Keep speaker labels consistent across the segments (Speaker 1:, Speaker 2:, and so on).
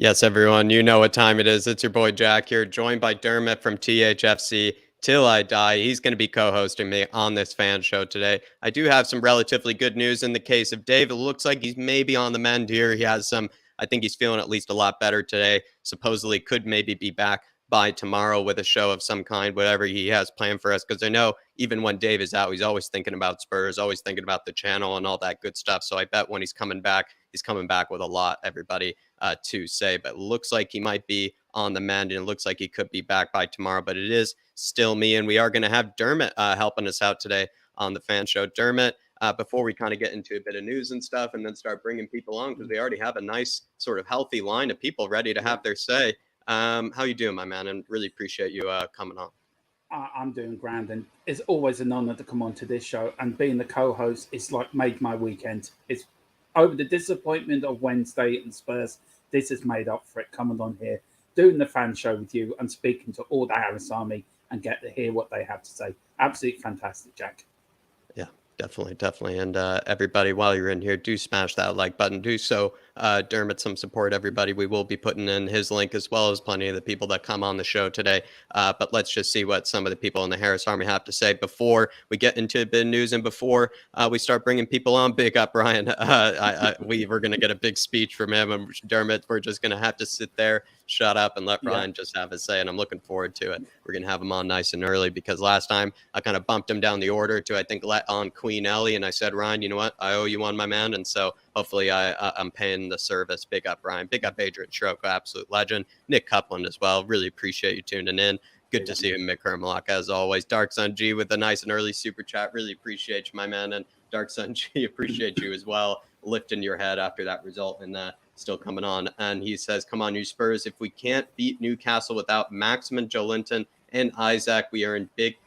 Speaker 1: Yes, everyone, you know what time it is. It's your boy Jack here, joined by Dermot from THFC Till I Die. He's going to be co-hosting me on this fan show today. I do have some relatively good news in the case of Dave. It looks like he's maybe on the mend here. He has I think he's feeling at least a lot better today. Supposedly could maybe be back by tomorrow with a show of some kind, whatever he has planned for us. Because I know even when Dave is out, he's always thinking about Spurs, always thinking about the channel and all that good stuff. So I bet when he's coming back with a lot, everybody to say, but looks like he might be on the mend and it looks like he could be back by tomorrow. But it is still me, and we are going to have Dermot helping us out today on the fan show. Dermot, before we kind of get into a bit of news and stuff and then start bringing people on, because we already have a nice sort of healthy line of people ready to have their say. How you doing, my man? And really appreciate you coming on.
Speaker 2: I'm doing grand, and it's always an honor to come on to this show. And being the co-host, it's like made my weekend. It's over the disappointment of Wednesday and Spurs. This is made up for it. Coming on here, doing the fan show with you, and speaking to all the Harris Army and get to hear what they have to say. Absolutely fantastic, Jack.
Speaker 1: Yeah, definitely. And everybody, while you're in here, do smash that like button. Do so, Dermot, some support, everybody. We will be putting in his link as well as plenty of the people that come on the show today. But let's just see what some of the people in the Harris Army have to say before we get into a bit of news and before we start bringing people on. Big up, Ryan. We're going to get a big speech from him. And Dermot, we're just going to have to sit there, shut up, and let Ryan just have his say. And I'm looking forward to it. We're going to have him on nice and early because last time I kind of bumped him down the order to, I think, let on Queen Ellie. And I said, Ryan, you know what? I owe you one, my man. And so hopefully I'm paying the service. Big up, Ryan. Big up, Adrian Stroko, absolute legend. Nick Coupland as well. Really appreciate you tuning in. Good to see you, Mick Hermlock, as always. Dark Sun G with a nice and early super chat. Really appreciate you, my man. And Dark Sun G, appreciate you as well, lifting your head after that result and still coming on. And he says, come on, you Spurs. If we can't beat Newcastle without Maximin, Joelinton, and Isaac, we are in big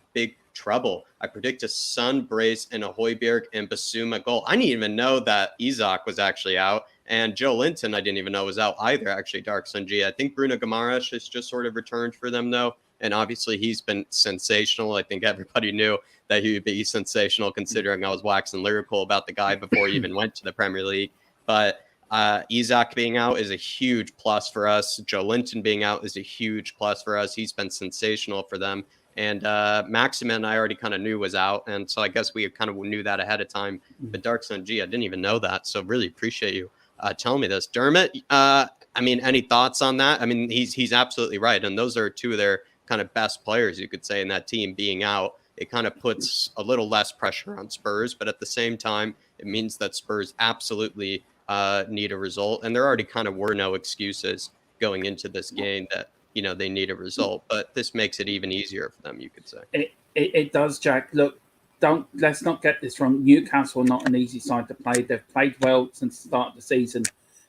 Speaker 1: trouble. I predict a Sun brace and a Hojbjerg and Basuma goal. I didn't even know that Isaac was actually out. And Joelinton, I didn't even know was out either, actually, Dark Sun G. I think Bruno Guimaraes has just sort of returned for them, though. And obviously, he's been sensational. I think everybody knew that he would be sensational, considering I was waxing lyrical about the guy before he even went to the Premier League. But Isaac being out is a huge plus for us. Joelinton being out is a huge plus for us. He's been sensational for them. And Maximin, I already kind of knew was out. And so I guess we kind of knew that ahead of time. But Dark Sun G, I didn't even know that. So really appreciate you telling me this. Dermot, I mean, any thoughts on that? I mean, he's absolutely right. And those are two of their kind of best players, you could say, in that team being out. It kind of puts a little less pressure on Spurs. But at the same time, it means that Spurs absolutely need a result. And there already kind of were no excuses going into this game that, they need a result, but this makes it even easier for them, you could say.
Speaker 2: It does, Jack. Look, let's not get this wrong. Newcastle are not an easy side to play. They've played well since the start of the season.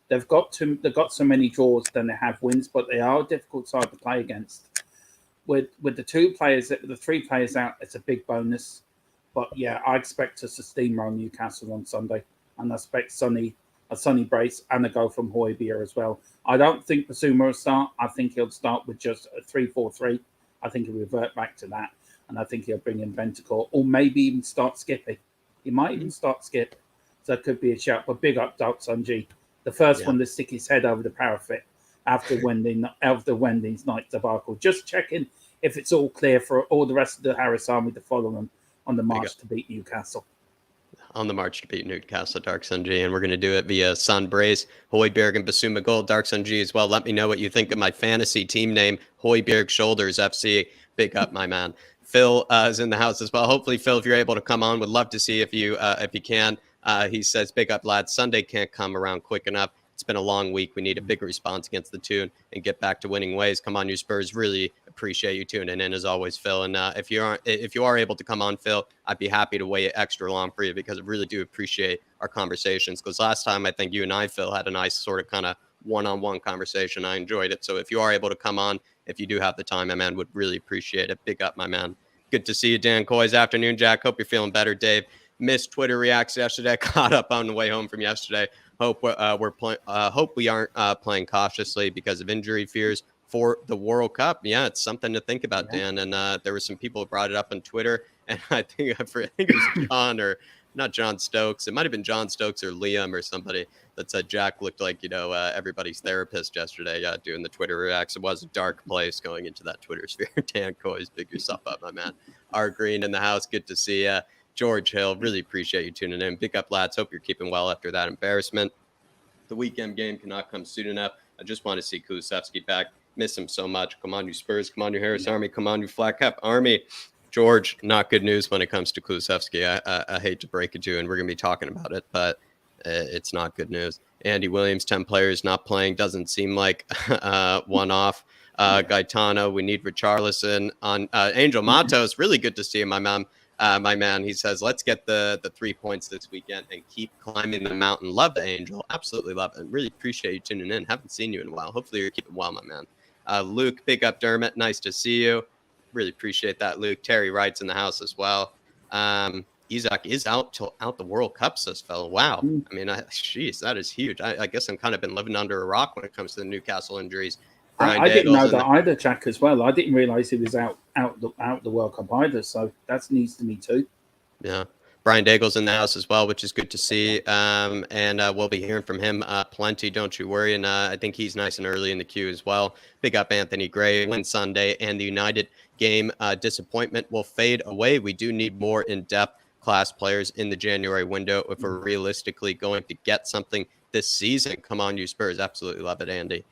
Speaker 2: They've got so many draws than they have wins, but they are a difficult side to play against. With the the three players out, it's a big bonus. But yeah, I expect us to steamroll Newcastle on Sunday, and I expect a sunny brace and a goal from Hojbjerg as well. I don't think Basuma will start. I think he'll start with just a 3-4-3. I think he'll revert back to that. And I think he'll bring in Bentancur or maybe even start Skippy. He might even start Skip. So that could be a shout. But big up Dark Sun G. The first one to stick his head over the parapet after Wendy's night debacle. Just checking if it's all clear for all the rest of the Harris Army to follow him on the march to beat Newcastle.
Speaker 1: On the march to beat Newcastle, Dark Sun G, and we're going to do it via Sun Brace, Hojbjerg, and Basuma Gold. Dark Sun G as well. Let me know what you think of my fantasy team name, Hojbjerg Shoulders FC. Big up, my man. Phil is in the house as well. Hopefully, Phil, if you're able to come on, would love to see if you can. He says, big up, lads. Sunday can't come around quick enough. It's been a long week. We need a big response against the Toon and get back to winning ways. Come on, you Spurs. Really appreciate you tuning in as always, Phil. And if you are able to come on, Phil, I'd be happy to wait extra long for you because I really do appreciate our conversations. Because last time I think you and I, Phil, had a nice sort of kind of one-on-one conversation. I enjoyed it. So if you are able to come on, if you do have the time, my man, would really appreciate it. Big up, my man. Good to see you, Dan Coy's afternoon, Jack. Hope you're feeling better, Dave. Missed Twitter reacts yesterday. Caught up on the way home from yesterday. Hope we aren't playing cautiously because of injury fears for the World Cup. Yeah, it's something to think about, Dan. And there were some people who brought it up on Twitter, and I think it was John or not John Stokes. It might have been John Stokes or Liam or somebody that said Jack looked like, everybody's therapist yesterday doing the Twitter reacts. It was a dark place going into that Twitter sphere. Dan Coy's, big yourself up, my man. R. Green in the house. Good to see you. George Hill, really appreciate you tuning in. Big up, lads. Hope you're keeping well after that embarrassment. The weekend game cannot come soon enough. I just want to see Kulusevski back. Miss him so much. Come on, you Spurs. Come on, you Harris Army. Come on, you Flat Cap Army. George, not good news when it comes to Kulusevski. I hate to break it to you, and we're going to be talking about it, but it's not good news. Andy Williams, 10 players not playing. Doesn't seem like one off. Gaetano, we need Richarlison. On Angel Matos, really good to see him, my man. He says, let's get the 3 points this weekend and keep climbing the mountain. Love the Angel. Absolutely love it. Really appreciate you tuning in. Haven't seen you in a while. Hopefully you're keeping well, my man. Luke, big up Dermot. Nice to see you. Really appreciate that, Luke. Terry Wright's in the house as well. Isaac is out the World Cup, says fellow. Wow. I mean, jeez, that is huge. I guess I'm kind of been living under a rock when it comes to the Newcastle injuries.
Speaker 2: I didn't know that either, Jack, as well. I didn't realize he was out the World Cup either. So that's news to me too.
Speaker 1: Yeah. Brian Daigle's in the house as well, which is good to see. And we'll be hearing from him plenty, don't you worry. And I think he's nice and early in the queue as well. Big up Anthony Gray. Win Sunday and the United game disappointment will fade away. We do need more in-depth class players in the January window if we're realistically going to get something this season. Come on, you Spurs. Absolutely love it, Andy.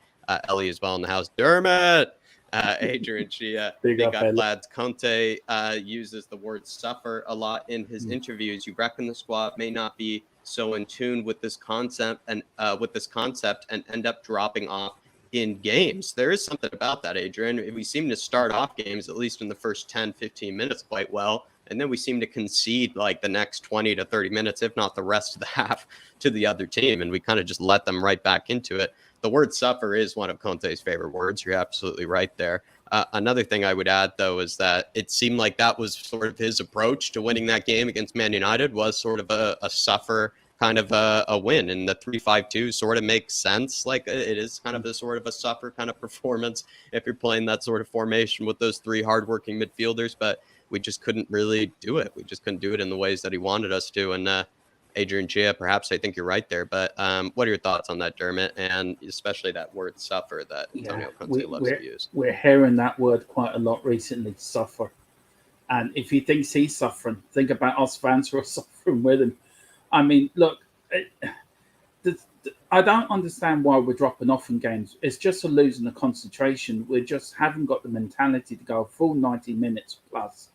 Speaker 1: Ellie as well in the house. Dermot. Adrian Chia, big up lads. Conte uses the word suffer a lot in his interviews. You reckon the squad may not be so in tune with this concept and end up dropping off in games? There is something about that, Adrian. We seem to start off games, at least in the first 10, 15 minutes, quite well. And then we seem to concede like the next 20 to 30 minutes, if not the rest of the half, to the other team. And we kind of just let them right back into it. The word suffer is one of Conte's favorite words. You're absolutely right there. Another thing I would add, though, is that it seemed like that was sort of his approach to winning that game against Man United, was sort of a suffer kind of a win. And the 3-5-2 sort of makes sense. Like it is kind of a sort of a suffer kind of performance if you're playing that sort of formation with those three hardworking midfielders. But we just couldn't really do it. We just couldn't do it in the ways that he wanted us to. And Adrian Chia, perhaps I think you're right there. But what are your thoughts on that, Dermot, and especially that word suffer that Antonio Conte loves to use?
Speaker 2: We're hearing that word quite a lot recently, suffer. And if he thinks he's suffering, think about us fans who are suffering with him. I mean, look, I don't understand why we're dropping off in games. It's just a losing the concentration. We just haven't got the mentality to go full 90 minutes plus,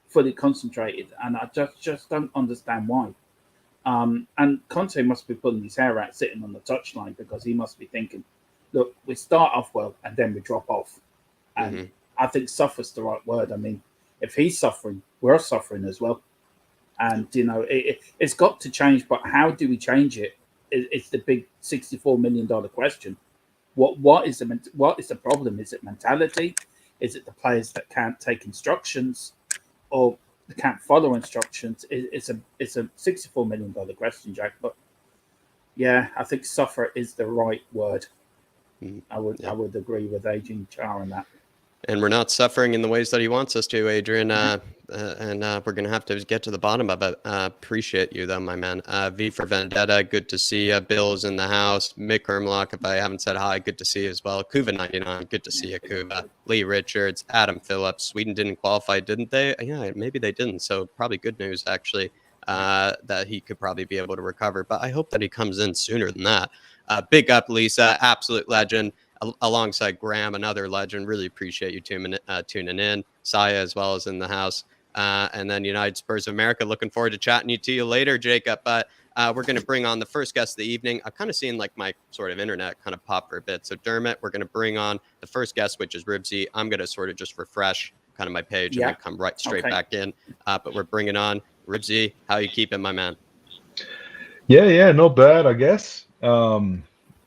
Speaker 2: fully concentrated. And I just don't understand why. And Conte must be pulling his hair out sitting on the touchline, because he must be thinking, look, we start off well and then we drop off. And I think suffer's the right word. I mean, if he's suffering, we're suffering as well. And, it's got to change. But how do we change it? It's the big $64 million question. What is the problem? Is it mentality? Is it the players that can't take instructions, or they can't follow instructions? It's a $64 million question, Jack. But yeah, I think suffer is the right word. I would agree with Adrian Char on that.
Speaker 1: And we're not suffering in the ways that he wants us to, Adrian. And we're going to have to get to the bottom of it. Appreciate you, though, my man. V for Vendetta, good to see you. Bill's in the house. Mick Hermlock, if I haven't said hi, good to see you as well. Kuva99, good to see you, Kuva. Lee Richards, Adam Phillips. Sweden didn't qualify, didn't they? Yeah, maybe they didn't. So probably good news, actually, that he could probably be able to recover. But I hope that he comes in sooner than that. Big up, Lisa, absolute legend. Alongside Graham, another legend. Really appreciate you tuning in. Saya as well as in the house. And then United Spurs of America. Looking forward to chatting to you later, Jacob. But we're going to bring on the first guest of the evening. I've kind of seen like my sort of internet kind of pop for a bit. So Dermot, we're going to bring on the first guest, which is Ripsy. I'm going to sort of just refresh kind of my page and then come right straight back in. But we're bringing on Ripsy. How you keeping, my man?
Speaker 3: Yeah, not bad, I guess.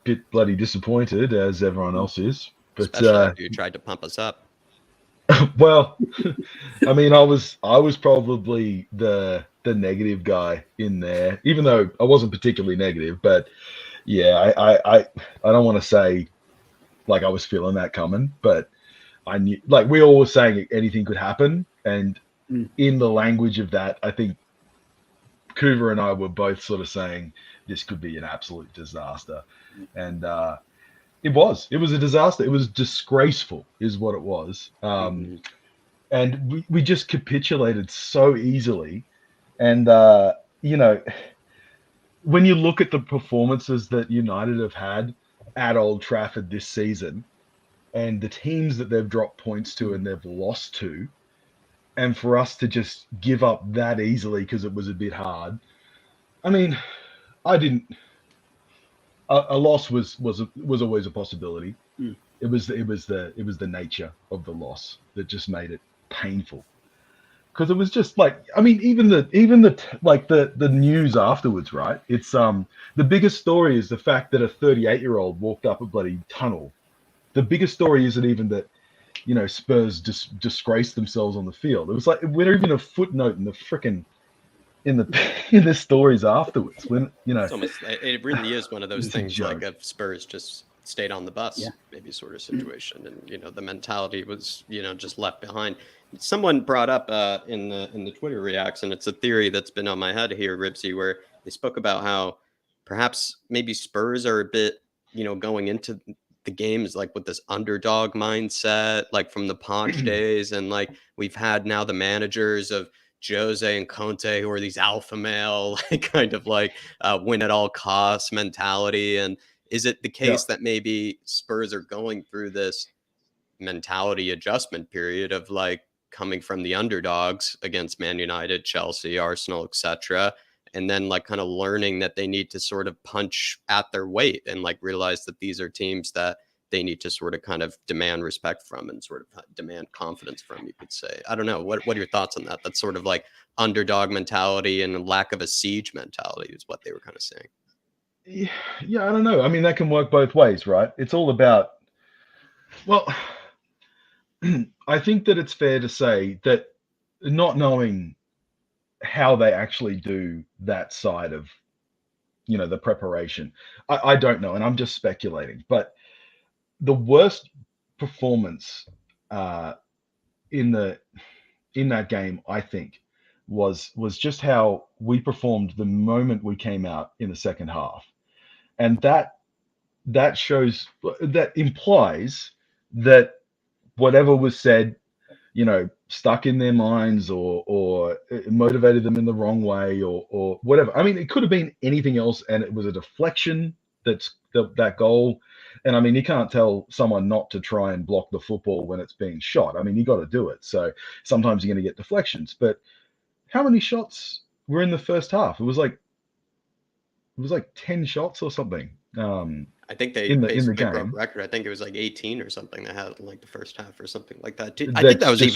Speaker 3: Bit bloody disappointed, as everyone else is, but
Speaker 1: especially after you tried to pump us up.
Speaker 3: Well, I mean, I was probably the negative guy in there, even though I wasn't particularly negative. But yeah, I don't want to say like I was feeling that coming, but I knew, like we all were saying, anything could happen, and in the language of that, I think Coover and I were both sort of saying this could be an absolute disaster, and it was a disaster. It was disgraceful, is what it was. And we just capitulated so easily, and when you look at the performances that United have had at Old Trafford this season, and the teams that they've dropped points to and they've lost to, and for us to just give up that easily because it was a bit hard. I mean, a loss was always a possibility. It was the nature of the loss that just made it painful. Because it was just like, I mean, even the news afterwards, right? It's the biggest story is the fact that a 38-year-old walked up a bloody tunnel. The biggest story isn't even that, Spurs disgraced themselves on the field. It was like we're even a footnote in the frickin' in the stories afterwards. When
Speaker 1: it's almost, it really is one of those things like if Spurs just stayed on the bus, maybe sort of situation, and the mentality was just left behind. Someone brought up in the Twitter reacts, and it's a theory that's been on my head here, Ripsy, where they spoke about how perhaps maybe Spurs are a bit, going into the games like with this underdog mindset, like from the Poch days, and like we've had now the managers of Jose and Conte who are these alpha male, like kind of like win at all costs mentality. And is it the case that maybe Spurs are going through this mentality adjustment period of like coming from the underdogs against Man United, Chelsea, Arsenal, etc., and then like kind of learning that they need to sort of punch at their weight and like realize that these are teams that they need to sort of kind of demand respect from and sort of demand confidence from, you could say. I don't know. What are your thoughts on that? That's sort of like underdog mentality and lack of a siege mentality is what they were kind of saying.
Speaker 3: Yeah, I don't know. I mean, that can work both ways, right? It's all about, well, I think that it's fair to say that not knowing how they actually do that side of, the preparation, I don't know, and I'm just speculating. But the worst performance in that game, I think, was just how we performed the moment we came out in the second half, and that implies that whatever was said, stuck in their minds or motivated them in the wrong way or whatever. I mean, it could have been anything else, and it was a deflection. That goal. And I mean, you can't tell someone not to try and block the football when it's being shot. I mean, you got to do it. So sometimes you're going to get deflections. But how many shots were in the first half? It was like 10 shots or something.
Speaker 1: I think they basically broke record. I think it was like 18 or something they had in like the first half or something like that. I think that was a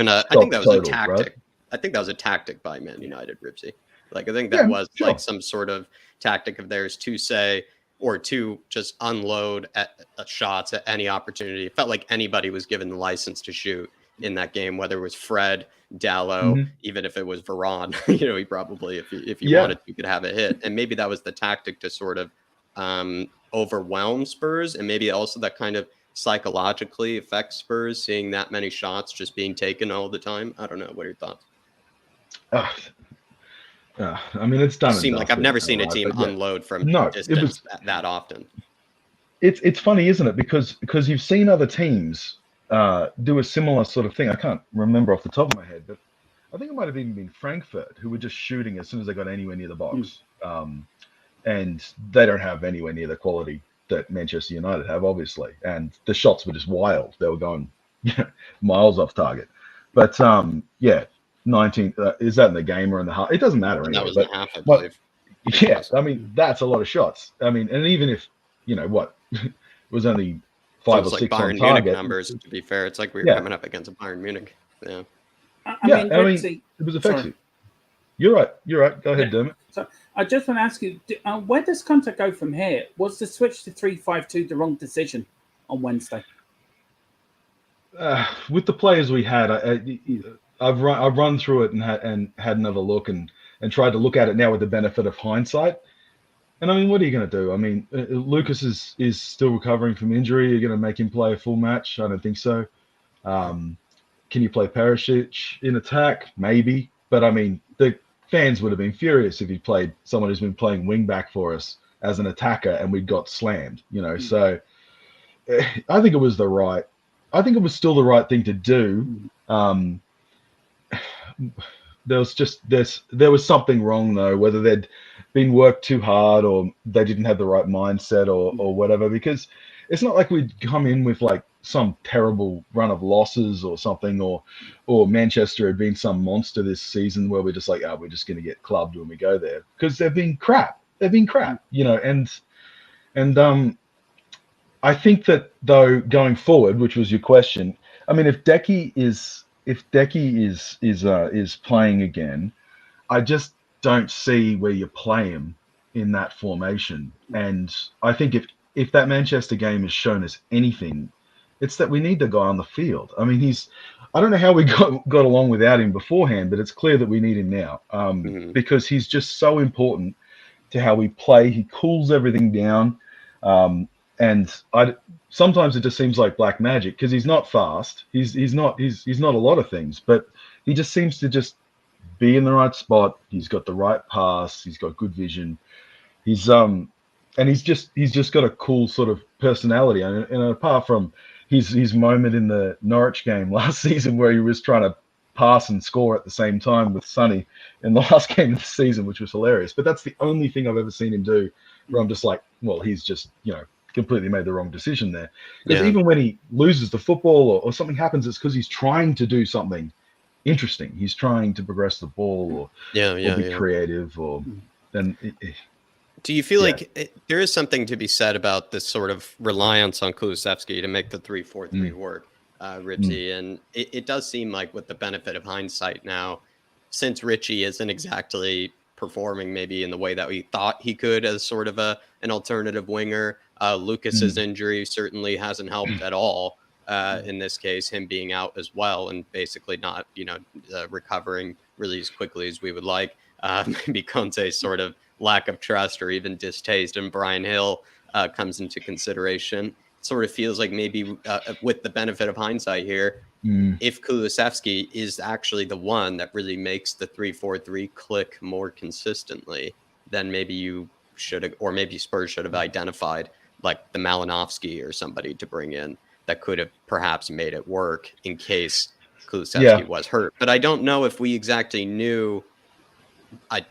Speaker 1: tactic. Right? I think that was a tactic by Man United, Ripsy. Like I think that was like some sort of tactic of theirs to say, or to just unload at shots at any opportunity. It felt like anybody was given the license to shoot in that game, whether it was Fred, Dallo, even if it was Varane. He probably, if he wanted, you could have a hit. And maybe that was the tactic to sort of overwhelm Spurs, and maybe also that kind of psychologically affects Spurs, seeing that many shots just being taken all the time. I don't know. What are your thoughts?
Speaker 3: I mean, it's done.
Speaker 1: It seemed like I've never seen a team unload from distance that often.
Speaker 3: It's funny, isn't it? Because you've seen other teams do a similar sort of thing. I can't remember off the top of my head, but I think it might have even been Frankfurt who were just shooting as soon as they got anywhere near the box. And they don't have anywhere near the quality that Manchester United have, obviously. And the shots were just wild. They were going miles off target. But 19 is that in the game or in the half? It doesn't matter anyway.
Speaker 1: That was the half, I believe.
Speaker 3: Yeah, I mean, that's a lot of shots. I mean, and even if it was only 5 or 6
Speaker 1: Bayern
Speaker 3: on target.
Speaker 1: Munich numbers, to be fair, it's like we were coming up against a Bayern Munich. Yeah.
Speaker 3: I mean, it was effective. Sorry. You're right. Go ahead, Dermot.
Speaker 2: So I just want to ask you, where does Conte go from here? Was the switch to 3-5-2 the wrong decision on Wednesday?
Speaker 3: With the players we had, I've run through it and had another look and tried to look at it now with the benefit of hindsight. And I mean, what are you going to do? I mean, Lucas is still recovering from injury. You're going to make him play a full match? I don't think so. Can you play Perisic in attack? Maybe. But I mean, the fans would have been furious if he played someone who's been playing wing back for us as an attacker and we'd got slammed, So I think it was still the right thing to do. There was something wrong though, whether they'd been worked too hard or they didn't have the right mindset or whatever, because it's not like we'd come in with like some terrible run of losses or something, or Manchester had been some monster this season where we're just like, we're just going to get clubbed when we go there, because they've been crap, and I think that though, going forward, which was your question, I mean, if Decky is playing again, I just don't see where you play him in that formation. And I think if that Manchester game has shown us anything, it's that we need the guy on the field. I mean, I don't know how we got along without him beforehand, but it's clear that we need him now, because he's just so important to how we play. He cools everything down. And sometimes it just seems like black magic, because he's not fast. He's not a lot of things, but he just seems to just be in the right spot. He's got the right pass. He's got good vision. He's just got a cool sort of personality. And apart from his moment in the Norwich game last season, where he was trying to pass and score at the same time with Sonny in the last game of the season, which was hilarious. But that's the only thing I've ever seen him do where I'm just like, well, he's just, completely made the wrong decision there. Because even when he loses the football or something happens, it's because he's trying to do something interesting. He's trying to progress the ball or be creative.
Speaker 1: Do you feel like there is something to be said about this sort of reliance on Kulusevski to make the 3-4-3 work, Ripsy? And it does seem like, with the benefit of hindsight now, since Richie isn't exactly performing maybe in the way that we thought he could as sort of an alternative winger, Lucas's injury certainly hasn't helped at all in this case, him being out as well and basically not, recovering really as quickly as we would like. Maybe Conte's sort of lack of trust or even distaste in Brian Hill comes into consideration. It sort of feels like maybe with the benefit of hindsight here, if Kulusevski is actually the one that really makes the 3-4-3 click more consistently, then maybe you should have, or maybe Spurs should have identified like the Malinowski or somebody to bring in that could have perhaps made it work in case Kulusevski was hurt. But I don't know if we exactly knew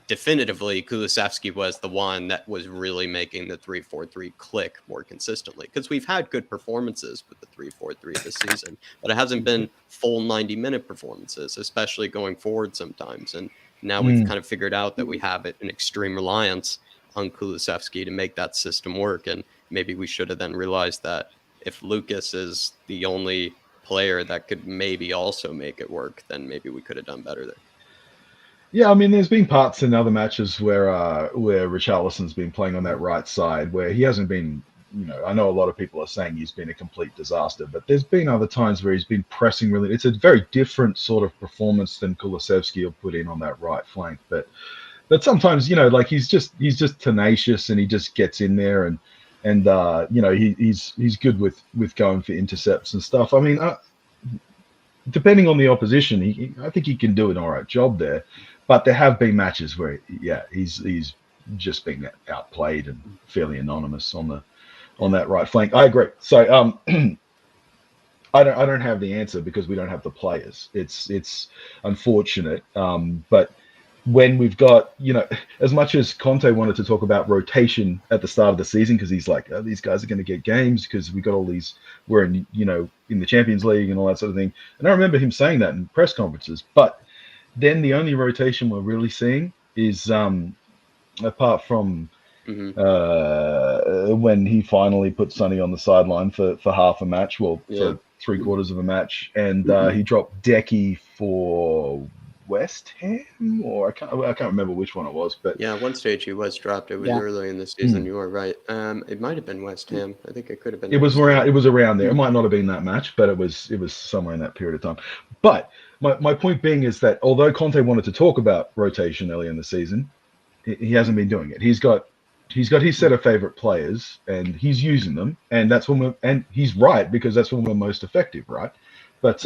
Speaker 1: definitively Kulusevski was the one that was really making the 3-4-3 click more consistently, because we've had good performances with the 3-4-3 this season, but it hasn't been full 90-minute performances, especially going forward sometimes. And now we've kind of figured out that we have an extreme reliance on Kulusevski to make that system work. And maybe we should have then realized that if Lucas is the only player that could maybe also make it work, then maybe we could have done better there.
Speaker 3: Yeah, I mean, there's been parts in other matches where Richarlison's been playing on that right side where he hasn't been, I know a lot of people are saying he's been a complete disaster, but there's been other times where he's been pressing really. It's a very different sort of performance than Kulusevski will put in on that right flank. But sometimes, like he's just tenacious and he just gets in there and he's good with going for intercepts and stuff. I mean, depending on the opposition, I think he can do an all right job there. But there have been matches where, he's just been outplayed and fairly anonymous on that right flank. I agree. So I don't have the answer because we don't have the players. It's unfortunate. But when we've got, as much as Conte wanted to talk about rotation at the start of the season, because he's like, these guys are going to get games because we got all these, we're in, in the Champions League and all that sort of thing. And I remember him saying that in press conferences. But then the only rotation we're really seeing is, apart from when he finally put Sonny on the sideline for half a match, for 3/4 of a match, and he dropped Decky for West Ham, or I can't remember which one it was, but
Speaker 1: at one stage he was dropped. It was early in the season. You are right. It might have been West Ham. I think it could have been.
Speaker 3: It was around there. It might not have been that match, but it was somewhere in that period of time. But my point being is that although Conte wanted to talk about rotation early in the season, he hasn't been doing it. He's got his set of favorite players and he's using them, and that's when and he's right, because that's when we're most effective, right? But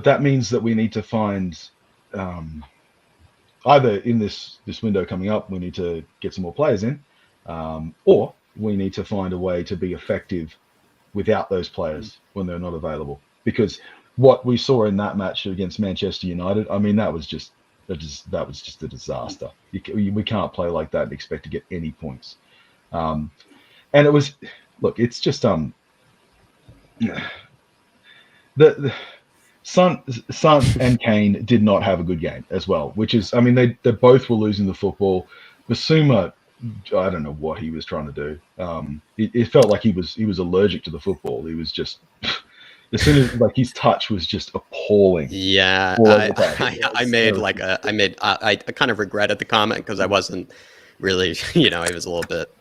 Speaker 3: that means that we need to find either in this window coming up, we need to get some more players in, or we need to find a way to be effective without those players when they're not available. Because what we saw in that match against Manchester United, I mean, that was just a disaster. We can't play like that and expect to get any points. And it was, look, it's just the Son and Kane did not have a good game as well, which is, I mean, they both were losing the football. Basuma, I don't know what he was trying to do. It felt like he was allergic to the football. He was just, as soon as, like, his touch was just appalling.
Speaker 1: Yeah, I kind of regretted the comment because I wasn't really, he was a little bit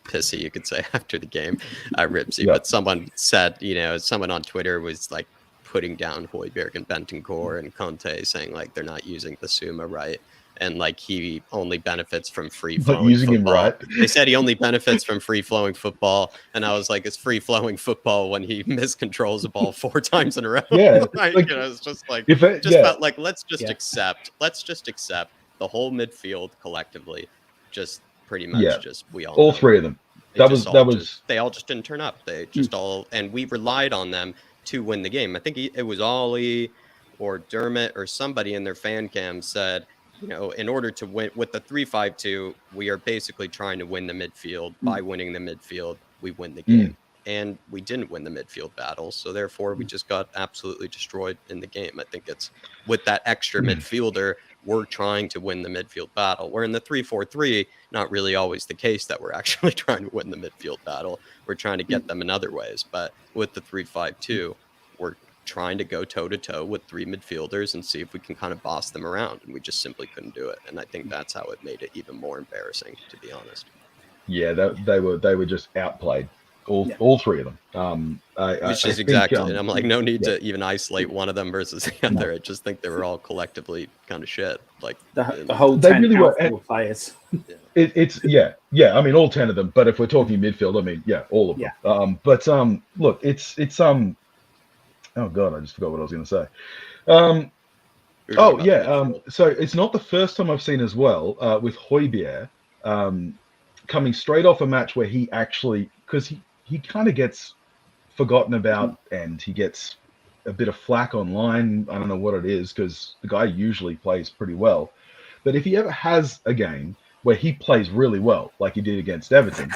Speaker 1: pissy, you could say, after the game, Ripsy.
Speaker 3: Yeah.
Speaker 1: But someone said, someone on Twitter was like putting down Hojbjerg and Bentancur and Conte, saying like they're not using Basuma right. And like he only benefits from free flowing
Speaker 3: using
Speaker 1: football.
Speaker 3: him right.
Speaker 1: They said he only benefits from free flowing football, and I was like, "It's free flowing football when he miscontrols the ball 4 times in a row."
Speaker 3: Yeah,
Speaker 1: like,
Speaker 3: like,
Speaker 1: it's just like
Speaker 3: felt
Speaker 1: like let's just accept the whole midfield collectively, just pretty much just we all know.
Speaker 3: 3 of them. They
Speaker 1: all just didn't turn up. They just and we relied on them to win the game. I think it was Ollie or Dermot or somebody in their fan cam said, in order to win with the 3-5-2, we are basically trying to win the midfield. By winning the midfield, we win the game. And we didn't win the midfield battle, so therefore we just got absolutely destroyed in the game. I think it's with that extra midfielder, we're trying to win the midfield battle. Where in the 3-4-3, not really always the case that we're actually trying to win the midfield battle. We're trying to get them in other ways. But with the 3-5-2, we're trying to go toe-to-toe with 3 midfielders and see if we can kind of boss them around, and we just simply couldn't do it. And I think that's how it made it even more embarrassing, to be honest.
Speaker 3: Yeah, they were just outplayed, all 3 of them.
Speaker 1: Which is exactly, and I'm like, no need to even isolate one of them versus the other. I just think they were all collectively kind of shit. Like
Speaker 2: the whole 10 really were players.
Speaker 3: It's I mean, all 10 of them. But if we're talking midfield, I mean, all of them. Look, it's oh god, I just forgot what I was going to say. So it's not the first time I've seen as well with Hojbjerg coming straight off a match where he actually, because he kind of gets forgotten about and he gets a bit of flack online. I don't know what it is, because the guy usually plays pretty well. But if he ever has a game where he plays really well, like he did against Everton,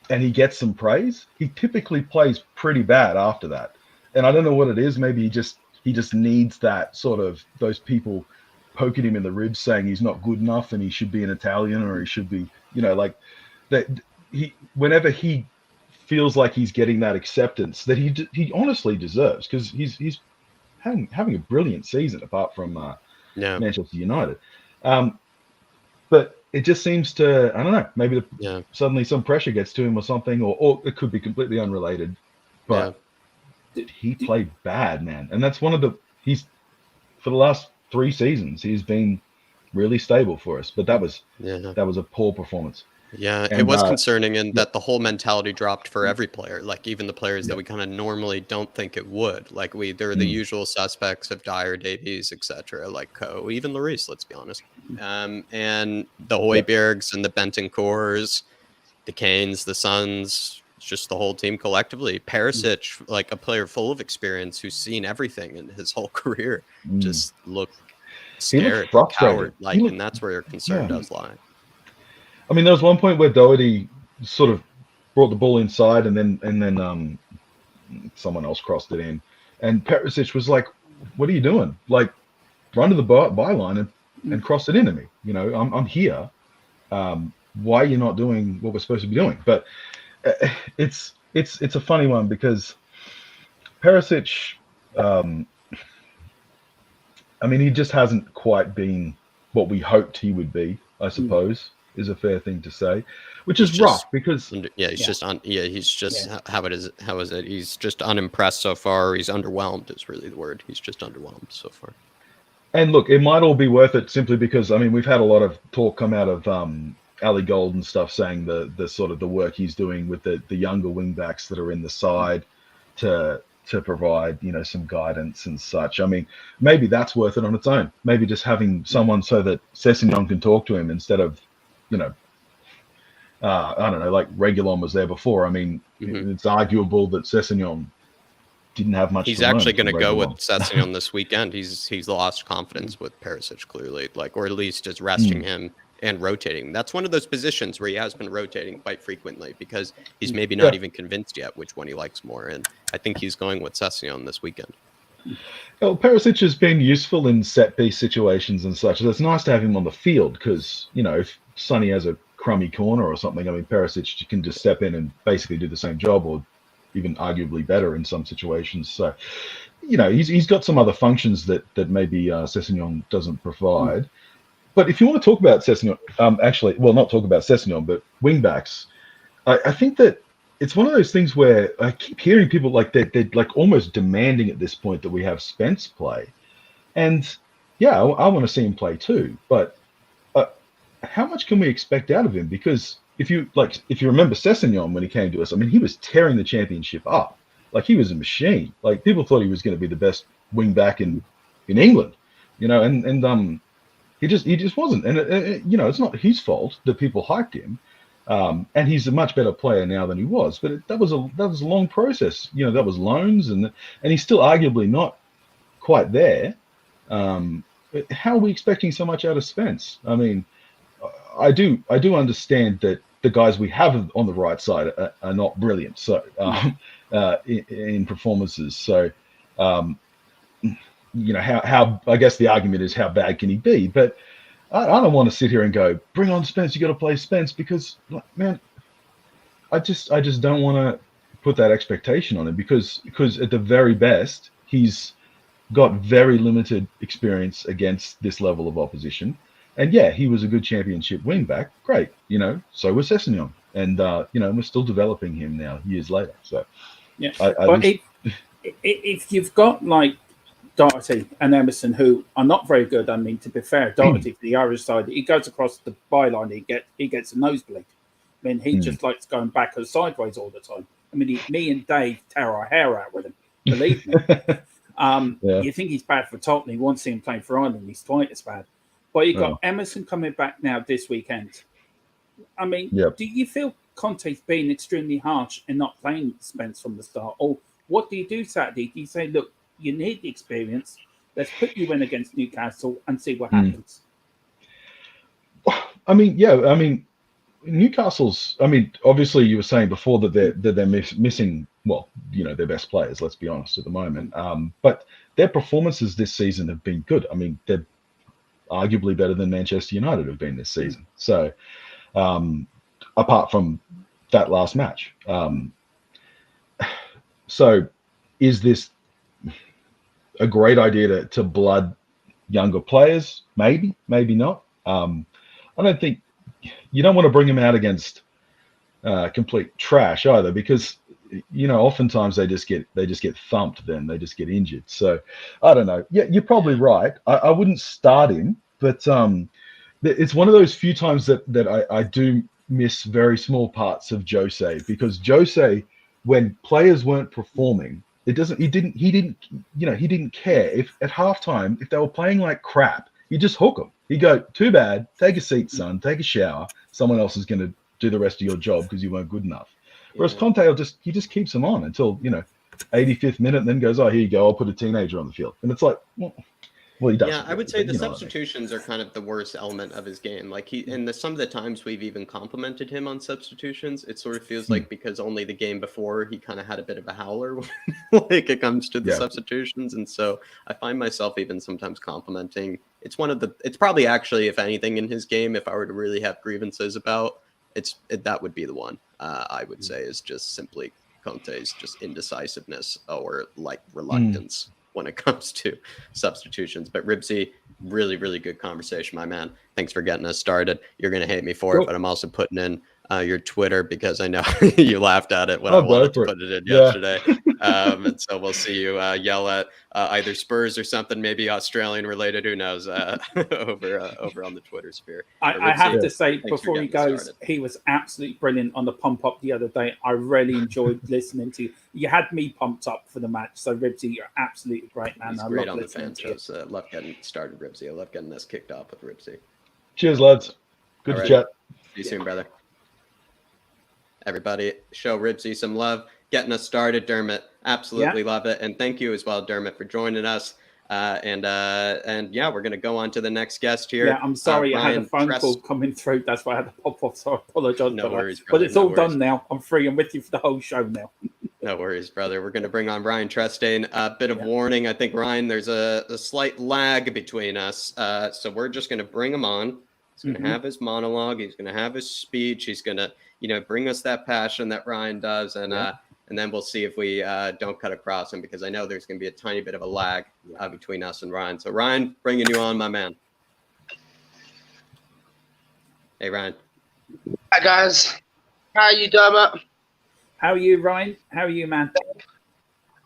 Speaker 3: and he gets some praise, he typically plays pretty bad after that. And I don't know what it is. Maybe he just needs that sort of, those people poking him in the ribs saying he's not good enough and he should be an Italian, or he should be, like that. Whenever he feels like he's getting that acceptance that he honestly deserves, because he's having a brilliant season apart from Manchester United. But it just seems to, I don't know, maybe suddenly some pressure gets to him or something, or it could be completely unrelated. But he played bad, man. And that's one of for the last 3 seasons, he's been really stable for us. But that was a poor performance.
Speaker 1: Yeah, and it was concerning in that the whole mentality dropped for every player, like even the players that we kind of normally don't think it would. Like they're the usual suspects of Dyer, Davies, etc. Like even Lloris, let's be honest. And the Hojbjergs and the Bentancurs, the Kanes, the Sons, just the whole team collectively. Perisic, like a player full of experience who's seen everything in his whole career, just looked scared, coward, and that's where your concern does lie.
Speaker 3: I mean, there was one point where Doherty sort of brought the ball inside, and then someone else crossed it in, and Perisic was like, "What are you doing? Like, run to the byline and cross it into me. I'm here. Why are you not doing what we're supposed to be doing?" But it's a funny one, because Perisic, I mean, he just hasn't quite been what we hoped he would be, I suppose, is a fair thing to say, which is rough because
Speaker 1: he's just how is it? He's just unimpressed so far. He's underwhelmed is really the word. He's just underwhelmed so far.
Speaker 3: And look, it might all be worth it simply because, I mean, we've had a lot of talk come out of Ellie Gold and stuff, saying the sort of the work he's doing with the younger wing backs that are in the side to to provide, some guidance and such. I mean, maybe that's worth it on its own. Maybe just having someone so that Sessegnon can talk to him instead of, I don't know, like Reguilon was there before. I mean, it's arguable that Sessegnon didn't have much.
Speaker 1: He's
Speaker 3: to learn
Speaker 1: actually going to
Speaker 3: from
Speaker 1: go with
Speaker 3: Reguilon.
Speaker 1: Sessegnon this weekend. He's lost confidence with Perisic clearly, or at least just resting him and rotating. That's one of those positions where he has been rotating quite frequently because he's maybe not even convinced yet which one he likes more. And I think he's going with Sessegnon this weekend.
Speaker 3: Well, Perisic has been useful in set piece situations and such. It's nice to have him on the field because, if Sonny has a crummy corner or something, I mean, Perisic can just step in and basically do the same job or even arguably better in some situations. So, he's got some other functions that maybe Sessegnon doesn't provide. But if you want to talk about Sessegnon, not talk about Sessegnon, but wing backs, I think that it's one of those things where I keep hearing people they're like almost demanding at this point that we have Spence play. And yeah, I want to see him play too. But how much can we expect out of him? Because if you remember Sessegnon when he came to us, I mean, he was tearing the championship up. Like, he was a machine. Like, people thought he was going to be the best wing back in England, and he just wasn't. And it's not his fault that people hyped him. And he's a much better player now than he was. But that was a long process. That was loans, and he's still arguably not quite there. How are we expecting so much out of Spence? I mean, I do understand that the guys we have on the right side are not brilliant. So in performances. So how I guess the argument is how bad can he be? But I don't want to sit here and go, bring on Spence. You got to play Spence because, man, I just don't want to put that expectation on him because at the very best he's got very limited experience against this level of opposition. And yeah, he was a good championship wingback. Great, so was Sessegnon. And, we're still developing him now years later. So,
Speaker 2: yeah. If you've got like Doherty and Emerson, who are not very good, I mean, to be fair, Doherty, the Irish side, he goes across the byline, he gets a nosebleed. I mean, he just likes going back or sideways all the time. I mean, me and Dave tear our hair out with him, believe me. You think he's bad for Tottenham, you want to see him playing for Ireland, he's twice as bad. But you've got Emerson coming back now this weekend. I mean, do you feel Conte's being extremely harsh in not playing Spence from the start? Or what do you do Saturday? Do you say, look, you need the experience, let's put you in against Newcastle and see what happens?
Speaker 3: I mean, Newcastle's, obviously you were saying before that they're missing, their best players, let's be honest, at the moment. But their performances this season have been good. I mean, they're arguably better than Manchester United have been this season. So, apart from that last match. So is this a great idea to blood younger players? Maybe not. I don't think you don't want to bring them out against complete trash either, because oftentimes they just get thumped, then they just get injured. So I don't know. Yeah, you're probably right. I wouldn't start him, but it's one of those few times that I do miss very small parts of Jose, because Jose, when players weren't performing, he didn't care if at halftime, if they were playing like crap, he'd just hook them. He'd go, too bad, take a seat, son, take a shower. Someone else is going to do the rest of your job because you weren't good enough. Whereas Conte he just keeps them on until 85th minute, and then goes, oh, here you go, I'll put a teenager on the field. And it's like, well, he does.
Speaker 1: Yeah, I would say the substitutions are kind of the worst element of his game. Like some of the times we've even complimented him on substitutions, it sort of feels like because only the game before he kind of had a bit of a howler when it comes to the substitutions. And so I find myself even sometimes complimenting. It's probably actually, if anything in his game, if I were to really have grievances about, that would be the one I would say is just simply Conte's just indecisiveness or like reluctance when it comes to substitutions. But Ripsy, really, really good conversation, my man. Thanks for getting us started. You're going to hate me for it, but I'm also putting in your Twitter, because I know you laughed at it when I
Speaker 3: I'll go
Speaker 1: wanted to
Speaker 3: for
Speaker 1: put it in
Speaker 3: Yeah.
Speaker 1: yesterday. And so we'll see you yell at either Spurs or something, maybe Australian related, who knows, over on the Twitter sphere.
Speaker 2: I have to say,
Speaker 1: thanks for
Speaker 2: before he
Speaker 1: getting
Speaker 2: goes,
Speaker 1: started.
Speaker 2: he was absolutely brilliant on the pump up the other day. I really enjoyed listening to you. You had me pumped up for the match. So, Ripsy, you're absolutely great, man.
Speaker 1: He's
Speaker 2: I
Speaker 1: great
Speaker 2: love
Speaker 1: on the
Speaker 2: listening
Speaker 1: fan
Speaker 2: to you.
Speaker 1: shows. Love getting started, Ripsy. I love getting this kicked off with Ripsy.
Speaker 3: Cheers, lads. Good
Speaker 1: All
Speaker 3: to
Speaker 1: right.
Speaker 3: chat.
Speaker 1: See you soon, brother. Everybody, show Ripsy some love. Getting us started, Dermot. Absolutely love it. And thank you as well, Dermot, for joining us. And yeah, we're going to go on to the next guest here.
Speaker 2: Yeah, I'm sorry. I had a
Speaker 1: Ryan
Speaker 2: phone
Speaker 1: Tress-
Speaker 2: call coming through. That's why I had to pop off. So I apologize
Speaker 1: No
Speaker 2: for that.
Speaker 1: worries,
Speaker 2: But
Speaker 1: brother,
Speaker 2: it's
Speaker 1: no
Speaker 2: all
Speaker 1: worries.
Speaker 2: done now. I'm free. I'm with you for the whole show now.
Speaker 1: No worries, brother. We're going to bring on Ryan Trestane. A bit of warning. I think, Ryan, there's a slight lag between us. So we're just going to bring him on. He's going to have his monologue. He's going to have his speech. He's going to, bring us that passion that Ryan does. And then we'll see if we don't cut across him, because I know there's going to be a tiny bit of a lag between us and Ryan. So, Ryan, bringing you on, my man. Hey, Ryan.
Speaker 4: Hi, guys. How are you, Dermot?
Speaker 2: How are you, Ryan? How are you, man?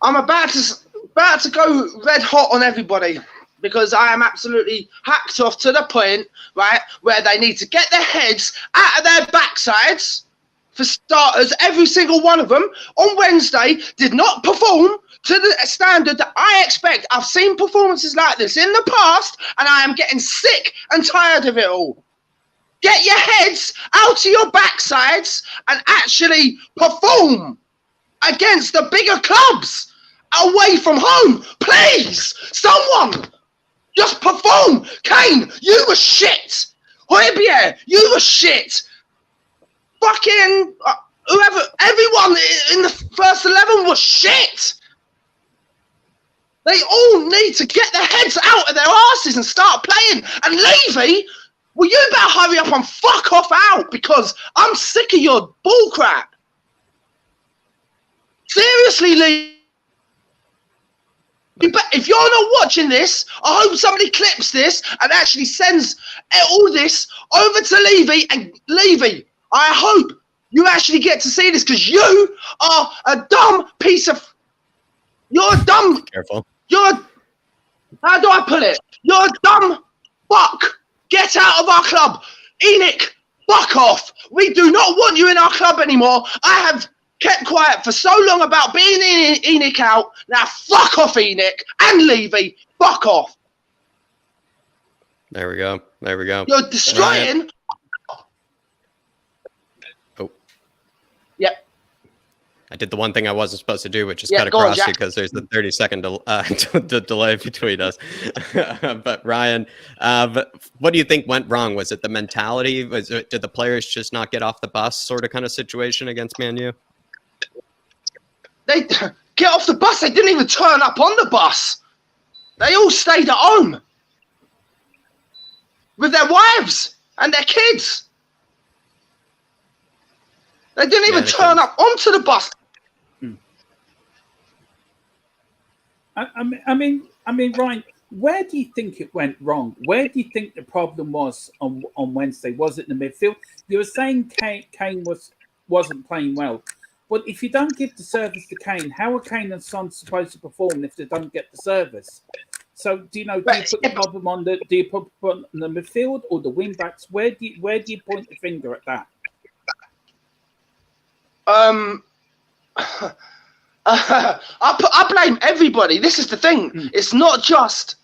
Speaker 4: I'm about to go red hot on everybody, because I am absolutely hacked off to the point, right, where they need to get their heads out of their backsides. For starters, every single one of them on Wednesday did not perform to the standard that I expect. I've seen performances like this in the past, and I am getting sick and tired of it all. Get your heads out of your backsides and actually perform against the bigger clubs away from home. Please, someone, just perform. Kane, you were shit. Hojbjerg, you were shit. Fucking whoever, everyone in the first 11 was shit. They all need to get their heads out of their asses and start playing. And Levy, well, you better hurry up and fuck off out, because I'm sick of your bullcrap. Seriously, Lee. If you're not watching this, I hope somebody clips this and actually sends all this over to Levy. And Levy, I hope you actually get to see this, because you are a dumb piece of... You're a dumb...
Speaker 1: Careful.
Speaker 4: How do I put it? You're a dumb fuck. Get out of our club. Enoch, fuck off. We do not want you in our club anymore. I have kept quiet for so long about being Enoch out. Now fuck off, Enoch. And Levy, fuck off.
Speaker 1: There we go. There we go.
Speaker 4: You're destroying...
Speaker 1: Ryan. Oh.
Speaker 4: Yep.
Speaker 1: I did the one thing I wasn't supposed to do, which is
Speaker 4: Yeah,
Speaker 1: cut
Speaker 4: go on,
Speaker 1: across you,
Speaker 4: Jack.
Speaker 1: because there's the 30-second delay between us. But Ryan, what do you think went wrong? Was it the mentality? Did the players just not get off the bus, sort of kind of situation against Man U?
Speaker 4: They get off the bus. They didn't even turn up on the bus. They all stayed at home with their wives and their kids. They didn't even turn up onto the bus.
Speaker 2: I mean, Ryan, where do you think it went wrong? Where do you think the problem was on Wednesday? Was it in the midfield? You were saying Kane wasn't playing well. But if you don't give the service to Kane, how are Kane and Son supposed to perform if they don't get the service? So do you put the problem on the midfield or the wing backs? Where do you point the finger at that?
Speaker 4: I blame everybody. This is the thing. It's not just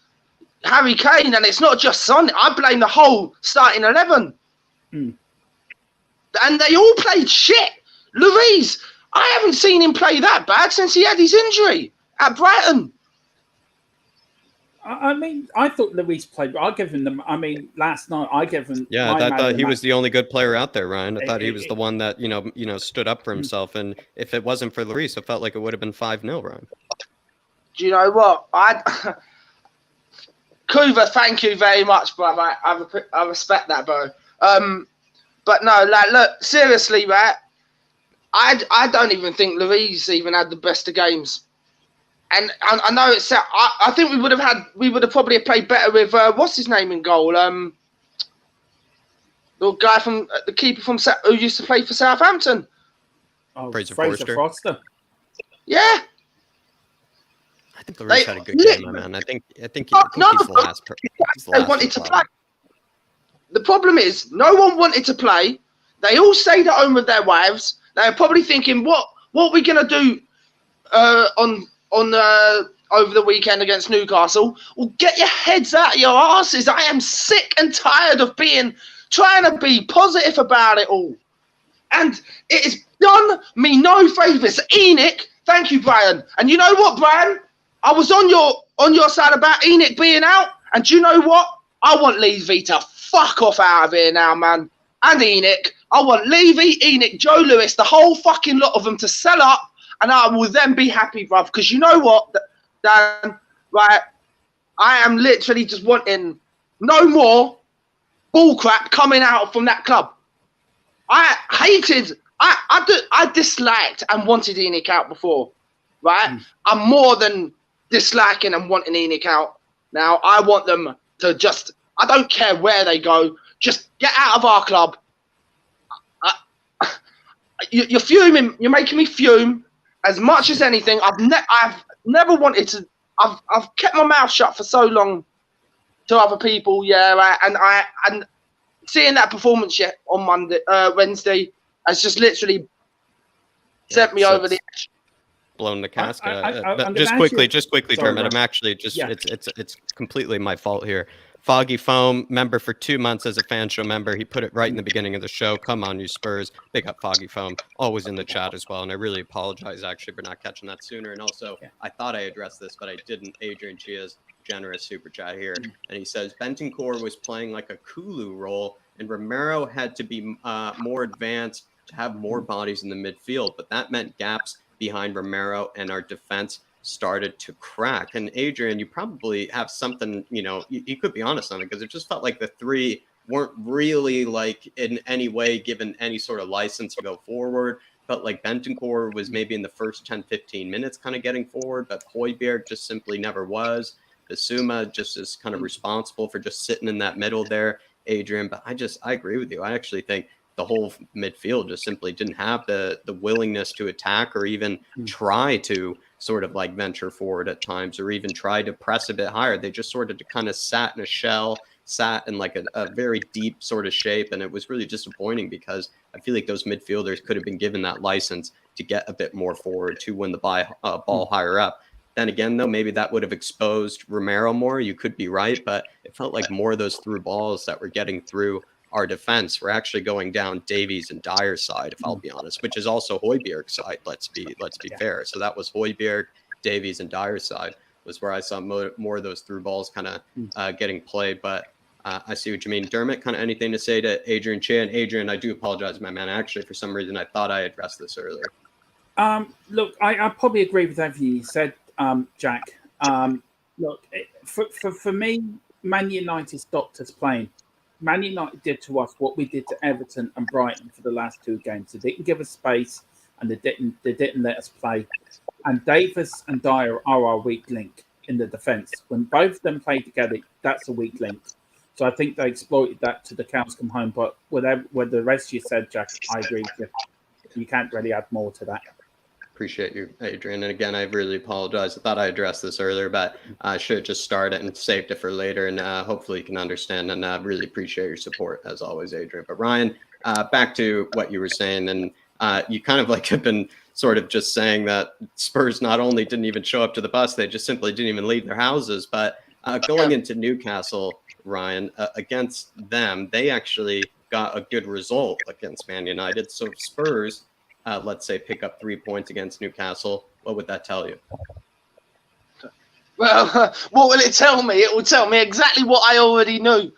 Speaker 4: Harry Kane and it's not just Son. I blame the whole starting 11. And they all played shit. Louise, I haven't seen him play that bad since he had his injury at Brighton.
Speaker 2: I mean, I thought Luis played. I give him the. I mean, last night I gave him.
Speaker 1: Yeah, I thought he was the only good player out there, Ryan. I thought he was the one that stood up for himself. And if it wasn't for Luis, it felt like it would have been 5-0, Ryan.
Speaker 4: Do you know what? Kuva, thank you very much, brother. I respect that, bro. But no, like, look, seriously, right? I don't even think Luis even had the best of games. And I know it's. I think we would have probably played better with what's his name in goal. The The guy from the keeper from who used to play for Southampton.
Speaker 2: Oh,
Speaker 1: Fraser
Speaker 2: Fraser Foster.
Speaker 4: Yeah.
Speaker 1: I think Lloris had a good game, my man. I think he's the last.
Speaker 4: They wanted to play. The problem is, no one wanted to play. They all stayed at home with their wives. They're probably thinking, what are we gonna do on over the weekend against Newcastle? Well, get your heads out of your asses. I am sick and tired of trying to be positive about it all, and it has done me no favours. Enoch, thank you, Brian. And you know what, Brian? I was on your side about Enoch being out, and do you know what? I want Levy to fuck off out of here now, man. And Enoch. I want Levy, Enoch, Joe Lewis, the whole fucking lot of them to sell up, and I will then be happy, bruv. Because you know what, Dan, right? I am literally just wanting no more bullcrap coming out from that club. I disliked and wanted Enoch out before, right? I'm more than disliking and wanting Enoch out. Now, I want them to just, I don't care where they go, just get out of our club. You're fuming. You're making me fume as much as anything. I've never wanted to. I've kept my mouth shut for so long to other people. Yeah, right. And seeing that performance yet on Wednesday has just literally sent me over the edge.
Speaker 1: Blown the casket. Just quickly,
Speaker 2: Sorry,
Speaker 1: Dermot. I'm actually just it's completely my fault here. Foggy Foam, member for 2 months as a fan show member. He put it right in the beginning of the show. Come on, you Spurs. Big up Foggy Foam. Always in the chat as well. And I really apologize, actually, for not catching that sooner. And also, I thought I addressed this, but I didn't. Adrian Chia's generous super chat here. And he says, Bentancur was playing like a Kulu role, and Romero had to be more advanced to have more bodies in the midfield. But that meant gaps behind Romero, and our defense started to crack. And Adrian, you probably have something, you could be honest on it, because it just felt like the three weren't really like in any way given any sort of license to go forward. Felt like Bentancur was maybe in the first 10-15 minutes kind of getting forward, but Hojbjerg just simply never was. Bissouma just is kind of responsible for just sitting in that middle there, Adrian. But I agree with you. I actually think the whole midfield just simply didn't have the willingness to attack or even try to sort of like venture forward at times, or even try to press a bit higher. They just sort of kind of sat in a shell, sat in like a very deep sort of shape. And it was really disappointing, because I feel like those midfielders could have been given that license to get a bit more forward, to win the ball higher up. Then again, though, maybe that would have exposed Romero more. You could be right, but it felt like more of those through balls that were getting through our defense were actually going down Davies and Dyer's side, if I'll be honest, which is also Hojbjerg's side. Let's be fair. So that was Hojbjerg, Davies, and Dyer's side was where I saw more of those through balls kind of getting played. But I see what you mean. Dermot, kind of anything to say to Adrian Chia? And Adrian, I do apologize, my man. Actually, for some reason, I thought I addressed this earlier.
Speaker 2: Look, I probably agree with everything you said, Jack. Look, for me, Man United stopped us playing. Man United did to us what we did to Everton and Brighton for the last two games. They didn't give us space, and they didn't let us play. And Davis and Dyer are our weak link in the defence. When both of them play together, that's a weak link. So I think they exploited that to the cows come home. But with the rest you said, Jack, I agree with you. You can't really add more to that.
Speaker 1: Appreciate you, Adrian. And again, I really apologize. I thought I addressed this earlier, but I should have just started and saved it for later. And hopefully you can understand, and really appreciate your support as always, Adrian. But Ryan, back to what you were saying. And you kind of like have been sort of just saying that Spurs not only didn't even show up to the bus, they just simply didn't even leave their houses. But going into Newcastle, Ryan, against them, they actually got a good result against Man United. So if Spurs, let's say, pick up 3 points against Newcastle, what would that tell you?
Speaker 4: Well, what will it tell me? It will tell me exactly what I already knew.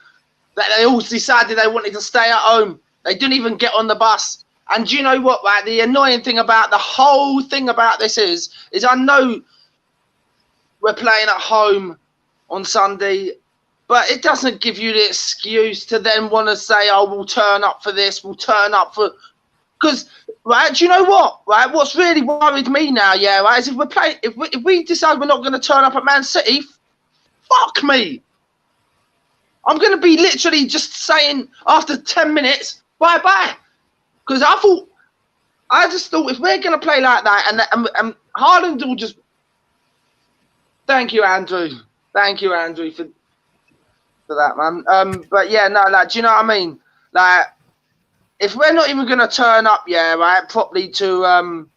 Speaker 4: That they all decided they wanted to stay at home. They didn't even get on the bus. And do you know what, right? The annoying thing about the whole thing about this is I know we're playing at home on Sunday, but it doesn't give you the excuse to then want to say, oh, we'll turn up for this, we'll turn up for... Because, right, do you know what? Right, what's really worried me now, yeah, right, is if we decide we're not going to turn up at Man City, fuck me. I'm going to be literally just saying after 10 minutes, bye-bye. Because I just thought if we're going to play like that and Haaland will just... Thank you, Andrew. Thank you, Andrew, for that, man. But yeah, no, like, do you know what I mean? Like, if we're not even going to turn up, properly to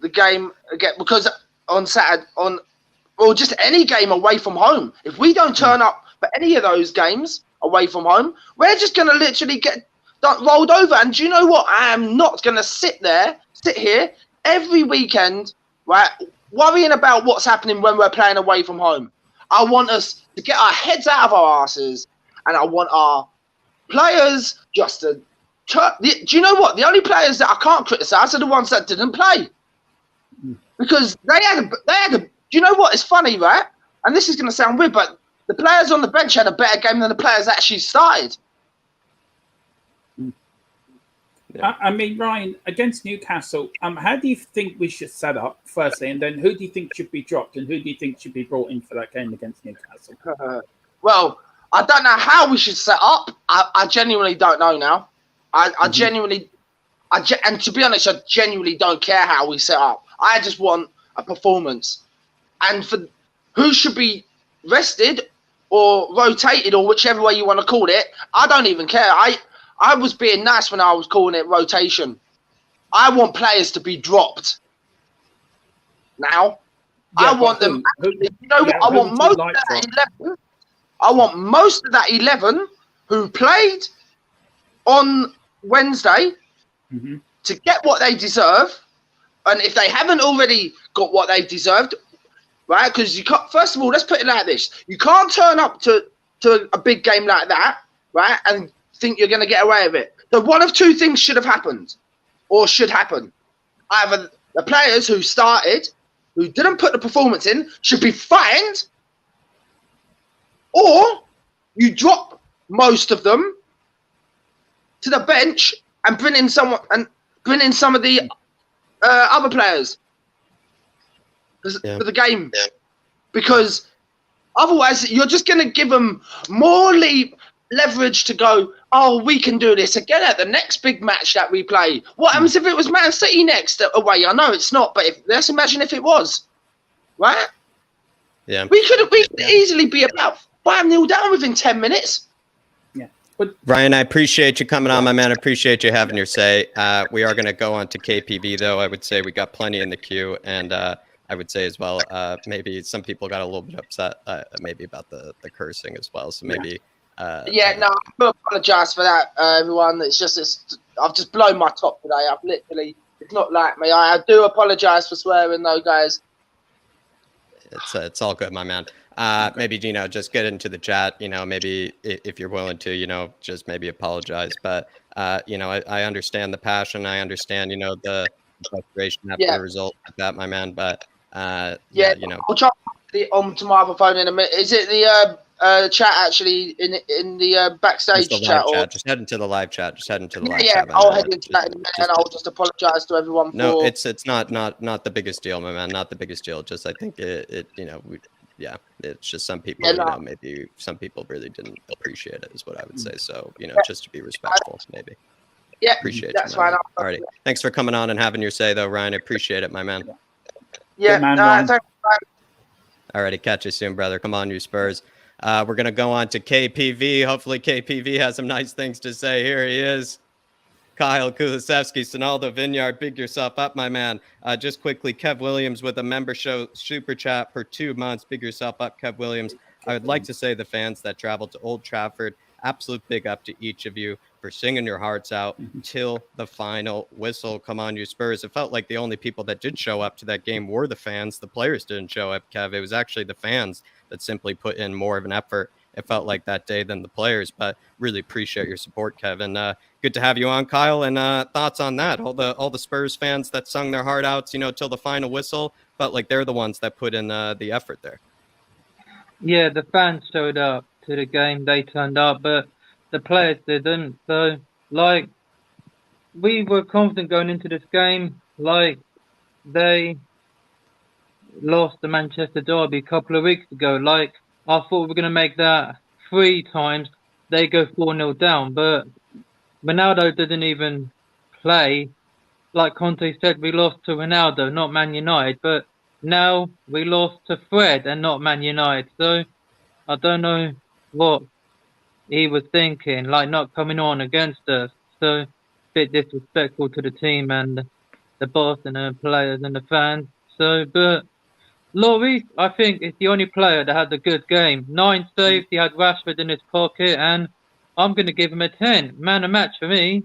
Speaker 4: the game again, because on Saturday, or just any game away from home, if we don't turn up for any of those games away from home, we're just going to literally get rolled over. And do you know what? I am not going to sit here every weekend, right, worrying about what's happening when we're playing away from home. I want us to get our heads out of our asses, and I want our players just to... Do you know what? The only players that I can't criticise are the ones that didn't play. Because they had a... Do you know what? It's funny, right? And this is going to sound weird, but the players on the bench had a better game than the players that actually started.
Speaker 1: Yeah.
Speaker 2: I mean, Ryan, against Newcastle, how do you think we should set up, firstly, and then who do you think should be dropped and who do you think should be brought in for that game against Newcastle?
Speaker 4: Well, I don't know how we should set up. I genuinely don't know now. I genuinely... and to be honest, I genuinely don't care how we set up. I just want a performance. And for who should be rested or rotated or whichever way you want to call it, I don't even care. I was being nice when I was calling it rotation. I want players to be dropped. Now,
Speaker 2: Yeah,
Speaker 4: I want them. You know what? I want most of that 11. I want most of that 11 who played on Wednesday to get what they deserve. And if they haven't already got what they've deserved, right? Because you can't. First of all, let's put it like this: you can't turn up to a big game like that, right, and think you're going to get away with it. So one of two things should have happened, or should happen. Either the players who started, who didn't put the performance in, should be fined, or you drop most of them to the bench and bring in some of the other players for the game, because otherwise you're just going to give them more leverage to go, oh, we can do this again at the next big match that we play. What happens if it was Man City next away? I know it's not, but let's imagine if it was, right?
Speaker 1: Yeah,
Speaker 4: we could easily be about 5-0 down within 10 minutes.
Speaker 2: But
Speaker 1: Ryan, I appreciate you coming on, my man. I appreciate you having your say. We are going to go on to KPV, though. I would say we got plenty in the queue, and I would say as well, maybe some people got a little bit upset, maybe about the cursing as well. So maybe. No, I do apologise for that, everyone. I've just blown my top today. I've literally, it's not like me. I do apologise for swearing, though, guys. It's all good, my man. Maybe, just get into the chat, maybe if you're willing to, just maybe apologize. But, I understand the passion. I understand, the frustration after the result like that, my man. But,
Speaker 4: I'll try onto my other phone in a minute. Is it the chat actually in the backstage chat?
Speaker 1: Just head into the live chat.
Speaker 4: I'll head into that in a minute, and I'll just apologise to everyone.
Speaker 1: No, it's not the biggest deal, my man. Not the biggest deal. Just I think it's just some people, maybe some people really didn't appreciate it, is what I would say. So, just to be respectful, maybe.
Speaker 4: Yeah,
Speaker 1: appreciate
Speaker 4: that's
Speaker 1: it.
Speaker 4: fine.
Speaker 1: Alrighty, thanks for coming on and having your say, though, Ryan. I appreciate it, my man.
Speaker 4: Yeah, thanks.
Speaker 1: Alrighty, catch you soon, brother. Come on, you Spurs. We're gonna go on to KPV. Hopefully, KPV has some nice things to say. Here he is. Kyle Kulisevsky, Sonaldo Vineyard, big yourself up, my man. Just quickly, Kev Williams with a member show super chat for 2 months. Big yourself up, Kev Williams. I would like to say the fans that traveled to Old Trafford, absolute big up to each of you for singing your hearts out till the final whistle. Come on, you Spurs. It felt like the only people that did show up to that game were the fans. The players didn't show up, Kev. It was actually the fans that simply put in more of an effort, it felt like, that day than the players. But really appreciate your support, Kevin. Good to have you on, Kyle. And thoughts on that? All the Spurs fans that sung their heart out, till the final whistle, felt like they're the ones that put in the effort there.
Speaker 5: Yeah, the fans showed up to the game. They turned up, but the players didn't. So, we were confident going into this game. They lost the Manchester derby a couple of weeks ago. I thought we were going to make that 3 times they go 4-0 down, but Ronaldo didn't even play. Like Conte said, we lost to Ronaldo, not Man United, but now we lost to Fred and not Man United. So I don't know what he was thinking, like not coming on against us. So bit disrespectful to the team and the boss and the players and the fans. So, but Lloris, I think, is the only player that had a good game. 9 saves, he had Rashford in his pocket, and I'm going to give him a 10. Man of match for me.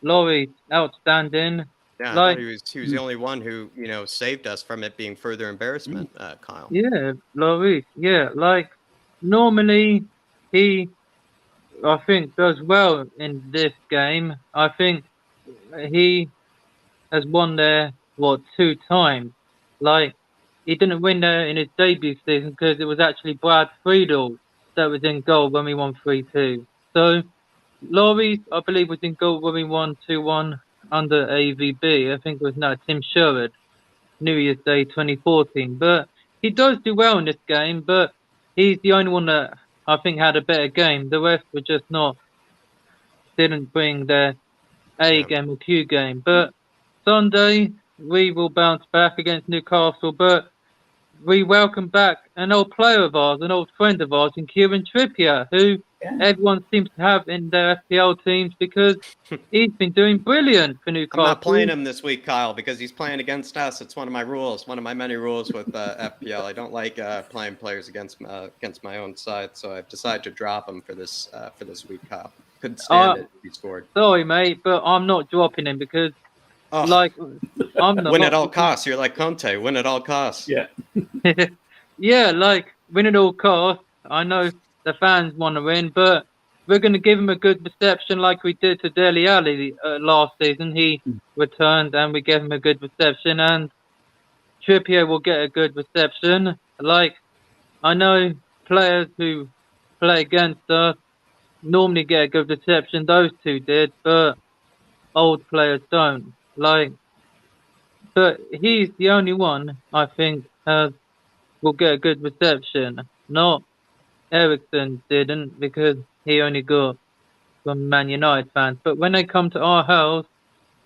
Speaker 5: Lloris, outstanding.
Speaker 1: Yeah, I
Speaker 5: Like,
Speaker 1: thought he was the only one who, saved us from it being further embarrassment, Kyle.
Speaker 5: yeah, Lloris, yeah. Like, normally he, I think, does well in this game. I think he has won there, 2 times. Like, he didn't win there in his debut season because it was actually Brad Friedel that was in goal when we won 3-2. So, Lloris, I believe, was in goal when we won 2-1 under AVB. I think it was Tim Sherwood, New Year's Day 2014. But he does do well in this game, but he's the only one that I think had a better game. The rest were just didn't bring their A game or Q game. But Sunday, we will bounce back against Newcastle, but we welcome back an old player of ours, an old friend of ours in Kieran Trippier, who everyone seems to have in their FPL teams because he's been doing brilliant for Newcastle.
Speaker 1: I'm not playing him this week, Kyle, because he's playing against us. It's one of my rules, one of my many rules with FPL. I don't like playing players against my own side, so I've decided to drop him for this week, Kyle. Couldn't stand it if he scored.
Speaker 5: Sorry, mate, but I'm not dropping him because, I'm not.
Speaker 1: Win at all costs. You're like Conte. Win at all costs.
Speaker 2: Yeah.
Speaker 5: Yeah, like win at all costs. I know the fans want to win, but we're going to give him a good reception like we did to Dele Alli last season. He returned and we gave him a good reception, and Trippier will get a good reception. Like, I know players who play against us normally get a good reception. Those two did, but old players don't. Like, but he's the only one I think will get a good reception. Not Eriksen didn't, because he only got from Man United fans. But when they come to our house,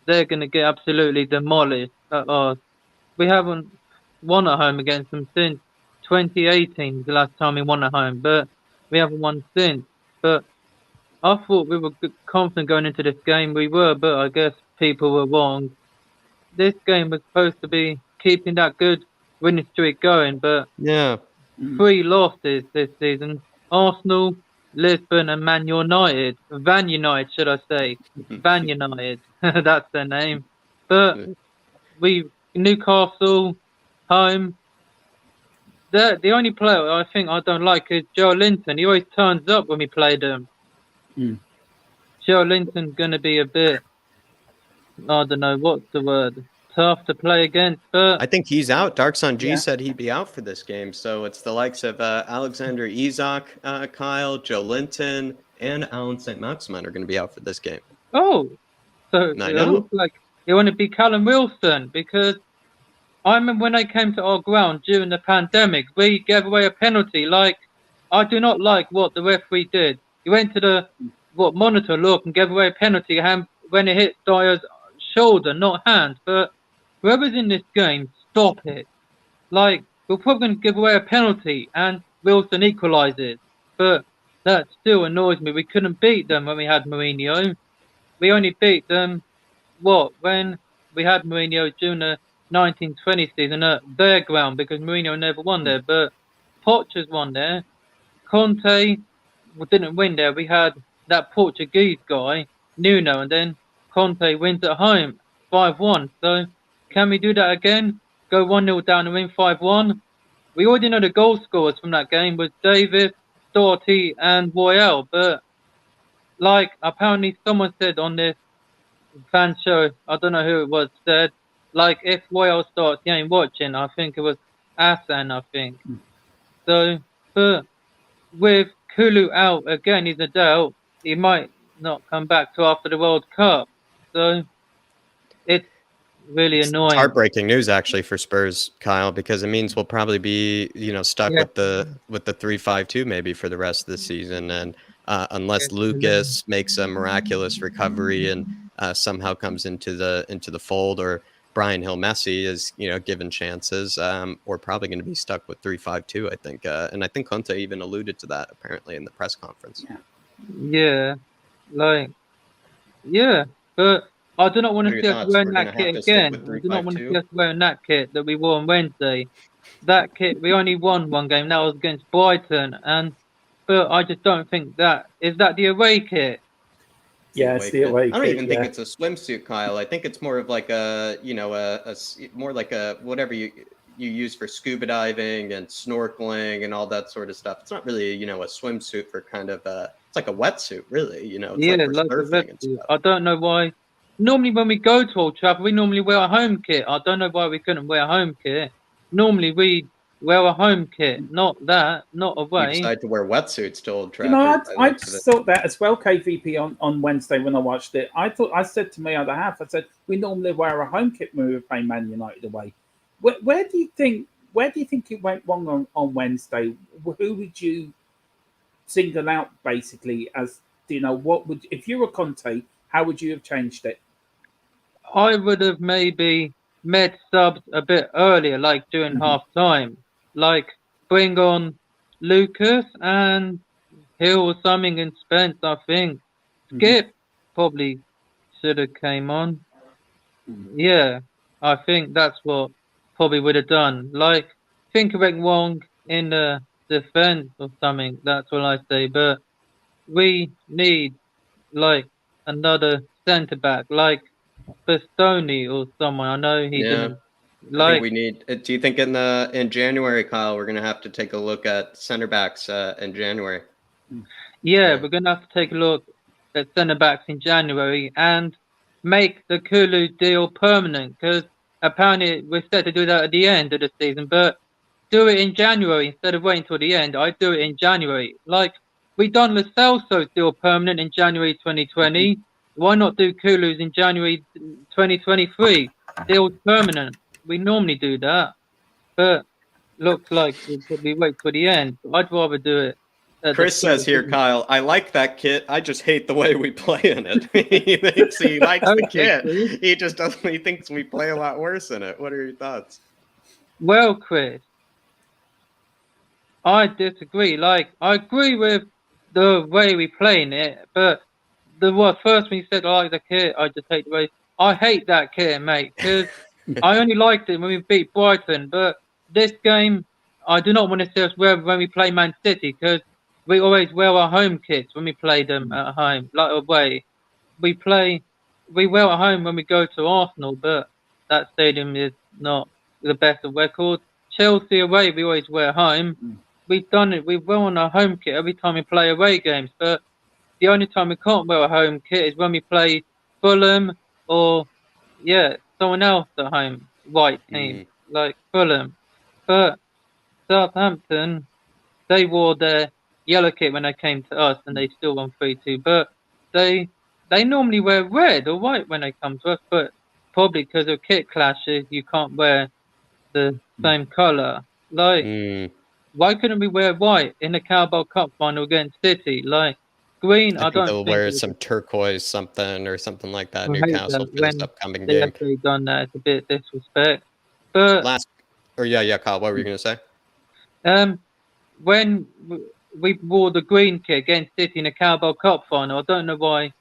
Speaker 5: they're going to get absolutely demolished at us. We haven't won at home against them since 2018, the last time we won at home, but we haven't won since. But I thought we were confident going into this game. We were, but I guess people were wrong. This game was supposed to be keeping that good winning streak going, but 3 losses this season. Arsenal, Lisbon, and Man United. Van United, should I say. Van United. That's their name. But Newcastle, home. The only player I think I don't like is Joe Linton. He always turns up when we play them. Joe Linton's going to be a bit, I don't know, what's the word? Tough to play against, but
Speaker 1: I think he's out. Dark Sun G said he'd be out for this game. So it's the likes of Alexander Isak, Kyle, Joe Linton, and Alan St. Maximin are going to be out for this game.
Speaker 5: Oh, so it looks like it want to be Callum Wilson, because I remember when I came to our ground during the pandemic, we gave away a penalty. Like, I do not like what the referee did. He went to the monitor look and gave away a penalty when it hit Dyer's shoulder, not hand. But whoever's in this game, stop it. Like, we're probably going to give away a penalty and Wilson equalises. But that still annoys me. We couldn't beat them when we had Mourinho. We only beat them, when we had Mourinho during the 1920 season at their ground, because Mourinho never won there. But Poch's won there. Conte didn't win there. We had that Portuguese guy, Nuno, and then Conte wins at home, 5-1. So can we do that again? Go 1-0 down and win 5-1? We already know the goal scorers from that game was Davis, Doherty, and Royale. But, like, apparently someone said on this fan show, I don't know who it was, said, like, if Royale starts, he ain't watching. I think it was Asan, I think. So, but with Kulu out again, he's a doubt. He might not come back till after the World Cup. So really annoying.
Speaker 1: It's heartbreaking news actually for Spurs, Kyle, because it means we'll probably be stuck with the 3-5-2 maybe for the rest of the season, and unless Lucas makes a miraculous recovery and somehow comes into the fold, or Brian Hill Messi is given chances, we're probably going to be stuck with 3-5-2, I think, and I think Conte even alluded to that apparently in the press conference.
Speaker 5: But I do not want to see us wearing that kit again. I do not want to see us wearing that kit that we wore on Wednesday. That kit, we only won one game. That was against Brighton, but I just don't think that is the away kit.
Speaker 2: Yeah, it's the away kit.
Speaker 1: I don't even think it's a swimsuit, Kyle. I think it's more of like a more like a whatever you use for scuba diving and snorkeling and all that sort of stuff. It's not really a swimsuit for kind of it's like a wetsuit, really. It's like surfing and stuff.
Speaker 5: I don't know why. Normally, when we go to Old Trafford, we normally wear a home kit. I don't know why we couldn't wear a home kit. Normally, we wear a home kit, not away.
Speaker 1: You decide to wear wetsuits to Old Trafford.
Speaker 2: I thought that as well, KVP, on Wednesday when I watched it. I said to my other half, I said, we normally wear a home kit when we play Man United away. Where do you think it went wrong on Wednesday? Who would you single out, basically, as what would, if you were Conte, how would you have changed it?
Speaker 5: I would have maybe made subs a bit earlier, like during half time, like bring on Lucas and Hill or something, and Spence. I think Skip probably should have came on. Yeah, I think that's what probably would have done. Like think of Wong in the defense or something. That's what I say. But we need like another centre back, like Bastoni or someone. I know he didn't.
Speaker 1: I think we need. Do you think in January, Kyle, we're gonna have to take a look at centre backs in January?
Speaker 5: Yeah, we're gonna have to take a look at centre backs in January and make the Kulu deal permanent, because apparently we're set to do that at the end of the season. But do it in January instead of waiting till the end. I'd do it in January. Like we done Lo Celso's deal permanent in January 2020. Why not do Kulu's in January 2023? Deal permanent. We normally do that, but looks like we wait till the end. I'd rather do it.
Speaker 1: Chris says here, Kyle, I like that kit. I just hate the way we play in it. He thinks he likes the kit. He just doesn't. He thinks we play a lot worse in it. What are your thoughts?
Speaker 5: Well, Chris, I disagree. Like, I agree with the way we play in it, but first when you said I like the kit, I just hate the way. I hate that kit, mate, because I only liked it when we beat Brighton. But this game, I do not want to see us wear when we play Man City, because we always wear our home kits when we play them at home, like away. We wear at home when we go to Arsenal, but that stadium is not the best of records. Chelsea away, we always wear home. We've done it. We wear on our home kit every time we play away games, but the only time we can't wear a home kit is when we play Fulham or someone else at home, white team like Fulham. But Southampton, they wore their yellow kit when they came to us, and they still won 3-2. But they normally wear red or white when they come to us, but probably because of kit clashes, you can't wear the same colour. Like, why couldn't we wear white in the Carabao Cup final against City? Like, green, I don't
Speaker 1: think they'll wear some turquoise something or something like that. Newcastle for this upcoming game.
Speaker 5: They've done that. It's a bit disrespect. But
Speaker 1: Kyle, what were you going to say?
Speaker 5: When we wore the green kit against City in the Carabao Cup final, I don't know why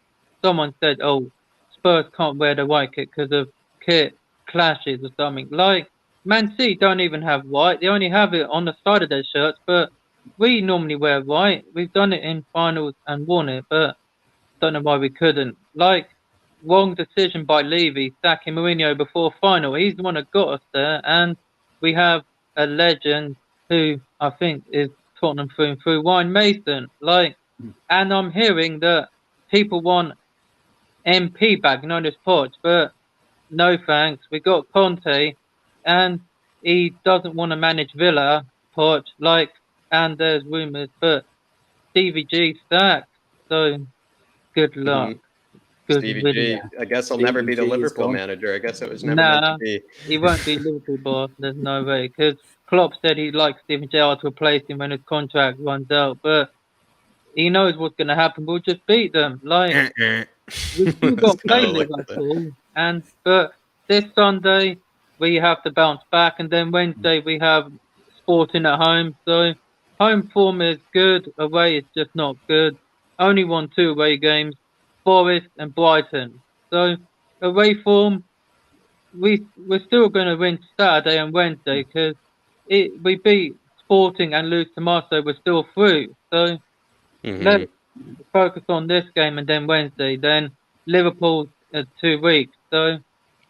Speaker 5: someone said, "Oh, Spurs can't wear the white kit because of kit clashes or something." Like Man City don't even have white; they only have it on the side of their shirts. But we normally wear white. We've done it in finals and won it, but don't know why we couldn't. Like, wrong decision by Levy sacking Mourinho before final. He's the one that got us there, and we have a legend who I think is Tottenham through and through, Wayne Mason. Like, and I'm hearing that people want MP back, known as Poch, but no thanks. We got Conte, and he doesn't want to manage Villa, Poch. Like, and there's rumours, but DVG sacked. So good luck.
Speaker 1: Stevie G, I guess he'll never be the
Speaker 2: Stevie G is
Speaker 1: Liverpool
Speaker 2: gone.
Speaker 1: manager. I guess it was never meant to be.
Speaker 5: He won't be Liverpool boss. There's no way. Because Klopp said he'd like Steven Gerrard to replace him when his contract runs out. But he knows what's going to happen. We'll just beat them. Like, we've still got to play Liverpool. But this Sunday, we have to bounce back. And then Wednesday, we have Sporting at home. So home form is good. Away is just not good. Only won 2 away games. Forest and Brighton. So away form, we're still going to win Saturday and Wednesday because we beat Sporting and lose tomorrow, so we're still through. So let's focus on this game and then Wednesday. Then Liverpool in 2 weeks. So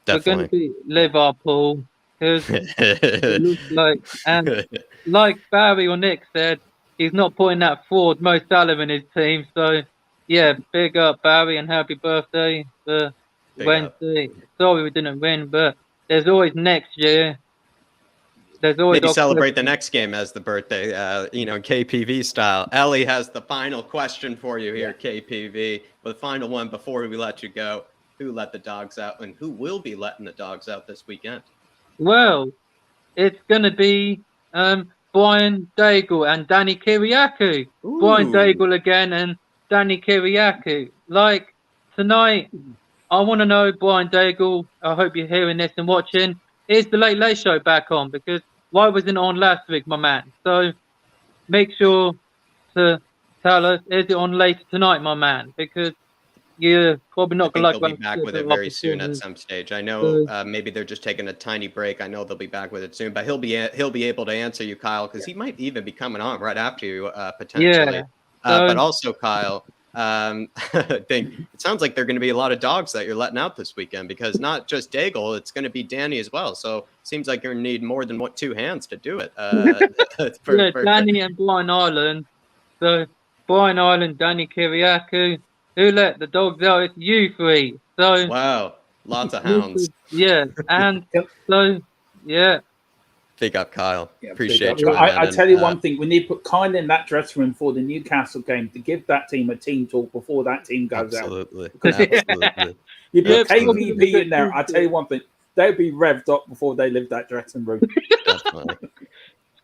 Speaker 5: we're going to beat Liverpool because it looks like, and like Barry or Nick said, he's not putting that forward Mo Salah in his team. So yeah, big up Barry and happy birthday for Wednesday. Sorry we didn't win, but there's always next year. There's always
Speaker 1: maybe celebrate the next game as the birthday, KPV style. Ellie has the final question for you here, KPV. The final one before we let you go. Who let the dogs out and who will be letting the dogs out this weekend?
Speaker 5: Well, it's going to be Brian Daigle and Danny Kiriakou.
Speaker 1: Ooh.
Speaker 5: Brian Daigle again and Danny Kiriakou. Like, tonight, I want to know, Brian Daigle, I hope you're hearing this and watching, is the Late Late Show back on? Because why wasn't it on last week, my man? So make sure to tell us, is it on later tonight, my man? Because you're probably not going to like...
Speaker 1: They'll be back with it very soon at some stage. I know maybe they're just taking a tiny break. I know they'll be back with it soon, but he'll be able to answer you, Kyle, because he might even be coming on right after you, potentially.
Speaker 5: Yeah.
Speaker 1: But also, Kyle, I think it sounds like there are going to be a lot of dogs that you're letting out this weekend because not just Daigle, it's going to be Danny as well. So it seems like you're going to need more than 2 hands to do it.
Speaker 5: Danny and Brian Ireland. So Brian Ireland, Danny Kiriakou. Who let the dogs out? It's you 3. So
Speaker 1: wow, lots of hounds.
Speaker 5: Yeah, and so yeah.
Speaker 1: Big up, Kyle.
Speaker 2: Yeah,
Speaker 1: appreciate you.
Speaker 2: I tell you one thing: we need to put Kyle in that dressing room for the Newcastle game to give that team a team talk before that team goes
Speaker 1: absolutely.
Speaker 2: out.
Speaker 1: Absolutely.
Speaker 2: You put KVP in there. I tell you one thing: they'll be revved up before they leave that dressing room.
Speaker 1: Definitely.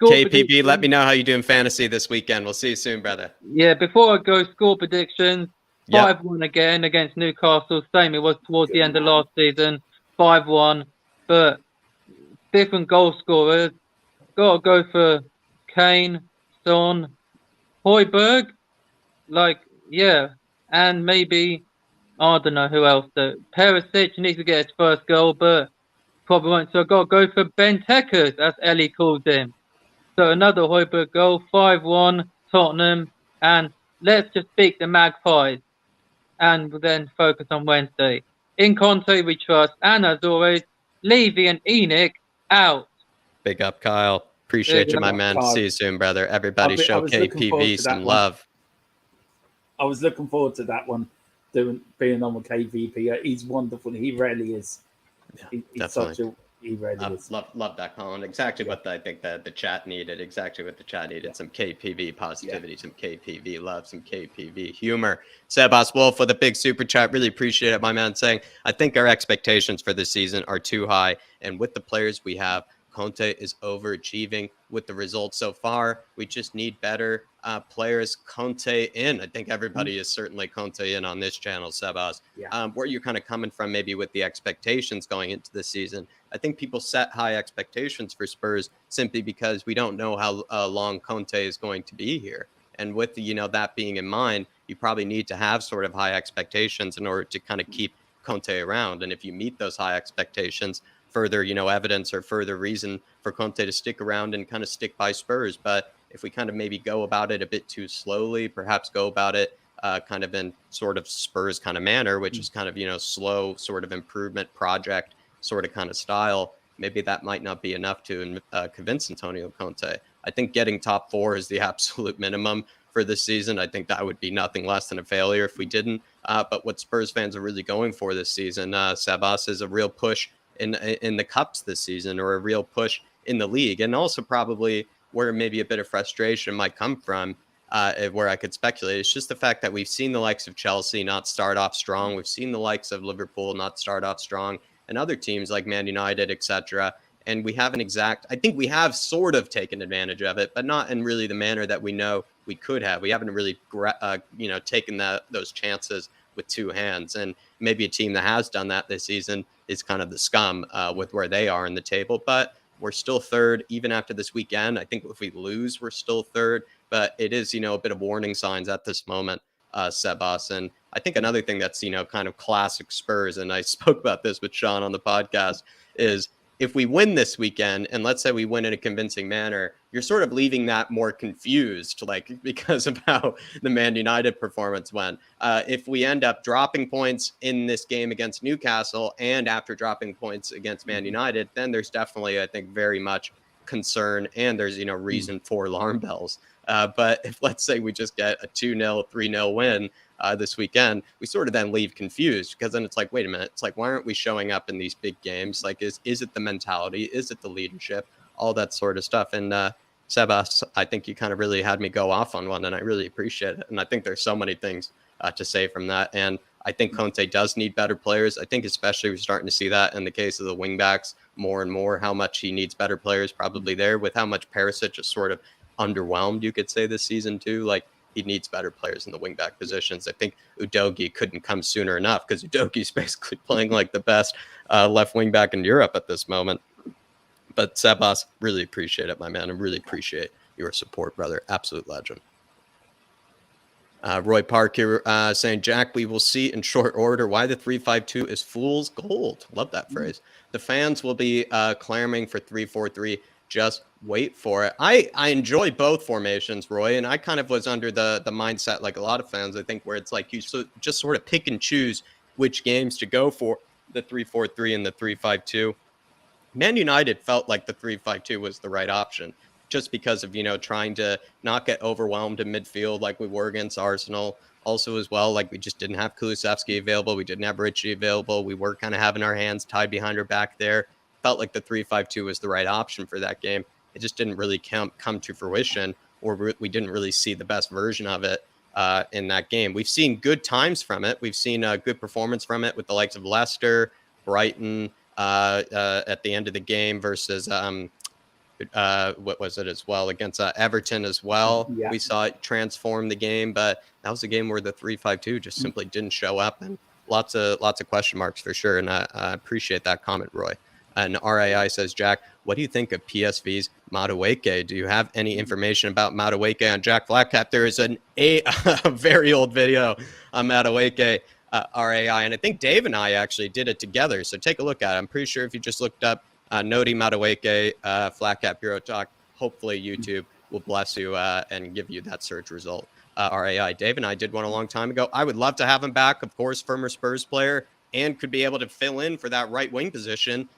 Speaker 1: KPB, let me know how you do in fantasy this weekend. We'll see you soon, brother.
Speaker 5: Yeah, before I go, score predictions: 5-1 again against Newcastle. Same it was towards the end of last season. 5-1, but different goal scorers. Got to go for Kane, Son, Hojbjerg. And maybe, I don't know who else. Perisic needs to get his first goal, but probably won't. So I've got to go for Benteke's, as Ellie calls him. So another Hojbjerg goal, 5-1, Tottenham. And let's just beat the Magpies. And then focus on Wednesday. In Conte we trust. And as always, Levy and Enoch out.
Speaker 1: Big up, Kyle. Appreciate you, my man.
Speaker 2: Kyle.
Speaker 1: See you soon, brother. Everybody show KPV some love.
Speaker 2: I was looking forward to that one, being on with KVP. He's wonderful. He really is.
Speaker 1: Yeah,
Speaker 2: He's he really is.
Speaker 1: Love that, Colin. Exactly what I think that the chat needed. Exactly what the chat needed. Some KPV positivity, some KPV love, some KPV humor. Sebas Wolf with a big super chat. Really appreciate it, my man, saying, I think our expectations for this season are too high. And with the players we have, Conte is overachieving with the results so far. We just need better players. Conte in. I think everybody is certainly Conte in on this channel, Sebas.
Speaker 2: Yeah.
Speaker 1: Where you're kind of coming from maybe with the expectations going into the season. I think people set high expectations for Spurs simply because we don't know how long Conte is going to be here. And with that being in mind, you probably need to have sort of high expectations in order to kind of keep Conte around. And if you meet those high expectations, further, evidence or further reason for Conte to stick around and kind of stick by Spurs. But if we kind of maybe go about it a bit too slowly, perhaps go about it kind of in sort of Spurs kind of manner, which is kind of, slow sort of improvement project sort of kind of style, maybe that might not be enough to convince Antonio Conte. I think getting top 4 is the absolute minimum for this season. I think that would be nothing less than a failure if we didn't. But what Spurs fans are really going for this season, Sebas, is a real push in the cups this season, or a real push in the league. And also probably where maybe a bit of frustration might come from where I could speculate. It's just the fact that we've seen the likes of Chelsea not start off strong. We've seen the likes of Liverpool not start off strong, and other teams like Man United, etc. And we haven't I think we have sort of taken advantage of it, but not in really the manner that we know we could have. We haven't really, taken those chances with two hands. And maybe a team that has done that this season is kind of the scum with where they are in the table. But we're still third, even after this weekend. I think if we lose, we're still third. But it is, a bit of warning signs at this moment, Sebas. And I think another thing that's, kind of classic Spurs, and I spoke about this with Sean on the podcast, is if we win this weekend, and let's say we win in a convincing manner, you're sort of leaving that more confused, like because of how the Man United performance went. If we end up dropping points in this game against Newcastle and after dropping points against Man United, then there's definitely, I think, very much concern, and there's, reason for alarm bells. But if, let's say, we just get a 2-0, 3-0 win this weekend, we sort of then leave confused, because then it's like, wait a minute, it's like, why aren't we showing up in these big games? Like, is it the mentality? Is it the leadership? All that sort of stuff. And Sebas, I think you kind of really had me go off on one, and I really appreciate it. And I think there's so many things to say from that. And I think Conte does need better players. I think especially we're starting to see that in the case of the wingbacks more and more, how much he needs better players probably there, with how much Perisic is sort of underwhelmed, you could say, this season too. Like, he needs better players in the wingback positions. I think Udogie couldn't come sooner enough, because Udogie's basically playing like the best left wingback in Europe at this moment. But Sebas, really appreciate it, my man. I really appreciate your support, brother. Absolute legend. Roy Park here saying, Jack, we will see in short order why the 3-5-2 is fool's gold. Love that phrase. The fans will be clamoring for 3-4-3. Just wait for it. I enjoy both formations, Roy, and I kind of was under the mindset, like a lot of fans, I think, where it's like you just sort of pick and choose which games to go for, the 3-4-3 and the 3-5-2. Man United felt like the 3-5-2 was the right option, just because of, trying to not get overwhelmed in midfield like we were against Arsenal. Also, as well, like, we just didn't have Kulusevski available. We didn't have Ripsy available. We were kind of having our hands tied behind our back there. Felt like the 3-5-2 was the right option for that game. It just didn't really come to fruition, or we didn't really see the best version of it in that game. We've seen good times from it. We've seen a good performance from it with the likes of Leicester, Brighton at the end of the game versus what was it as well, against Everton as well. Yeah. We saw it transform the game, but that was a game where the 3-5-2 just simply didn't show up, and lots of question marks for sure. And I appreciate that comment, Roy. And RAI says, Jack, what do you think of PSV's Madueke? Do you have any information about Madueke on Jack Flatcap? There is a very old video on Madueke, RAI, and I think Dave and I actually did it together. So take a look at it. I'm pretty sure if you just looked up Noti Madueke, flatcapeurotalk, hopefully YouTube will bless you and give you that search result. RAI. Dave and I did one a long time ago. I would love to have him back, of course, former Spurs player, and could be able to fill in for that right wing position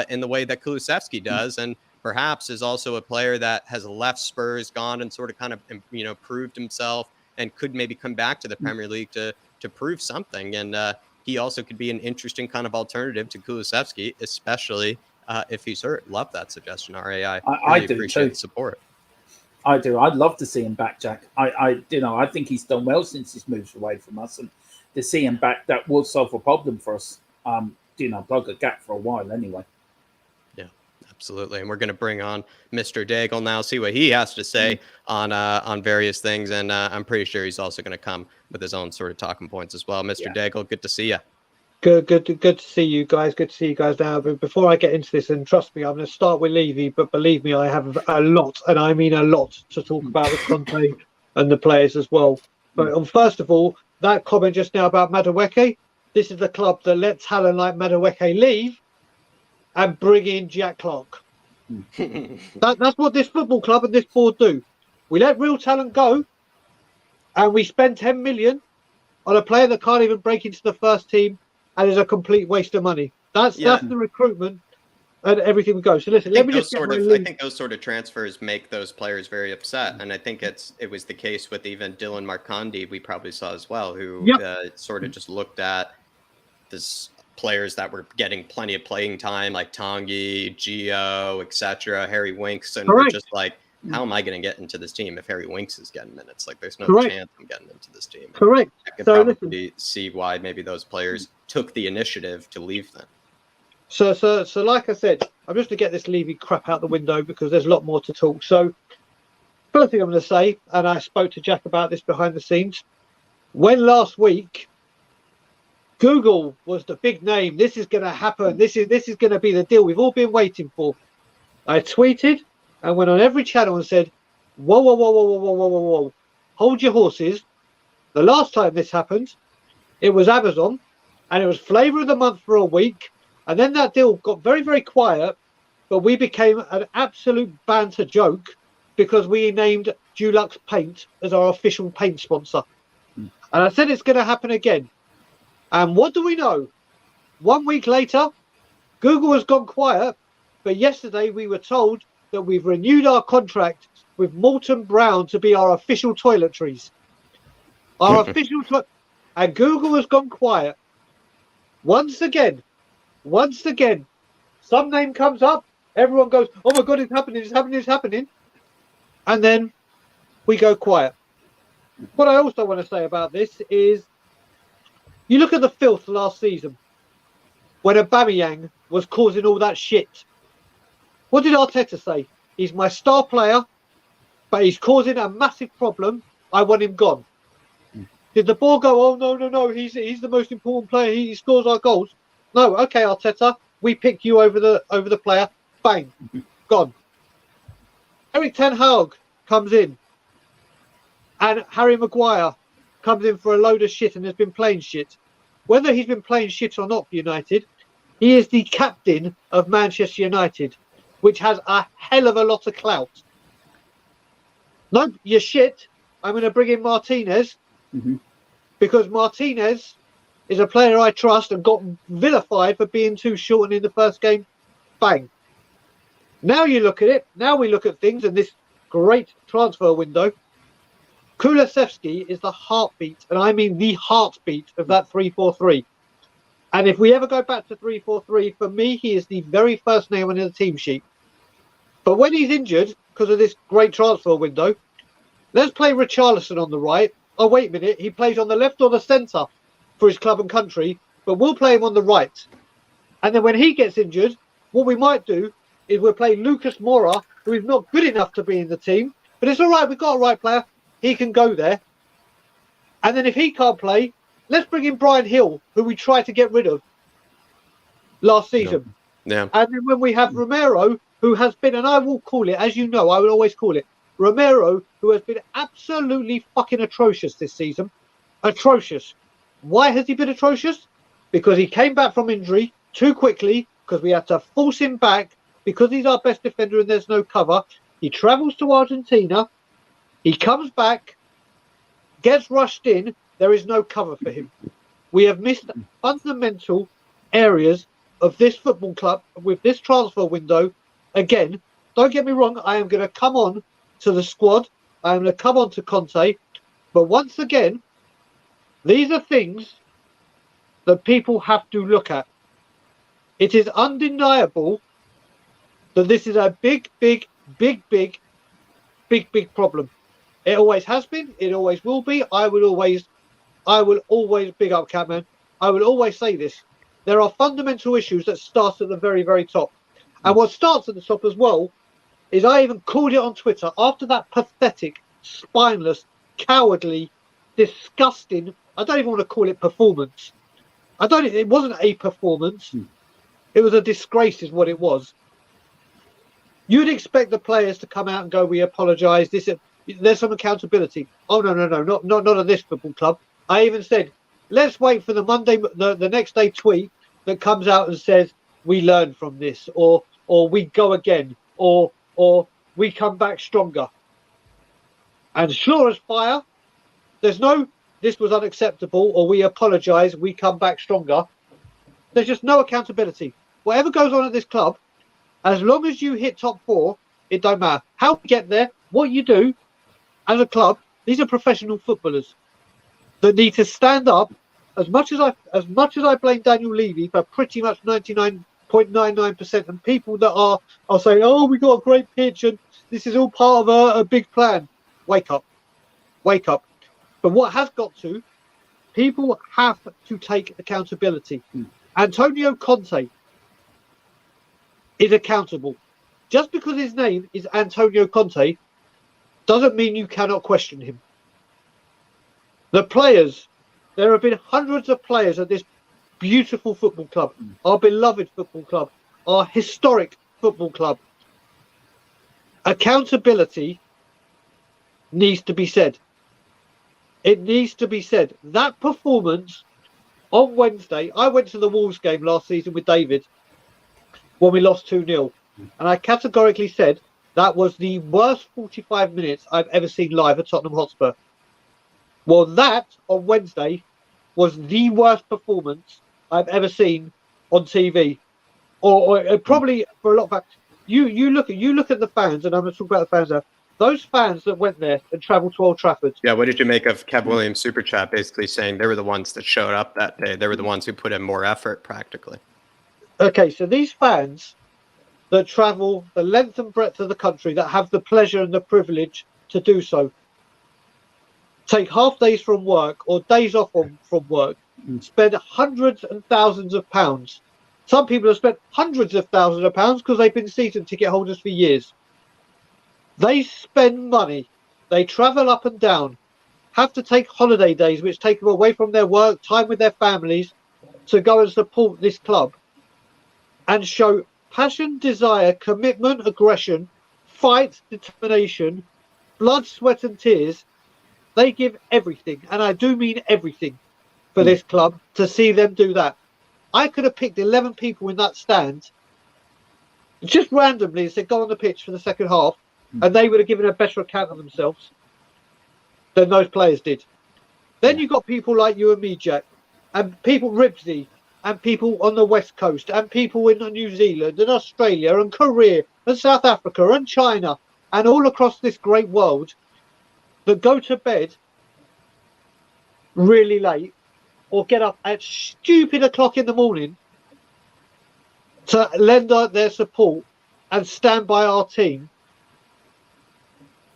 Speaker 1: in the way that Kulusevski does, and perhaps is also a player that has left Spurs, gone and sort of kind of proved himself, and could maybe come back to the Premier League to prove something. And he also could be an interesting kind of alternative to Kulusevski, especially if he's hurt. Love that suggestion, RAI.
Speaker 2: I do
Speaker 1: appreciate
Speaker 2: too.
Speaker 1: The support.
Speaker 2: I do. I'd love to see him back, Jack. I think he's done well since he's moved away from us, and to see him back, that will solve a problem for us. Plug a gap for a while anyway.
Speaker 1: Yeah, absolutely. And we're going to bring on Mr. Daigle now, see what he has to say on various things. And I'm pretty sure he's also going to come with his own sort of talking points as well. Mr. Daigle, good to see you.
Speaker 6: Good to see you guys. Good to see you guys now. But before I get into this, and trust me, I'm going to start with Levy, but believe me, I have a lot, and I mean a lot, to talk about with Conte and the players as well. But first of all, that comment just now about Madueke, this is the club that lets talent like Madueke leave and bring in Jack Clark. That's what this football club and this board do. We let real talent go, and we spend 10 million on a player that can't even break into the first team, and is a complete waste of money. That's the recruitment and everything we go. So listen, let me just I
Speaker 1: think those sort of transfers make those players very upset, and I think it was the case with even Dylan Marconde. We probably saw as well, who sort of just looked at this players that were getting plenty of playing time, like Tanguy, Gio, etc., Harry Winks, and were just like, how am I going to get into this team if Harry Winks is getting minutes? Like, there's no chance I'm getting into this team.
Speaker 6: Correct.
Speaker 1: I can probably see why maybe those players took the initiative to leave them.
Speaker 6: So like I said, I'm just going to get this Levy crap out the window because there's a lot more to talk. So first thing I'm going to say, and I spoke to Jack about this behind the scenes, when last week Google was the big name, this is going to happen, this is going to be the deal we've all been waiting for, I tweeted and went on every channel and said, whoa, hold your horses. The last time this happened, it was Amazon, and it was flavour of the month for a week, and then that deal got very, very quiet, but we became an absolute banter joke because we named Dulux Paint as our official paint sponsor. And I said it's going to happen again. And what do we know? 1 week later, Google has gone quiet, but yesterday we were told that we've renewed our contract with Morton Brown to be our official toiletries. Our official and Google has gone quiet. Once again, some name comes up, everyone goes, oh my God, it's happening. And then we go quiet. What I also want to say about this is, you look at the filth last season, when Aubameyang was causing all that shit. What did Arteta say? He's my star player, but he's causing a massive problem. I want him gone. Did the ball go, oh, no, he's the most important player. He scores our goals. No, okay, Arteta, we pick you over the player. Bang, gone. Eric Ten Hag comes in, and Harry Maguire comes in for a load of shit and has been playing shit. Whether he's been playing shit or not for United, he is the captain of Manchester United, which has a hell of a lot of clout. Nope, you're shit. I'm going to bring in Martinez because Martinez is a player I trust and got vilified for being too short and in the first game. Bang. Now you look at it. Now we look at things in this great transfer window. Kulusevski is the heartbeat, and I mean the heartbeat of that 3-4-3. And if we ever go back to 3-4-3, for me, he is the very first name on the team sheet. But when he's injured, because of this great transfer window, let's play Richarlison on the right. Oh, wait a minute, he plays on the left or the centre for his club and country, but we'll play him on the right. And then when he gets injured, what we might do is we'll play Lucas Moura, who is not good enough to be in the team, but it's all right, we've got a right player. He can go there. And then if he can't play, let's bring in Brian Hill, who we tried to get rid of last season.
Speaker 1: Yeah.
Speaker 6: And then when we have Romero, who has been, and I will call it, as you know, I will always call it, Romero, who has been absolutely fucking atrocious this season. Atrocious. Why has he been atrocious? Because he came back from injury too quickly, because we had to force him back, because he's our best defender and there's no cover. He travels to Argentina. He comes back, gets rushed in. There is no cover for him. We have missed fundamental areas of this football club with this transfer window. Again, don't get me wrong. I am going to come on to the squad. I am going to come on to Conte. But once again, these are things that people have to look at. It is undeniable that this is a big problem. It always has been. It always will be. I will always big up Catman. I will always say this. There are fundamental issues that start at the very, very top. And what starts at the top as well is I even called it on Twitter after that pathetic, spineless, cowardly, disgusting, I don't even want to call it performance. It wasn't a performance. It was a disgrace is what it was. You'd expect the players to come out and go, we apologise. There's some accountability. Oh, no, not at this football club. I even said, let's wait for the next day tweet that comes out and says, we learn from this, or we go again, or we come back stronger. And sure as fire, there's no, this was unacceptable, or we apologise, we come back stronger. There's just no accountability. Whatever goes on at this club, as long as you hit top four, it don't matter. How you get there, what you do as a club, these are professional footballers that need to stand up. As much as I blame Daniel Levy for pretty much 99.99%, and people that are saying, oh, we got a great pitch and This is all part of a big plan. Wake up. Wake up. But what has got to, people have to take accountability. Antonio Conte is accountable. Just because his name is Antonio Conte doesn't mean you cannot question him. The players, there have been hundreds of players at this beautiful football club, our beloved football club, our historic football club. Accountability needs to be said. It needs to be said. That performance on Wednesday, I went to the Wolves game last season with David when we lost 2-0. And I categorically said that was the worst 45 minutes I've ever seen live at Tottenham Hotspur. Well, that on Wednesday was the worst performance I've ever seen on TV. Or probably for a lot of facts. You look at the fans, and I'm going to talk about the fans now. Those fans that went there and travelled to Old Trafford.
Speaker 1: Yeah, what did you make of Kev Williams' super chat basically saying they were the ones that showed up that day? They were the ones who put in more effort practically.
Speaker 6: Okay, so these fans that travel the length and breadth of the country, that have the pleasure and the privilege to do so, take half days from work or days off from work, spend hundreds and thousands of pounds. Some people have spent hundreds of thousands of pounds because they've been season ticket holders for years. They spend money. They travel up and down, have to take holiday days, which take them away from their work, time with their families, to go and support this club and show passion, desire, commitment, aggression, fight, determination, blood, sweat and tears. They give everything, and I do mean everything, for this club to see them do that. I could have picked 11 people in that stand just randomly and said, go on the pitch for the second half, and they would have given a better account of themselves than those players did. Then you've got people like you and me, Jack, and people, Ripsy, and people on the West Coast, and people in New Zealand and Australia and Korea and South Africa and China and all across this great world that go to bed really late or get up at stupid o'clock in the morning to lend their support and stand by our team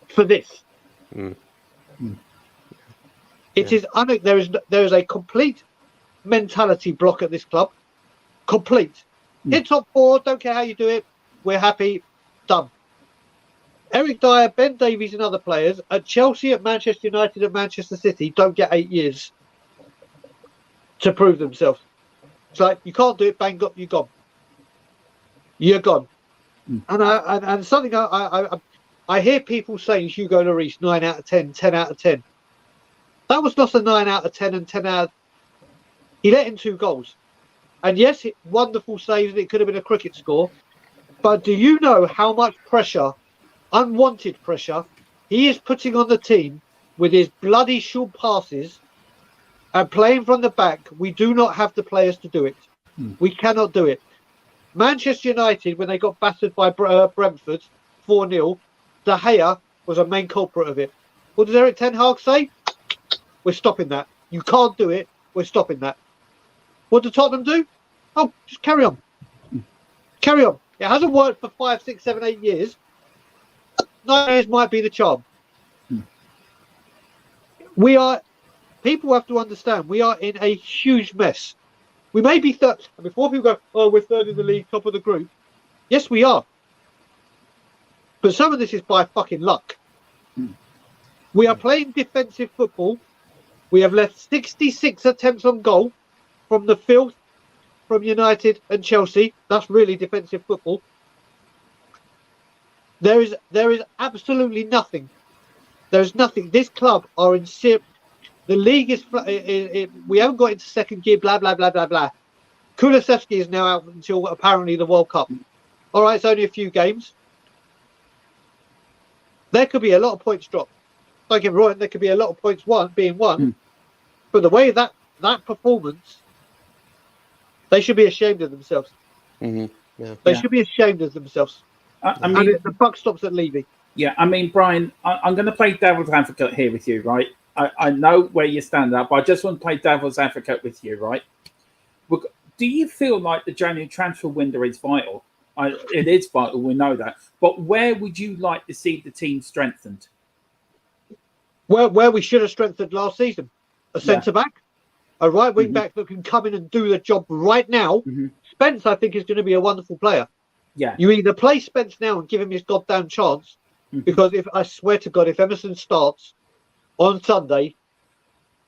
Speaker 6: for this. It is there is a complete mentality block at this club. Complete. Hit top four, don't care how you do it. We're happy. Done. Eric Dyer, Ben Davies and other players at Chelsea, at Manchester United, at Manchester City don't get 8 years to prove themselves. It's like, you can't do it, bang, you're gone. You're gone. And something I hear people saying Hugo Lloris 9 out of 10, 10 out of 10. That was not a 9 out of 10 and 10 out of... He let in 2 goals. And yes, wonderful saves, and it could have been a cricket score. But do you know how much pressure, unwanted pressure, he is putting on the team with his bloody short passes and playing from the back? We do not have the players to do it. We cannot do it. Manchester United, when they got battered by Brentford 4-0, De Gea was a main culprit of it. What does Eric Ten Hag say? We're stopping that. You can't do it. We're stopping that. What did Tottenham do? Oh, just carry on. Carry on. It hasn't worked for 5, 6, 7, 8 years. 9 years might be the charm. People have to understand, we are in a huge mess. We may be third. And before people go, oh, we're third in the league, top of the group. Yes, we are. But some of this is by fucking luck. We are playing defensive football. We have left 66 attempts on goal from the field, from United and Chelsea. That's really defensive football. There is absolutely nothing. There is nothing. This club are in the league is we haven't got into second gear. Blah blah blah blah blah. Kulusevski is now out until apparently the World Cup. All right, it's only a few games. There could be a lot of points dropped. Don't get me wrong, there could be a lot of points being won. But the way that performance, they should be ashamed of themselves. They should be ashamed of themselves. I mean, and the buck stops at Levy.
Speaker 2: Yeah, I mean, Brian, I'm going to play devil's advocate here with you, right? I know where you stand up, but I just want to play devil's advocate with you, right? Do you feel like the January transfer window is vital? It is vital. We know that. But where would you like to see the team strengthened?
Speaker 6: Where we should have strengthened last season, a centre back, a right wing back that can come in and do the job right now. Spence, I think, is going to be a wonderful player.
Speaker 2: Yeah,
Speaker 6: you either play Spence now and give him his goddamn chance, because I swear to God, if Emerson starts on Sunday,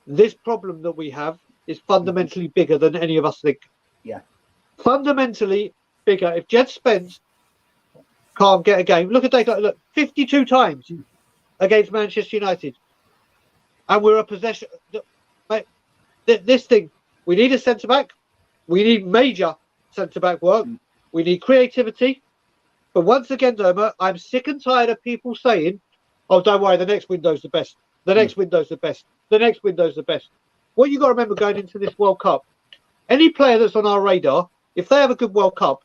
Speaker 6: this problem that we have is fundamentally bigger than any of us think.
Speaker 2: Yeah,
Speaker 6: fundamentally bigger. If Jed Spence can't get a game, look at data. Look, 52 times against Manchester United. And we're a possession. Mate, this thing, we need a centre back. We need major centre back work. We need creativity. But once again, Dermot, I'm sick and tired of people saying, "Oh, don't worry, the next window's the best. The next window's the best. The next window's the best." What you got to remember going into this World Cup, any player that's on our radar, if they have a good World Cup,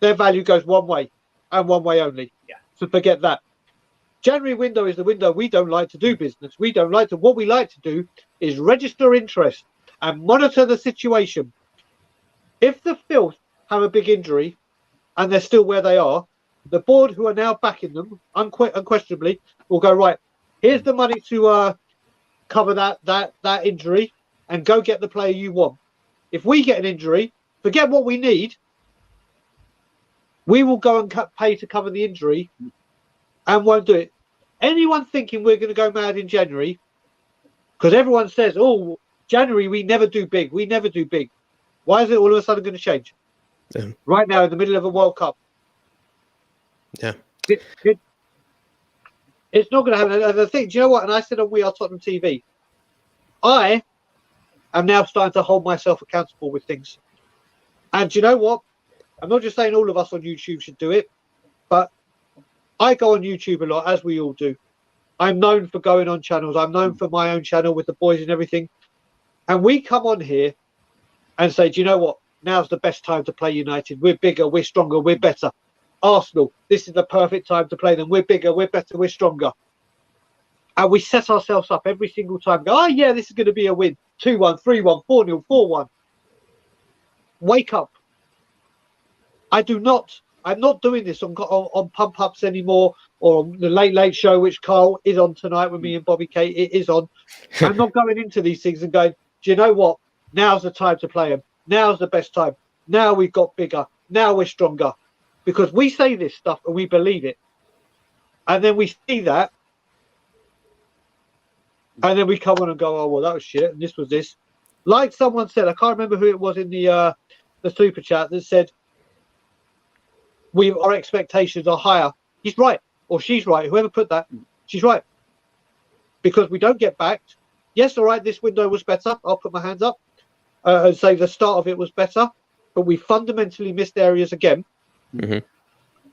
Speaker 6: their value goes one way and one way only.
Speaker 2: Yeah.
Speaker 6: So forget that. January window is the window we don't like to do business. We don't like to. What we like to do is register interest and monitor the situation. If the Filth have a big injury and they're still where they are, the board, who are now backing them unquestionably, will go, right, here's the money to cover that injury and go get the player you want. If we get an injury, forget what we need. We will go and pay to cover the injury and won't do it. Anyone thinking we're going to go mad in January, because everyone says, "Oh, January, we never do big. We never do big." Why is it all of a sudden going to change?
Speaker 1: Yeah.
Speaker 6: Right now, in the middle of a World Cup.
Speaker 1: Yeah.
Speaker 6: It's not going to happen. And the thing, do you know what? And I said on We Are Tottenham TV, I am now starting to hold myself accountable with things. And do you know what? I'm not just saying all of us on YouTube should do it, but I go on YouTube a lot, as we all do. I'm known for going on channels. I'm known for my own channel with the boys and everything. And we come on here and say, do you know what? Now's the best time to play United. We're bigger, we're stronger, we're better. Arsenal, this is the perfect time to play them. We're bigger, we're better, we're stronger. And we set ourselves up every single time. Go, oh, yeah, this is going to be a win. 2-1, 3-1, 4-0, 4-1. Wake up. I'm not doing this on pump ups anymore, or on the Late Show, which Carl is on tonight with me and Bobby K. It is on. I'm not going into these things and going, do you know what? Now's the time to play them. Now's the best time. Now we've got bigger. Now we're stronger. Because we say this stuff and we believe it. And then we see that. And then we come on and go, oh, well, that was shit. And this was this. Like someone said, I can't remember who it was in the super chat that said, our expectations are higher. He's right, or she's right. Whoever put that, she's right. Because we don't get backed. Yes, all right, this window was better. I'll put my hands up and say the start of it was better. But we fundamentally missed areas again.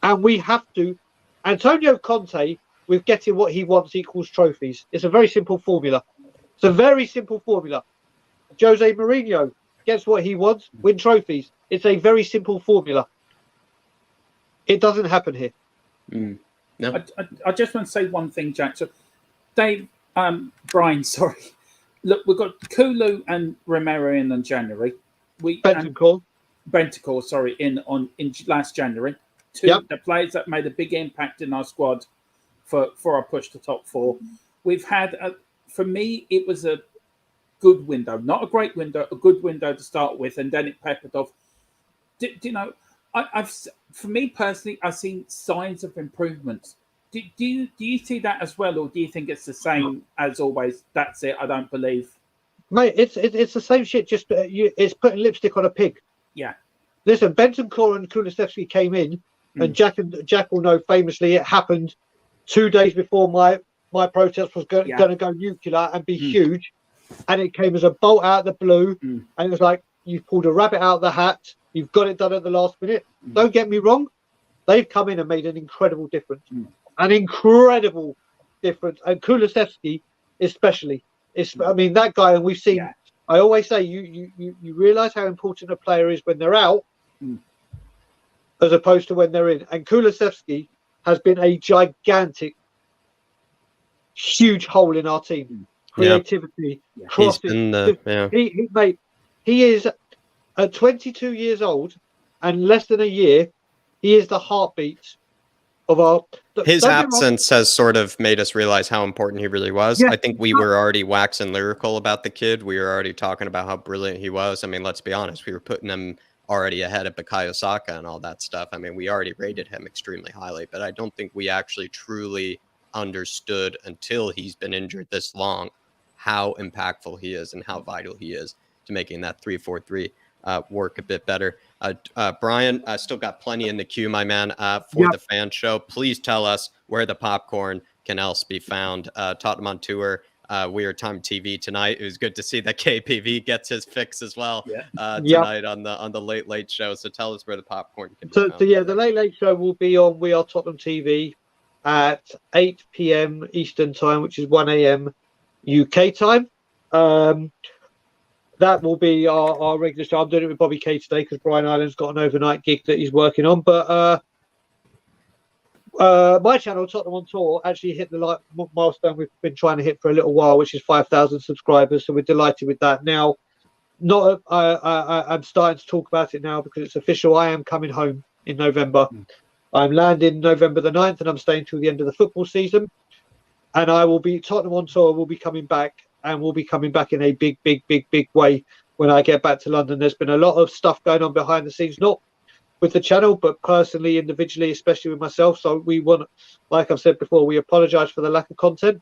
Speaker 6: And we have to. Antonio Conte, with getting what he wants equals trophies. It's a very simple formula. It's a very simple formula. Jose Mourinho gets what he wants, win trophies. It's a very simple formula. It doesn't happen here.
Speaker 1: No.
Speaker 2: I just want to say one thing, Jack. So, Brian, sorry. Look, we've got Kulu and Romero in January. Bentancur, sorry, in last January. The players that made a big impact in our squad for our push to top four. We've had, for me, it was a good window, not a great window, a good window to start with, and then it peppered off. Do you know? For me personally, I've seen signs of improvement. Do you see that as well, or do you think it's the same as always? That's it. I don't believe,
Speaker 6: mate. It's the same shit. Just it's putting lipstick on a pig.
Speaker 2: Yeah.
Speaker 6: Listen, Bentancur and Kulusevski came in, and Jack will know famously it happened 2 days before my protest was going to go nuclear and be huge, and it came as a bolt out of the blue, and it was like you pulled a rabbit out of the hat. You've got it done at the last minute. Don't get me wrong. They've come in and made an incredible difference. An incredible difference. And Kulusevski especially. I mean, that guy, and we've seen, I always say, you realise how important a player is when they're out as opposed to when they're in. And Kulusevski has been a gigantic, huge hole in our team. Creativity. Crossing. He is... At 22 years old and less than a year, he is the heartbeat of our.
Speaker 1: His absence has sort of made us realize how important he really was.
Speaker 6: Yeah.
Speaker 1: I think we were already waxing lyrical about the kid. We were already talking about how brilliant he was. I mean, let's be honest. We were putting him already ahead of Bukayo Saka and all that stuff. I mean, we already rated him extremely highly, but I don't think we actually truly understood until he's been injured this long how impactful he is and how vital he is to making that 3-4-3 work a bit better. Brian, I still got plenty in the queue, my man, for the fan show. Please tell us where the popcorn can else be found. Tottenham on tour. We are Time TV tonight. It was good to see that KPV gets his fix as well tonight on the late show. So tell us where the popcorn can be found.
Speaker 6: So yeah, the late show will be on We Are Tottenham TV at 8 p.m. Eastern time, which is 1 a.m. UK time. That will be our regular show. I'm doing it with Bobby K today because Brian Ireland's got an overnight gig that he's working on. But my channel, Tottenham on Tour, actually hit the milestone we've been trying to hit for a little while, which is 5,000 subscribers. So we're delighted with that. Now, I'm starting to talk about it now because it's official. I am coming home in November. I'm landing November the 9th, and I'm staying till the end of the football season. And Tottenham on Tour will be coming back. And we'll be coming back in a big way when I get back to London. There's been a lot of stuff going on behind the scenes, not with the channel, but personally, individually, especially with myself. So we want, like I've said before, we apologise for the lack of content.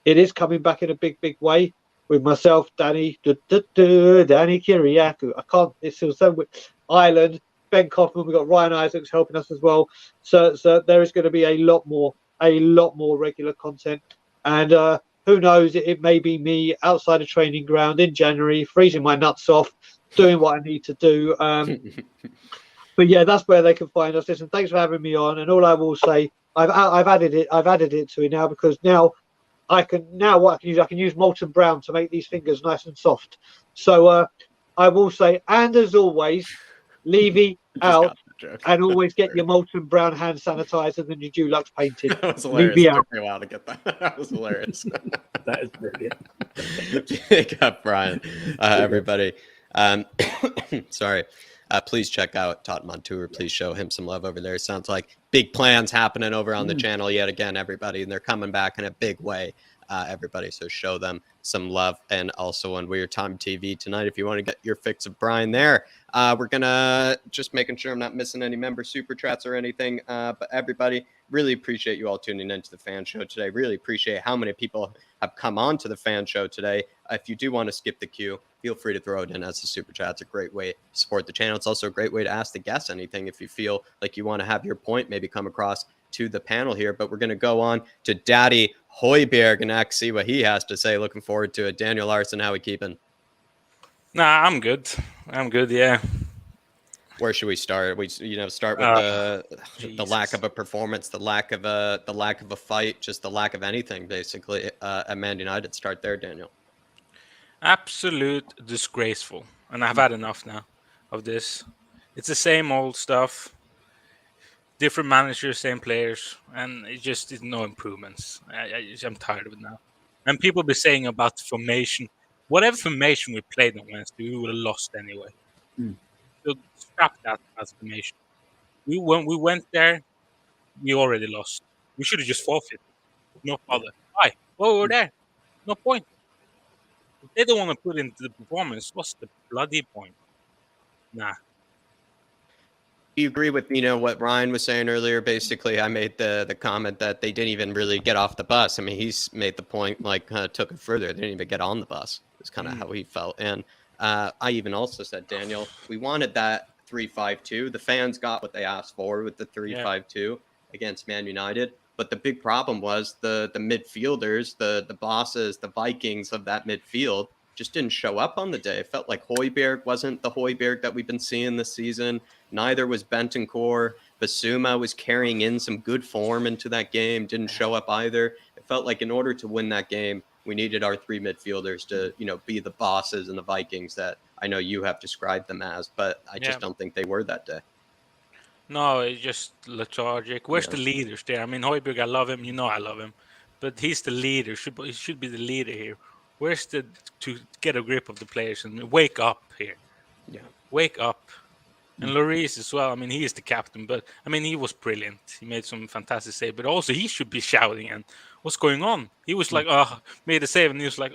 Speaker 6: It is coming back in a big way with myself, Danny Kiriakou. I can't. It's also with Ireland, Ben Kaufman. We've got Ryan Isaacs helping us as well. So there is going to be a lot more regular content, and who knows? It may be me outside a training ground in January, freezing my nuts off, doing what I need to do. But yeah, that's where they can find us. Listen, thanks for having me on. And all I will say, I've added it to it now because now I can use molten brown to make these fingers nice and soft. So I will say, and as always, Levy out. And always get your molten brown hand sanitizer than your Dulux painted.
Speaker 1: That was hilarious. It took me a while to get that. That was hilarious.
Speaker 2: That is brilliant.
Speaker 1: Pick up, Brian. Everybody. Sorry. Please check out Tottenham on Tour. Please show him some love over there. It sounds like big plans happening over on the channel yet again, everybody. And they're coming back in a big way, everybody. So show them some love. And also on Weird Time TV tonight, if you want to get your fix of Brian there. We're going to just making sure I'm not missing any member super chats or anything. But everybody, really appreciate you all tuning into the fan show today. Really appreciate how many people have come on to the fan show today. If you do want to skip the queue, feel free to throw it in as a super chat. It's a great way to support the channel. It's also a great way to ask the guests anything if you feel like you want to have your point maybe come across to the panel here. But we're going to go on to Daddy Hojbjerg and see what he has to say. Looking forward to it. Daniel Larson, how we keeping?
Speaker 7: Nah, I'm good. Yeah.
Speaker 1: Where should we start? We start with the lack of a performance, the lack of a fight, just the lack of anything basically at Man United. Start there, Daniel.
Speaker 7: Absolute disgraceful, and I've had enough now of this. It's the same old stuff, different managers, same players, and it just is no improvements. I'm tired of it now. And people be saying about the formation. Whatever formation we played on Wednesday, we would have lost anyway. So scrap that as formation. When we went there, we already lost. We should have just forfeited. No bother. Why? Well, we were there. No point. If they don't want to put into the performance, what's the bloody point? Nah.
Speaker 1: Do you agree with what Ryan was saying earlier? Basically, I made the comment that they didn't even really get off the bus. I mean, he's made the point, like, kind of took it further. They didn't even get on the bus. It's kind of how he felt. And I even also said, Daniel, we wanted that 3-5-2. The fans got what they asked for with the 3-5-2 against Man United. But the big problem was the midfielders, the bosses, the Vikings of that midfield just didn't show up on the day. It felt like Hojbjerg wasn't the Hojbjerg that we've been seeing this season. Neither was Bentancur. Basuma was carrying in some good form into that game, didn't show up either. It felt like in order to win that game, we needed our three midfielders to, be the bosses and the Vikings that I know you have described them as, but I just don't think they were that day.
Speaker 7: No, it's just lethargic. Where's the leaders there? I mean, Hojbjerg, I love him. I love him. But he's the leader. He should be the leader here. Where's to get a grip of the players and wake up here? Yeah. Wake up. And Lloris as well. I mean, he is the captain, but I mean, he was brilliant. He made some fantastic save, but also he should be shouting. And what's going on? He was like, made a save, and he was like,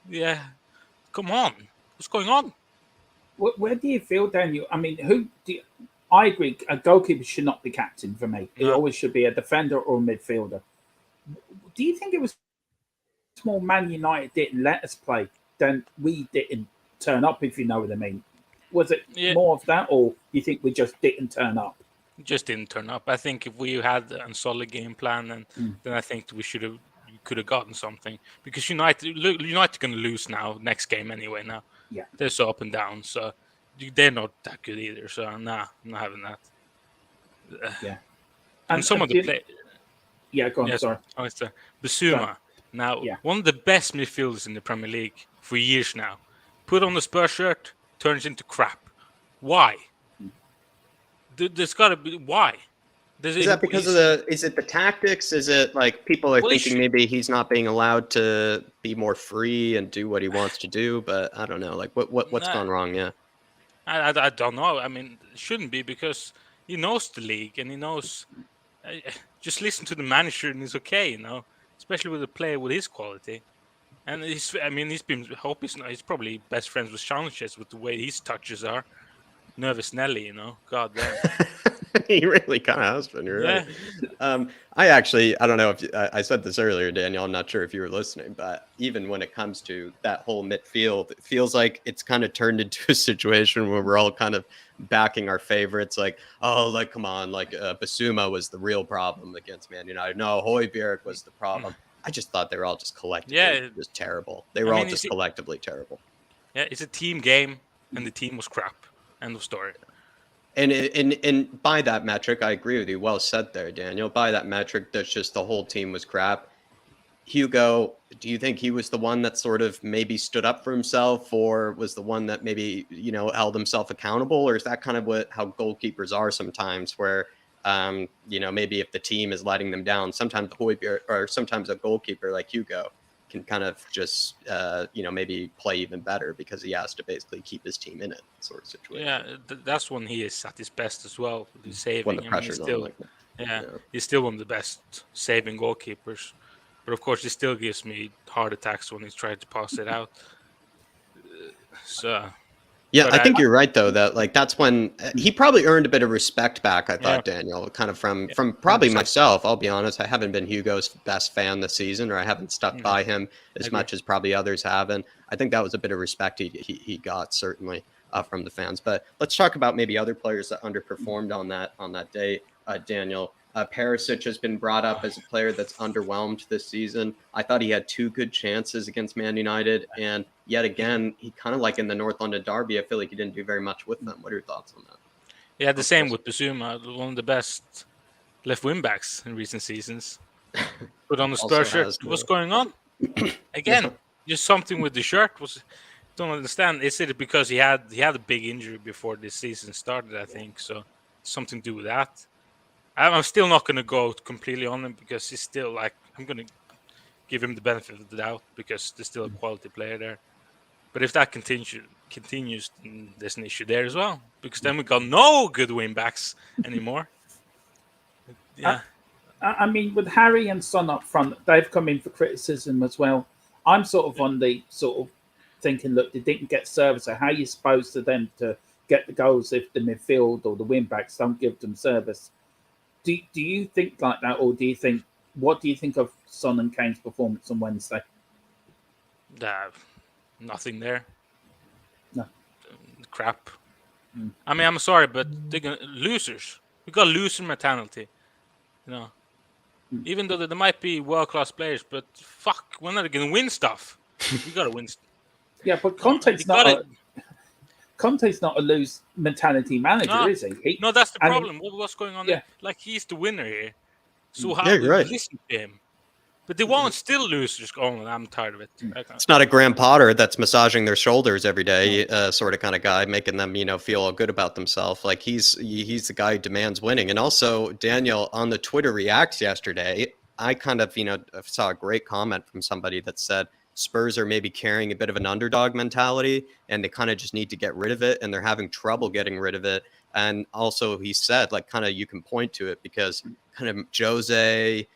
Speaker 7: yeah, come on, what's going on?
Speaker 2: Where do you feel, Daniel? I mean, I agree. A goalkeeper should not be captain for me. It always should be a defender or a midfielder. Do you think it was more Man United didn't let us play than we didn't turn up, if you know what I mean? Was it more of that, or you think we just didn't turn up?
Speaker 7: Just didn't turn up. I think if we had a solid game plan, then I think we could have gotten something. Because United going to lose now next game anyway. Now they're so up and down, so they're not that good either. So nah, I'm not having that. And some of the play.
Speaker 2: Yeah, go on.
Speaker 7: Yes,
Speaker 2: sorry.
Speaker 7: Bissouma. Now, one of the best midfielders in the Premier League for years now. Put on the Spurs shirt, turns into crap. Why? There's got to be why.
Speaker 1: Is that because is it the tactics? Is it like people are thinking maybe he's not being allowed to be more free and do what he wants to do? But I don't know. Like what's gone wrong? Yeah.
Speaker 7: I don't know. I mean, it shouldn't be because he knows the league and he knows. Just listen to the manager and he's okay, you know. Especially with a player with his quality, and he's probably best friends with Sanchez with the way his touches are. Nervous Nelly, you know. God damn.
Speaker 1: He really kind of has been. You're right. I don't know if I said this earlier, Daniel. I'm not sure if you were listening, but even when it comes to that whole midfield, it feels like it's kind of turned into a situation where we're all kind of backing our favorites. Like, come on, Bissouma was the real problem against Man United. No, Hojbjerg was the problem. I just thought they were all just collectively just terrible. They were all just collectively terrible.
Speaker 7: Yeah, it's a team game, and the team was crap. End of story.
Speaker 1: And by that metric, I agree with you. Well said there, Daniel. By that metric, that's just the whole team was crap. Hugo, do you think he was the one that sort of maybe stood up for himself, or was the one that maybe, held himself accountable? Or is that kind of how goalkeepers are sometimes, where, maybe if the team is letting them down, sometimes Hojbjerg or sometimes a goalkeeper like Hugo can kind of just, maybe play even better because he has to basically keep his team in it, sort of situation.
Speaker 7: Yeah, that's when he is at his best as well. Saving.
Speaker 1: When the pressure's on.
Speaker 7: He's still one of the best saving goalkeepers. But of course, he still gives me heart attacks when he's trying to pass it out.
Speaker 1: I think you're right though. That that's when he probably earned a bit of respect back. I thought Daniel, kind of from probably 100%. Myself. I'll be honest. I haven't been Hugo's best fan this season, or I haven't stuck by him as much as probably others have. And I think that was a bit of respect he got certainly from the fans. But let's talk about maybe other players that underperformed on that day. Daniel. Perisic has been brought up as a player that's underwhelmed this season. I thought he had 2 good chances against Man United, and yet again, he kind of like in the North London derby, I feel like he didn't do very much with them. What are your thoughts on that?
Speaker 7: Yeah, the same with Bissouma, one of the best left wing backs in recent seasons. Put on the Spurs shirt. What's going on? Again, just something with the shirt. Don't understand. Is it because he had a big injury before this season started? I think so. Something to do with that. I'm still not going to go completely on him because he's still I'm going to give him the benefit of the doubt because there's still a quality player there. But if that continues, there's an issue there as well because then we got no good wing backs anymore. Yeah.
Speaker 2: I mean, with Harry and Son up front, they've come in for criticism as well. I'm sort of on the sort of thinking, look, they didn't get service. So how are you supposed to them to get the goals if the midfield or the wing backs don't give them service? Do you think like that, or what do you think of Son and Kane's performance on Wednesday?
Speaker 7: Nothing there.
Speaker 2: No.
Speaker 7: Crap. I mean, I'm sorry, but they're losers. We got loser mentality. Even though there might be world-class players, but fuck, we're not going to win stuff. We got to win.
Speaker 2: Yeah, but Conte's not a lose mentality manager, is he?
Speaker 7: No, that's the problem. What's going on there? Like, he's the winner here. So how do we listen to him? But they won't still lose. Just going, I'm tired of it.
Speaker 1: It's not a Graham Potter that's massaging their shoulders every day, sort of kind of guy, making them, feel all good about themselves. Like he's the guy who demands winning. And also, Daniel, on the Twitter Reacts yesterday, I kind of, saw a great comment from somebody that said, Spurs are maybe carrying a bit of an underdog mentality, and they kind of just need to get rid of it, and they're having trouble getting rid of it. And also, he said, like, kind of you can point to it because kind of Jose,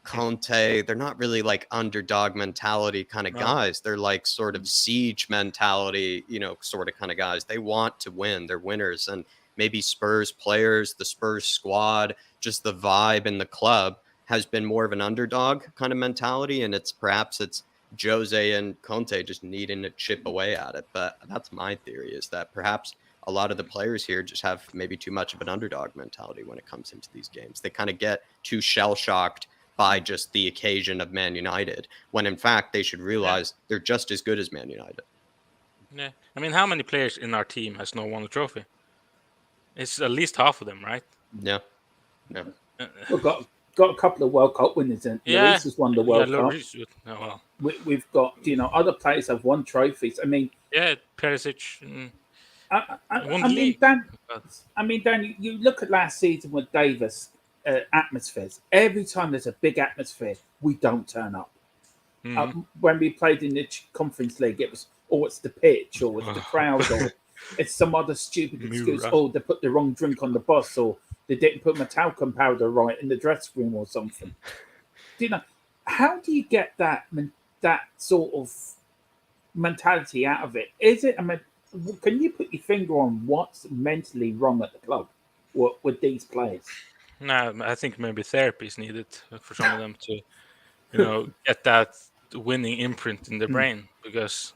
Speaker 1: Conte, they're not really like underdog mentality kind of guys. They're like sort of siege mentality, sort of kind of guys. They want to win. They're winners. And maybe Spurs players, the Spurs squad, just the vibe in the club has been more of an underdog kind of mentality. And perhaps it's Jose and Conte just needing to chip away at it. But that's my theory, is that perhaps a lot of the players here just have maybe too much of an underdog mentality when it comes into these games. They kind of get too shell-shocked by just the occasion of Man United, when in fact they should realize they're just as good as Man United.
Speaker 7: Yeah. I mean, how many players in our team has not won a trophy? It's at least half of them, right?
Speaker 1: Yeah.
Speaker 2: We've got a couple of World Cup winners in. Lloris has won the World Cup. We've got, other players have won trophies. I mean,
Speaker 7: Perisic.
Speaker 2: I mean, Dan, you look at last season with Davis. Atmospheres. Every time there's a big atmosphere, we don't turn up. When we played in the Conference League, it was, it's the pitch, or it's the crowd, or it's some other stupid excuse. They put the wrong drink on the bus, or they didn't put my talcum powder right in the dressing room, or something. How do you get that sort of mentality out of it? Is it? Can you put your finger on what's mentally wrong at the club with these players?
Speaker 7: No, I think maybe therapy is needed for some of them to, get that winning imprint in their brain, because,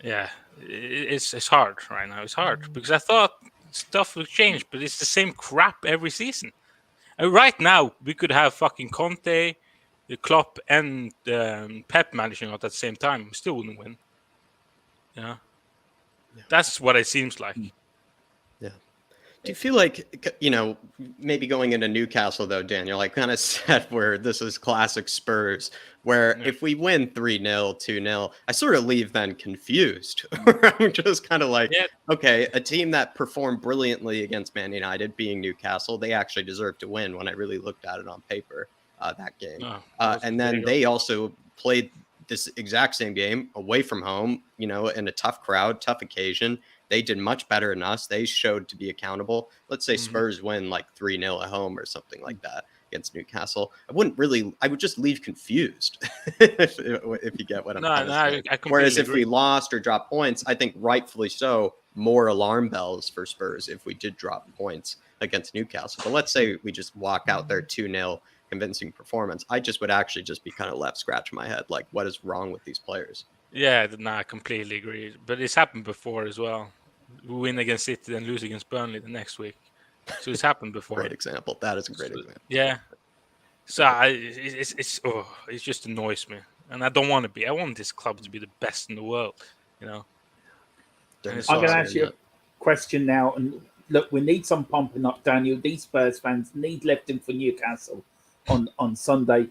Speaker 7: it's hard right now. It's hard because I thought stuff would change, but it's the same crap every season. And right now, we could have fucking Conte, the Klopp, and Pep managing at the same time. We still wouldn't win. Yeah, that's what it seems like.
Speaker 1: Do you feel like, maybe going into Newcastle, though, Daniel, I kind of said where this is classic Spurs, where if we win 3-0, 2-0, I sort of leave then confused. I'm just kind of like, okay, a team that performed brilliantly against Man United, being Newcastle, they actually deserve to win when I really looked at it on paper, that game. And then they also played this exact same game away from home, in a tough crowd, tough occasion. They did much better than us. They showed to be accountable. Let's say Spurs win like 3-0 at home or something like that against Newcastle. I would just leave confused if you get what I'm saying. Whereas if we lost or dropped points, I think rightfully so, more alarm bells for Spurs if we did drop points against Newcastle. But let's say we just walk out there 2-0, convincing performance. I just would actually just be kind of left scratching my head. Like, what is wrong with these players?
Speaker 7: Yeah, I completely agree. But it's happened before as well. We win against City, then lose against Burnley the next week. So it's happened before.
Speaker 1: Great example. That is a great example.
Speaker 7: Yeah. So it just annoys me, and I don't want to be. I want this club to be the best in the world. I'm
Speaker 2: going to ask you a question now, and look, we need some pumping up, Daniel. These Spurs fans need lifting for Newcastle on Sunday.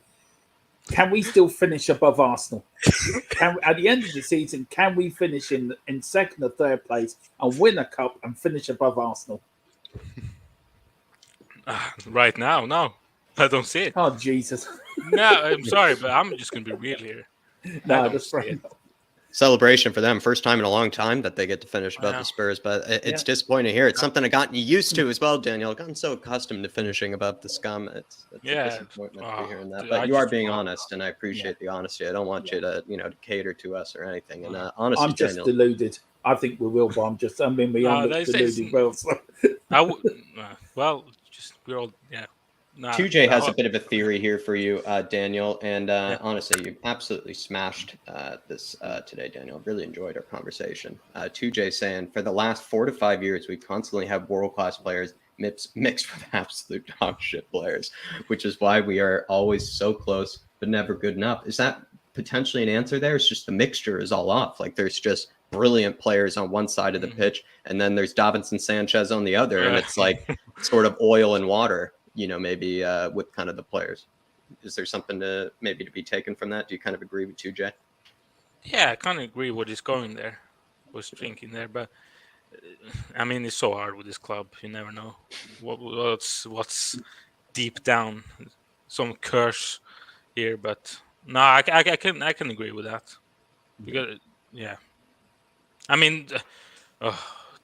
Speaker 2: Can we still finish above Arsenal? At the end of the season, can we finish in second or third place and win a cup and finish above Arsenal?
Speaker 7: Right now, no. I don't see it.
Speaker 2: Oh, Jesus.
Speaker 7: No, I'm sorry, but I'm just going to be real here.
Speaker 2: No, that's right.
Speaker 1: Celebration for them. First time in a long time that they get to finish above the Spurs, but it's disappointing here. It's something I've gotten used to as well, Daniel. I've gotten so accustomed to finishing above the scum. It's a disappointment to be hearing that. But you are being honest, and I appreciate the honesty. I don't want you to, to cater to us or anything. And honestly,
Speaker 2: I'm just
Speaker 1: Daniel,
Speaker 2: deluded. I think we will, but we are deluded.
Speaker 7: We're all, Nah,
Speaker 1: 2J has a bit of a theory here for you, Daniel, and honestly, you absolutely smashed this today, Daniel. Really enjoyed our conversation. 2J saying, for the last 4 to 5 years, we constantly have world-class players mixed with absolute dog shit players, which is why we are always so close, but never good enough. Is that potentially an answer there? It's just the mixture is all off. Like, there's just brilliant players on one side of the pitch, and then there's Davinson Sanchez on the other, and it's like sort of oil and water. Maybe with kind of the players. Is there something to be taken from that? Do you kind of agree with 2J?
Speaker 7: Yeah, I kind of agree what he's going there, was thinking there. But, it's so hard with this club. You never know what's deep down. Some curse here, but no, I can agree with that. Because, yeah. I mean,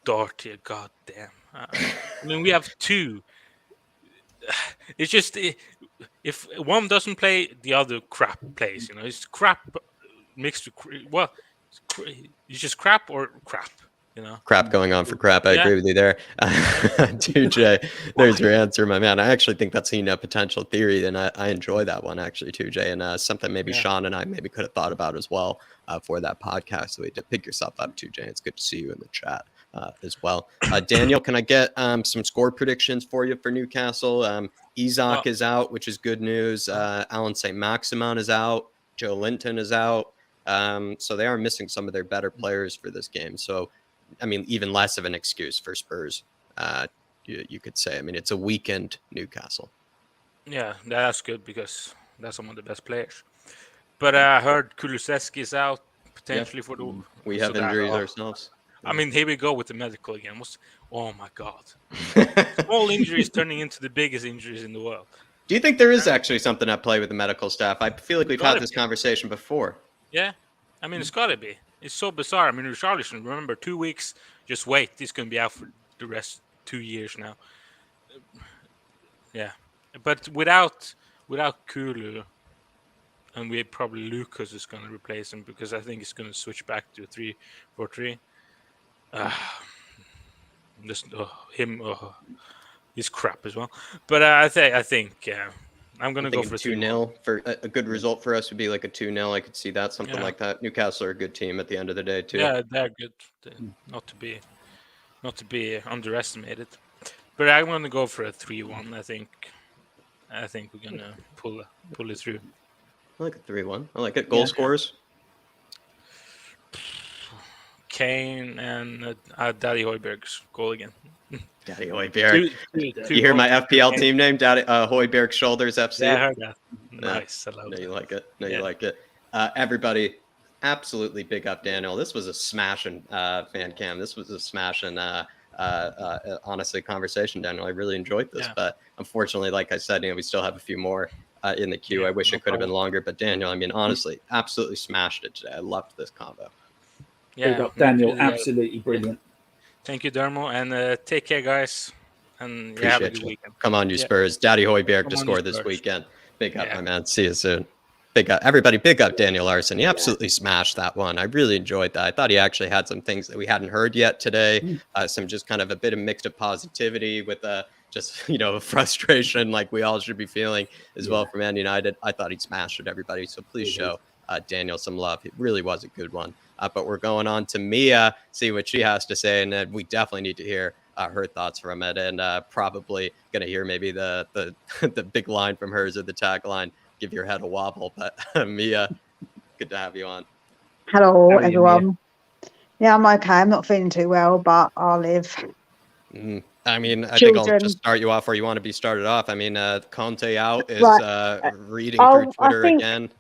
Speaker 7: Doherty, goddamn. I mean, we have two. It's just if one doesn't play, the other crap plays. It's crap mixed with it's just crap or crap.
Speaker 1: Crap going on for crap. I agree with you there. 2J, there's your answer, my man. I actually think that's a potential theory, and I enjoy that one actually, 2J, and something maybe Sean and I maybe could have thought about as well for that podcast. So we to pick yourself up, 2J. It's good to see you in the chat as well. Daniel, can I get some score predictions for you for Newcastle? Isak is out, which is good news. Alan St. Maximin is out. Joe Linton is out. So they are missing some of their better players for this game. So I mean, even less of an excuse for Spurs, you could say. I mean, it's a weakened Newcastle.
Speaker 7: Yeah, that's good because that's some of the best players. But I heard Kulusevski is out potentially for the.
Speaker 1: We have injuries ourselves.
Speaker 7: I mean, here we go with the medical again. Oh my God! Small injuries turning into the biggest injuries in the world.
Speaker 1: Do you think there is actually something at play with the medical staff? I feel like we've had this conversation before.
Speaker 7: Yeah, I mean, it's got to be. It's so bizarre. I mean, Richarlison, remember, 2 weeks, just wait. He's going to be out for the rest 2 years now. Yeah. But without Kulu, and probably Lucas is going to replace him because I think he's going to switch back to 3-4-3. He's crap as well. But I think I'm going to go for
Speaker 1: 2-0. For a good result for us would be like a 2-0. I could see that, something like that. Newcastle are a good team at the end of the day too.
Speaker 7: Yeah, they're good. Not to be underestimated. But I'm going to go for a 3-1. I think we're going to pull it through.
Speaker 1: I like a 3-1. I like it. Goal scorers.
Speaker 7: Kane and Daddy Hojbjerg's goal again.
Speaker 1: Daddy Hojbjerg. You hear my FPL team name? Daddy Hojbjerg Shoulders FC.
Speaker 7: Yeah, I heard that. Nice. I love
Speaker 1: you like it. You like it. Everybody, absolutely big up Daniel. This was a smashing fan cam. This was a smashing, honestly, conversation, Daniel. I really enjoyed this. But unfortunately, like I said, we still have a few more in the queue. I wish it could have been longer. But Daniel, I mean, honestly, absolutely smashed it today. I loved this combo.
Speaker 2: Yeah, Daniel, absolutely brilliant.
Speaker 7: Thank you, Dermo, and take care, guys. And have a good weekend.
Speaker 1: Come on, you Spurs. Daddy Hojbjerg to score this weekend. Big up, my man. See you soon. Big up, everybody. Big up, Daniel Larson. He absolutely smashed that one. I really enjoyed that. I thought he actually had some things that we hadn't heard yet today. Some just kind of a bit of mixed of positivity with just frustration, like we all should be feeling as well for Man United. I thought he smashed it, everybody. So please show Daniel some love. It really was a good one. But we're going on to Mia, see what she has to say, and then we definitely need to hear her thoughts from it, and probably going to hear maybe the the big line from hers or the tagline, give your head a wobble. But Mia, good to have you on.
Speaker 8: Hello, everyone. Yeah, I'm okay. I'm not feeling too well, but I'll live.
Speaker 1: I mean, I think I'll just start you off where you want to be started off. I mean, Conte out is reading through Twitter again.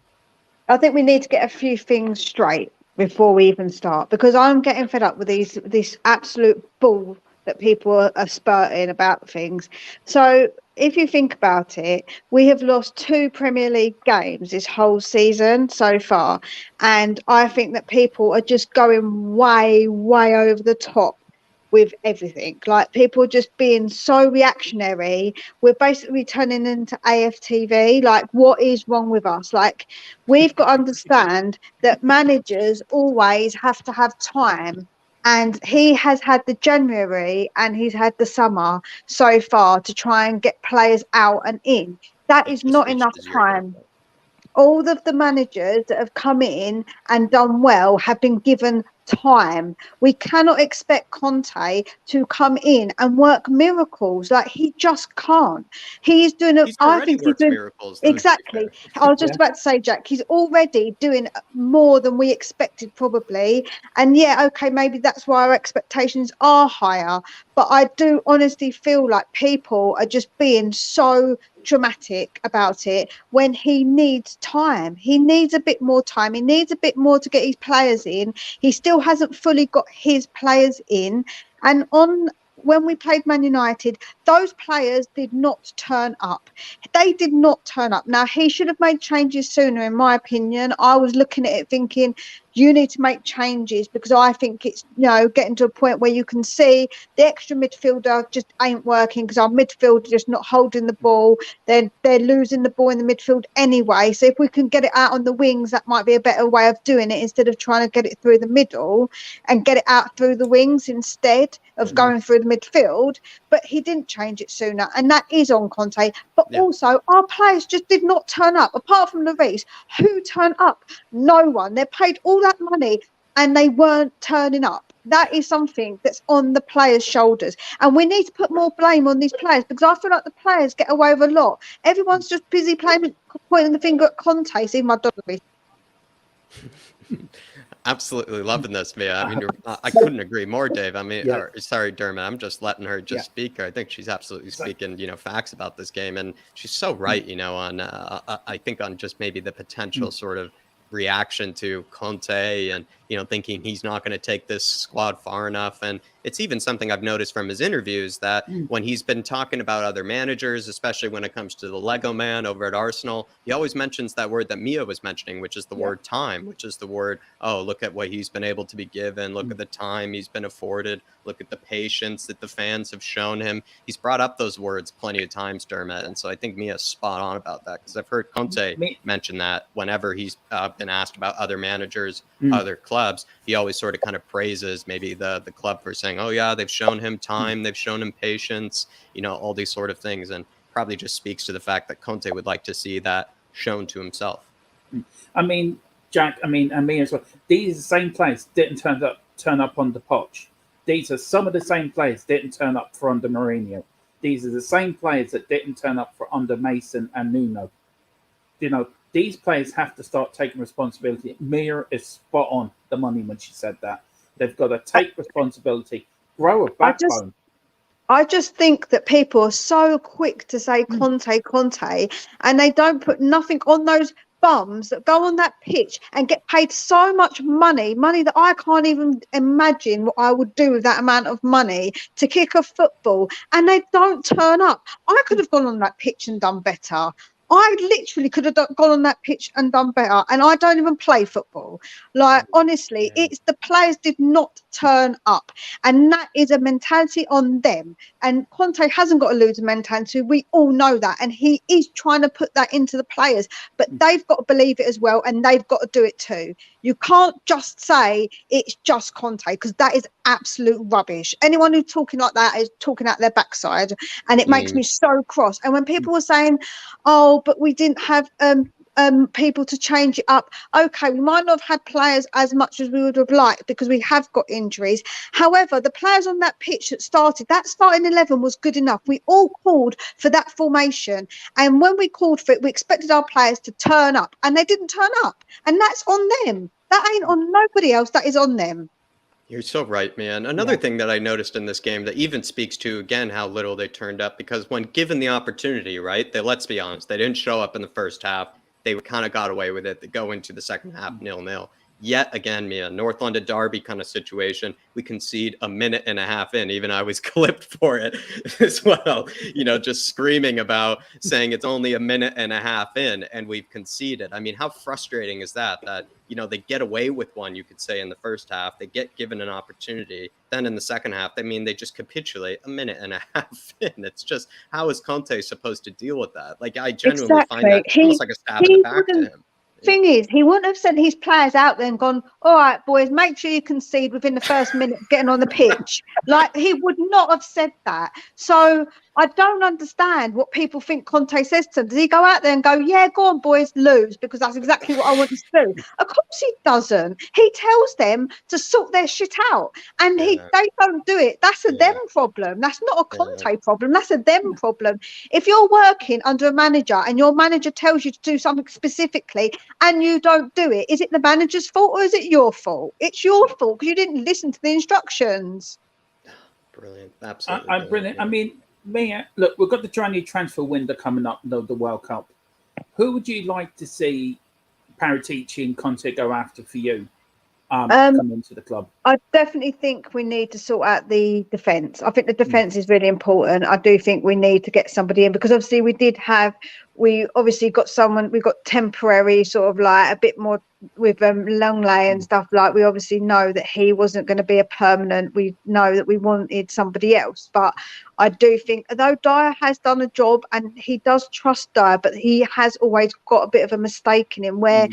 Speaker 8: I think we need to get a few things straight before we even start, because I'm getting fed up with this absolute bull that people are spurting about things. So if you think about it, we have lost 2 Premier League games this whole season so far, and I think that people are just going way over the top with everything. Like, people are just being so reactionary. We're basically turning into AFTV. Like, what is wrong with us? Like, we've got to understand that managers always have to have time, and he has had the January and he's had the summer so far to try and get players out and in. That is not enough time. All of the managers that have come in and done well have been given time. We cannot expect Conte to come in and work miracles. Like, he just can't. He's doing it. I think he's doing miracles. Exactly. I was just about to say, Jack, he's already doing more than we expected, probably. And okay, maybe that's why our expectations are higher. But I do honestly feel like people are just being so dramatic about it when he needs time. He needs a bit more time. He needs a bit more to get his players in. He still hasn't fully got his players in. And on when we played Man United, those players did not turn up. They did not turn up. Now, he should have made changes sooner, in my opinion. I was looking at it thinking, you need to make changes, because I think it's, getting to a point where you can see the extra midfielder just ain't working, because our midfield are just not holding the ball. They're losing the ball in the midfield anyway. So if we can get it out on the wings, that might be a better way of doing it, instead of trying to get it through the middle and get it out through the wings instead of going through the midfield. But he didn't change it sooner, and that is on Conte. But also, our players just did not turn up. Apart from Lloris, who turned up? No one. They paid all that money and they weren't turning up. That is something that's on the players' shoulders, and we need to put more blame on these players, because I feel like the players get away with a lot. Everyone's just busy pointing the finger at Conte. See my dog.
Speaker 1: Absolutely loving this, Mia. I mean, I couldn't agree more, Dave. I mean, sorry, Dermot. I'm just letting her speak. I think she's absolutely speaking, facts about this game, and she's so right. On I think on just maybe the potential sort of reaction to Conte, and thinking he's not going to take this squad far enough. And it's even something I've noticed from his interviews, that when he's been talking about other managers, especially when it comes to the Lego man over at Arsenal, he always mentions that word that Mia was mentioning, which is the word time, which is the word, oh, look at what he's been able to be given, look at the time he's been afforded, look at the patience that the fans have shown him. He's brought up those words plenty of times, Dermot, and so I think Mia's spot on about that, because I've heard Conte mention that whenever he's been asked about other managers, other clubs, he always sort of kind of praises maybe the club for saying, oh yeah, they've shown him time, they've shown him patience, all these sort of things, and probably just speaks to the fact that Conte would like to see that shown to himself.
Speaker 2: I mean, Jack, and me as well. These are the same players didn't turn up on the Poch. These are some of the same players didn't turn up for under Mourinho. These are the same players that didn't turn up for under Mason and Nuno. These players have to start taking responsibility. Mia is spot on the money when she said that. They've got to take responsibility, grow a backbone.
Speaker 8: I just think that people are so quick to say Conte, and they don't put nothing on those bums that go on that pitch and get paid so much money that I can't even imagine what I would do with that amount of money to kick a football, and they don't turn up. I could have gone on that pitch and done better. I literally could have gone on that pitch and done better, and I don't even play football. Honestly, it's the players did not turn up, and that is a mentality on them. And Conte hasn't got a loser mentality. We all know that, and he is trying to put that into the players, but they've got to believe it as well, and they've got to do it too. You can't just say it's just Conte, because that is absolute rubbish. Anyone who's talking like that is talking out their backside, and it makes me so cross. And when people were saying, oh, but we didn't have people to change it up. Okay, we might not have had players as much as we would have liked, because we have got injuries. However, the players on that pitch that starting 11 was good enough. We all called for that formation, and when we called for it, we expected our players to turn up, and they didn't turn up, and that's on them. That ain't on nobody else. That is on them.
Speaker 1: You're so right, man. Another thing that I noticed in this game that even speaks to, again, how little they turned up, because when given the opportunity, right, let's be honest, they didn't show up in the first half. They kind of got away with it. They go into the second half 0-0. Yet again, Mia, North London derby kind of situation. We concede a minute and a half in. Even I was clipped for it as well. Just screaming about saying it's only a minute and a half in and we've conceded. I mean, how frustrating is that? That, they get away with one, you could say, in the first half. They get given an opportunity. Then in the second half, they just capitulate a minute and a half in. It's just, how is Conte supposed to deal with that? I genuinely find that almost like a stab in the back to him.
Speaker 8: Thing is, he wouldn't have sent his players out there and gone, all right, boys, make sure you concede within the first minute of getting on the pitch. He would not have said that. So I don't understand what people think Conte says to them. Does he go out there and go, yeah, go on, boys, lose, because that's exactly what I want you to do? Of course he doesn't. He tells them to sort their shit out, and they don't do it. That's a them problem. That's not a Conte problem. That's a them problem. If you're working under a manager and your manager tells you to do something specifically and you don't do it, is it the manager's fault or is it your fault? It's your fault because you didn't listen to the instructions.
Speaker 1: Brilliant. Absolutely.
Speaker 2: I'm brilliant. I mean, Mia, look, we've got the January transfer window coming up, the World Cup. Who would you like to see Paratici and Conte go after for you? come into the club?
Speaker 8: I definitely think we need to sort out the defence. I think the defence is really important. I do think we need to get somebody in, because obviously we obviously got someone, we got temporary sort of like a bit more with Longley and stuff. Like, we obviously know that he wasn't going to be a permanent. We know that we wanted somebody else, but I do think, although Dyer has done a job and he does trust Dyer, but he has always got a bit of a mistake in him where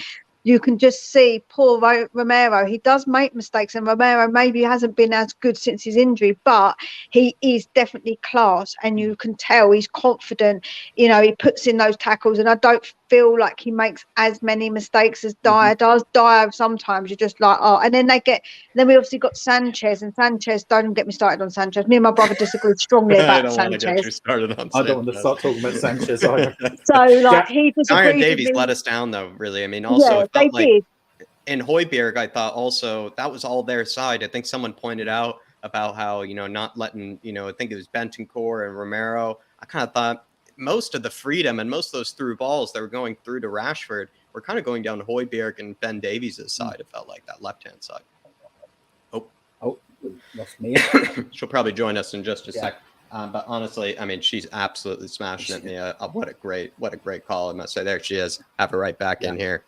Speaker 8: you can just see poor Romero. He does make mistakes, and Romero maybe hasn't been as good since his injury, but he is definitely class, and you can tell he's confident. You know, he puts in those tackles, and I don't feel like he makes as many mistakes as Dyer does. Dyer, sometimes you're just like, oh, and then we obviously got Sanchez, and Sanchez, don't get me started on Sanchez. Me and my brother disagree strongly about Sanchez.
Speaker 2: I don't want to start talking about Sanchez either.
Speaker 8: So, like, he disagrees.
Speaker 1: Iron Davies let us down, though, really. I mean, also,
Speaker 8: they did.
Speaker 1: In Hojbjerg, I thought also that was all their side. I think someone pointed out about how, not letting, I think it was Bentancur and Romero. I kind of thought most of the freedom and most of those through balls that were going through to Rashford were kind of going down to Hojbjerg and Ben Davies' side. It felt like that left-hand side.
Speaker 2: Oh, that's me.
Speaker 1: She'll probably join us in just a sec. But honestly, I mean, she's absolutely smashing at me. What a great call. I must say, there she is. Have her right back in here.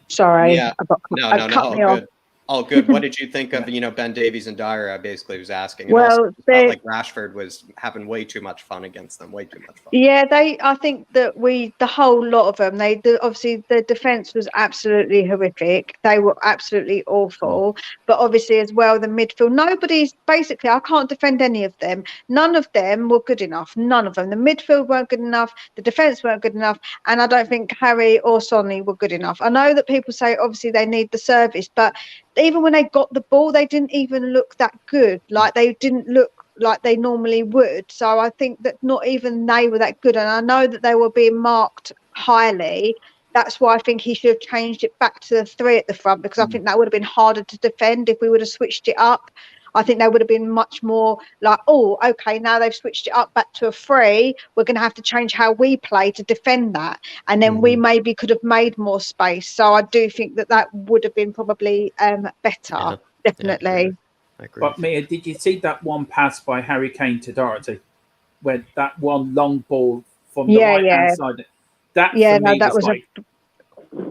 Speaker 8: Sorry.
Speaker 1: Yeah. No, all good. What did you think of, Ben Davies and Dyer? I basically was asking. And also, it felt like Rashford was having way too much fun against them. Way too much fun.
Speaker 8: Yeah, I think that the whole lot of them, obviously the defence was absolutely horrific. They were absolutely awful. But obviously as well, the midfield, basically, I can't defend any of them. None of them were good enough. None of them. The midfield weren't good enough. The defence weren't good enough. And I don't think Harry or Sonny were good enough. I know that people say, obviously, they need the service, but even when they got the ball, they didn't even look that good. Like, they didn't look like they normally would. So I think that not even they were that good. And I know that they were being marked highly. That's why I think he should have changed it back to the 3 at the front, because I think that would have been harder to defend if we would have switched it up. I think they would have been much more like, oh, okay, now they've switched it up back to a 3. We're going to have to change how we play to defend that. And then we maybe could have made more space. So I do think that would have been probably better, definitely.
Speaker 1: I agree.
Speaker 2: But Mia, did you see that one pass by Harry Kane to Doherty? Where that one long ball from the right-hand side?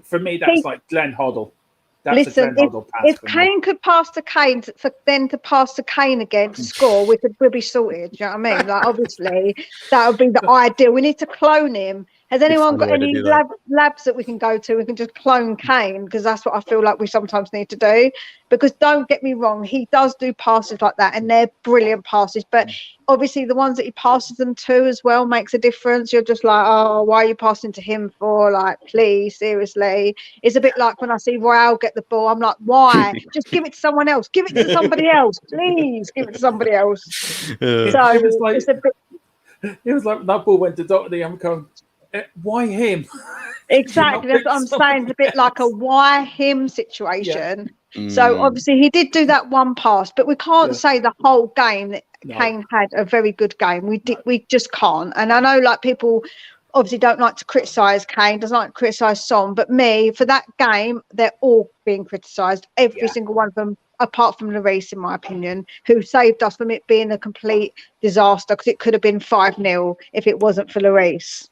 Speaker 2: For me, that's like Glenn Hoddle.
Speaker 8: Listen, if Kane could pass to Kane, for then to pass to Kane again to score, we'll be sorted. Do you know what I mean? Like, obviously, that would be the ideal. We need to clone him. Has anyone got any labs that we can go to? We can just clone Kane, because that's what I feel like we sometimes need to do. Because don't get me wrong, he does do passes like that, and they're brilliant passes. But obviously, the ones that he passes them to as well makes a difference. You're just like, oh, why are you passing to him for? Like, please, seriously. It's a bit like when I see Royale get the ball, I'm like, why? Just give it to someone else. Give it to somebody else. Please give it to somebody else. So
Speaker 2: it was like that ball went to Doherty. I'm going, why him?
Speaker 8: Exactly. That's what I'm saying. It's a bit like a why him situation. So obviously he did do that one pass, but we can't say the whole game that Kane had a very good game. We just can't. And I know, like, people obviously don't like to criticise Kane, doesn't like to criticise Son, but me, for that game, they're all being criticised. Every single one of them, apart from Lloris, in my opinion, who saved us from it being a complete disaster, because it could have been 5-0 if it wasn't for Lloris.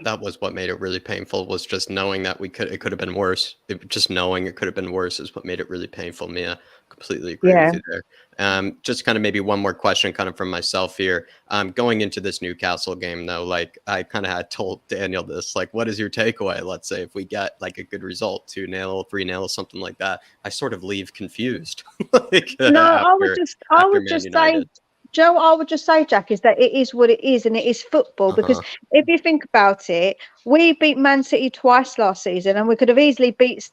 Speaker 1: That was what made it really painful, was just knowing that it could have been worse. Just knowing it could have been worse is what made it really painful. Mia, completely agree with you there. Just kind of maybe one more question kind of from myself here. Going into this Newcastle game, though, like, I kind of had told Daniel this, like, what is your takeaway? Let's say if we get like a good result, 2-0, 3-0, something like that, I sort of leave confused.
Speaker 8: I would just say, Joe, I would just say, Jack, is that it is what it is, and it is football. Because if you think about it, we beat Man City twice last season, and we could have easily beat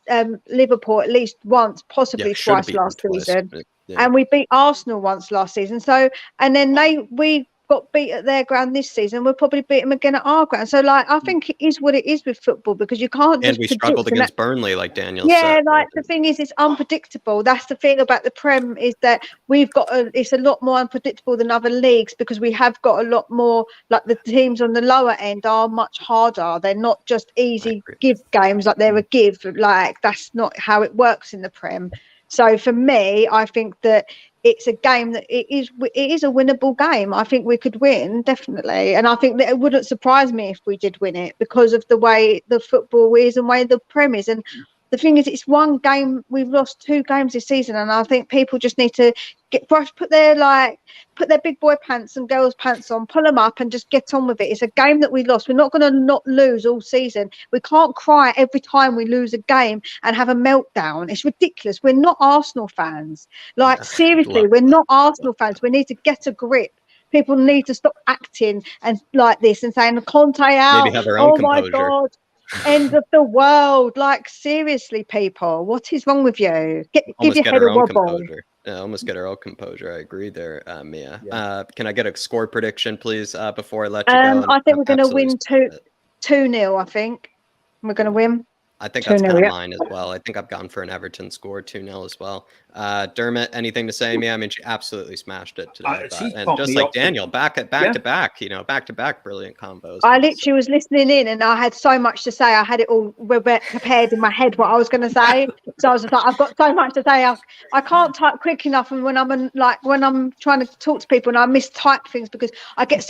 Speaker 8: Liverpool at least once, possibly twice last season. And we beat Arsenal once last season. So, and then we got beat at their ground this season, we'll probably beat them again at our ground. So, like, I think it is what it is with football, because you can't just
Speaker 1: And we struggled against Burnley, like Daniel
Speaker 8: yeah,
Speaker 1: said.
Speaker 8: like the thing is, it's unpredictable. That's the thing about the Prem, is that it's a lot more unpredictable than other leagues, because we have got a lot more, like the teams on the lower end are much harder. They're not just easy give games, like they're a give. Like, that's not how it works in the Prem. So for me, I think that it's a game that it is a winnable game. I think we could win, definitely. And I think that it wouldn't surprise me if we did win it, because of the way the football is and the way the Prem is. And the thing is, it's one game. We've lost 2 games this season, and I think people just need to put their big boy pants and girls pants on, pull them up, and just get on with it. It's a game that we lost. We're not going to not lose all season. We can't cry every time we lose a game and have a meltdown. It's ridiculous. We're not Arsenal fans. Like, seriously, we're not Arsenal fans. We need to get a grip. People need to stop acting and like this and saying Conte out.
Speaker 1: Maybe have our own
Speaker 8: my
Speaker 1: composure.
Speaker 8: God. End of the world. Like, seriously, people, what is wrong with you? Give your head a wobble.
Speaker 1: Almost get our own composure. I agree there, Mia. Can I get a score prediction, please, before I let you go?
Speaker 8: I think we're going to win 2-0. I think we're going to win.
Speaker 1: I think that's kind of mine as well. I think I've gone for an Everton score, 2-0 as well. Dermot, anything to say, Mia? I mean, she absolutely smashed it today. And just like Daniel, back to back, back to back, brilliant combos.
Speaker 8: I literally was listening in, and I had so much to say. I had it all prepared in my head what I was going to say. So I was just like, I've got so much to say. I can't type quick enough, and when I'm trying to talk to people, and I mistype things because I get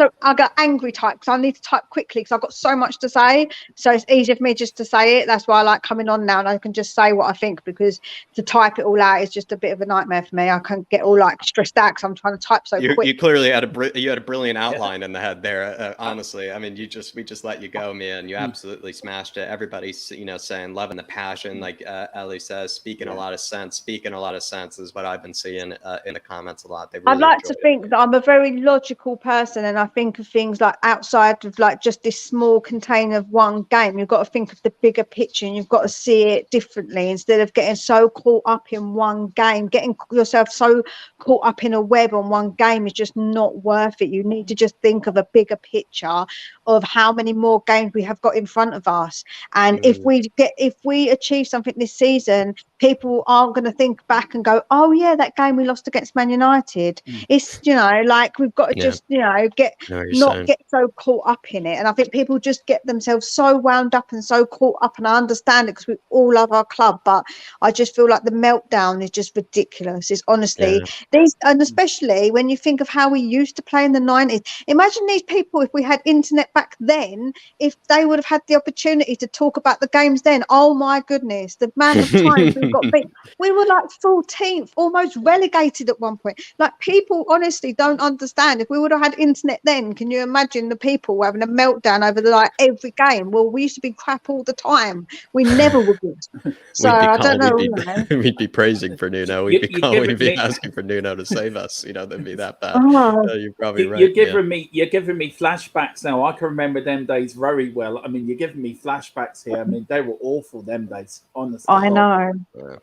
Speaker 8: angry type, because I need to type quickly because I've got so much to say. So it's easier for me just to say it. That's why I like coming on now, and I can just say what I think, because to type it all out is just a bit of a nightmare for me. I can get all like stressed out because I'm trying to type so quick.
Speaker 1: You clearly had a brilliant outline in the head there. Honestly, I mean, we just let you go, Mia, and you absolutely smashed it. Everybody's saying loving the passion, like Ellie says, speaking a lot of sense is what I've been seeing in the comments a lot.
Speaker 8: I'd like to think that I'm a very logical person, and I think of things like outside of like just this small container of one game. You've got to think of the bigger picture, and you've got to see it differently instead of getting so caught up in one game. Getting yourself so caught up in a web on one game is just not worth it. You need to just think of a bigger picture of how many more games we have got in front of us. And if we achieve something this season, people are going to think back and go, oh yeah, that game we lost against Man United. It's like we've got to just get so caught up in it. And I think people just get themselves so wound up and so caught up, and I understand it because we all love our club, but I just feel like the meltdown is just ridiculous. It's honestly and especially when you think of how we used to play in the 90s. Imagine these people, if we had internet back then, if they would have had the opportunity to talk about the games then. Oh my goodness, the amount of times we got beat. We were like 14th, almost relegated at one point. Like, people honestly don't understand. If we would have had internet then, can you imagine the people having a meltdown over every game? Well, we used to be crap all the time. We never were good. So I don't know.
Speaker 1: We'd be praising for Nuno. We'd be asking for Nuno to save us. They'd be that bad. You're probably right.
Speaker 2: You're giving me flashbacks now. I can remember them days very well. I mean, you're giving me flashbacks here. I mean, they were awful them days. Honestly,
Speaker 8: I know.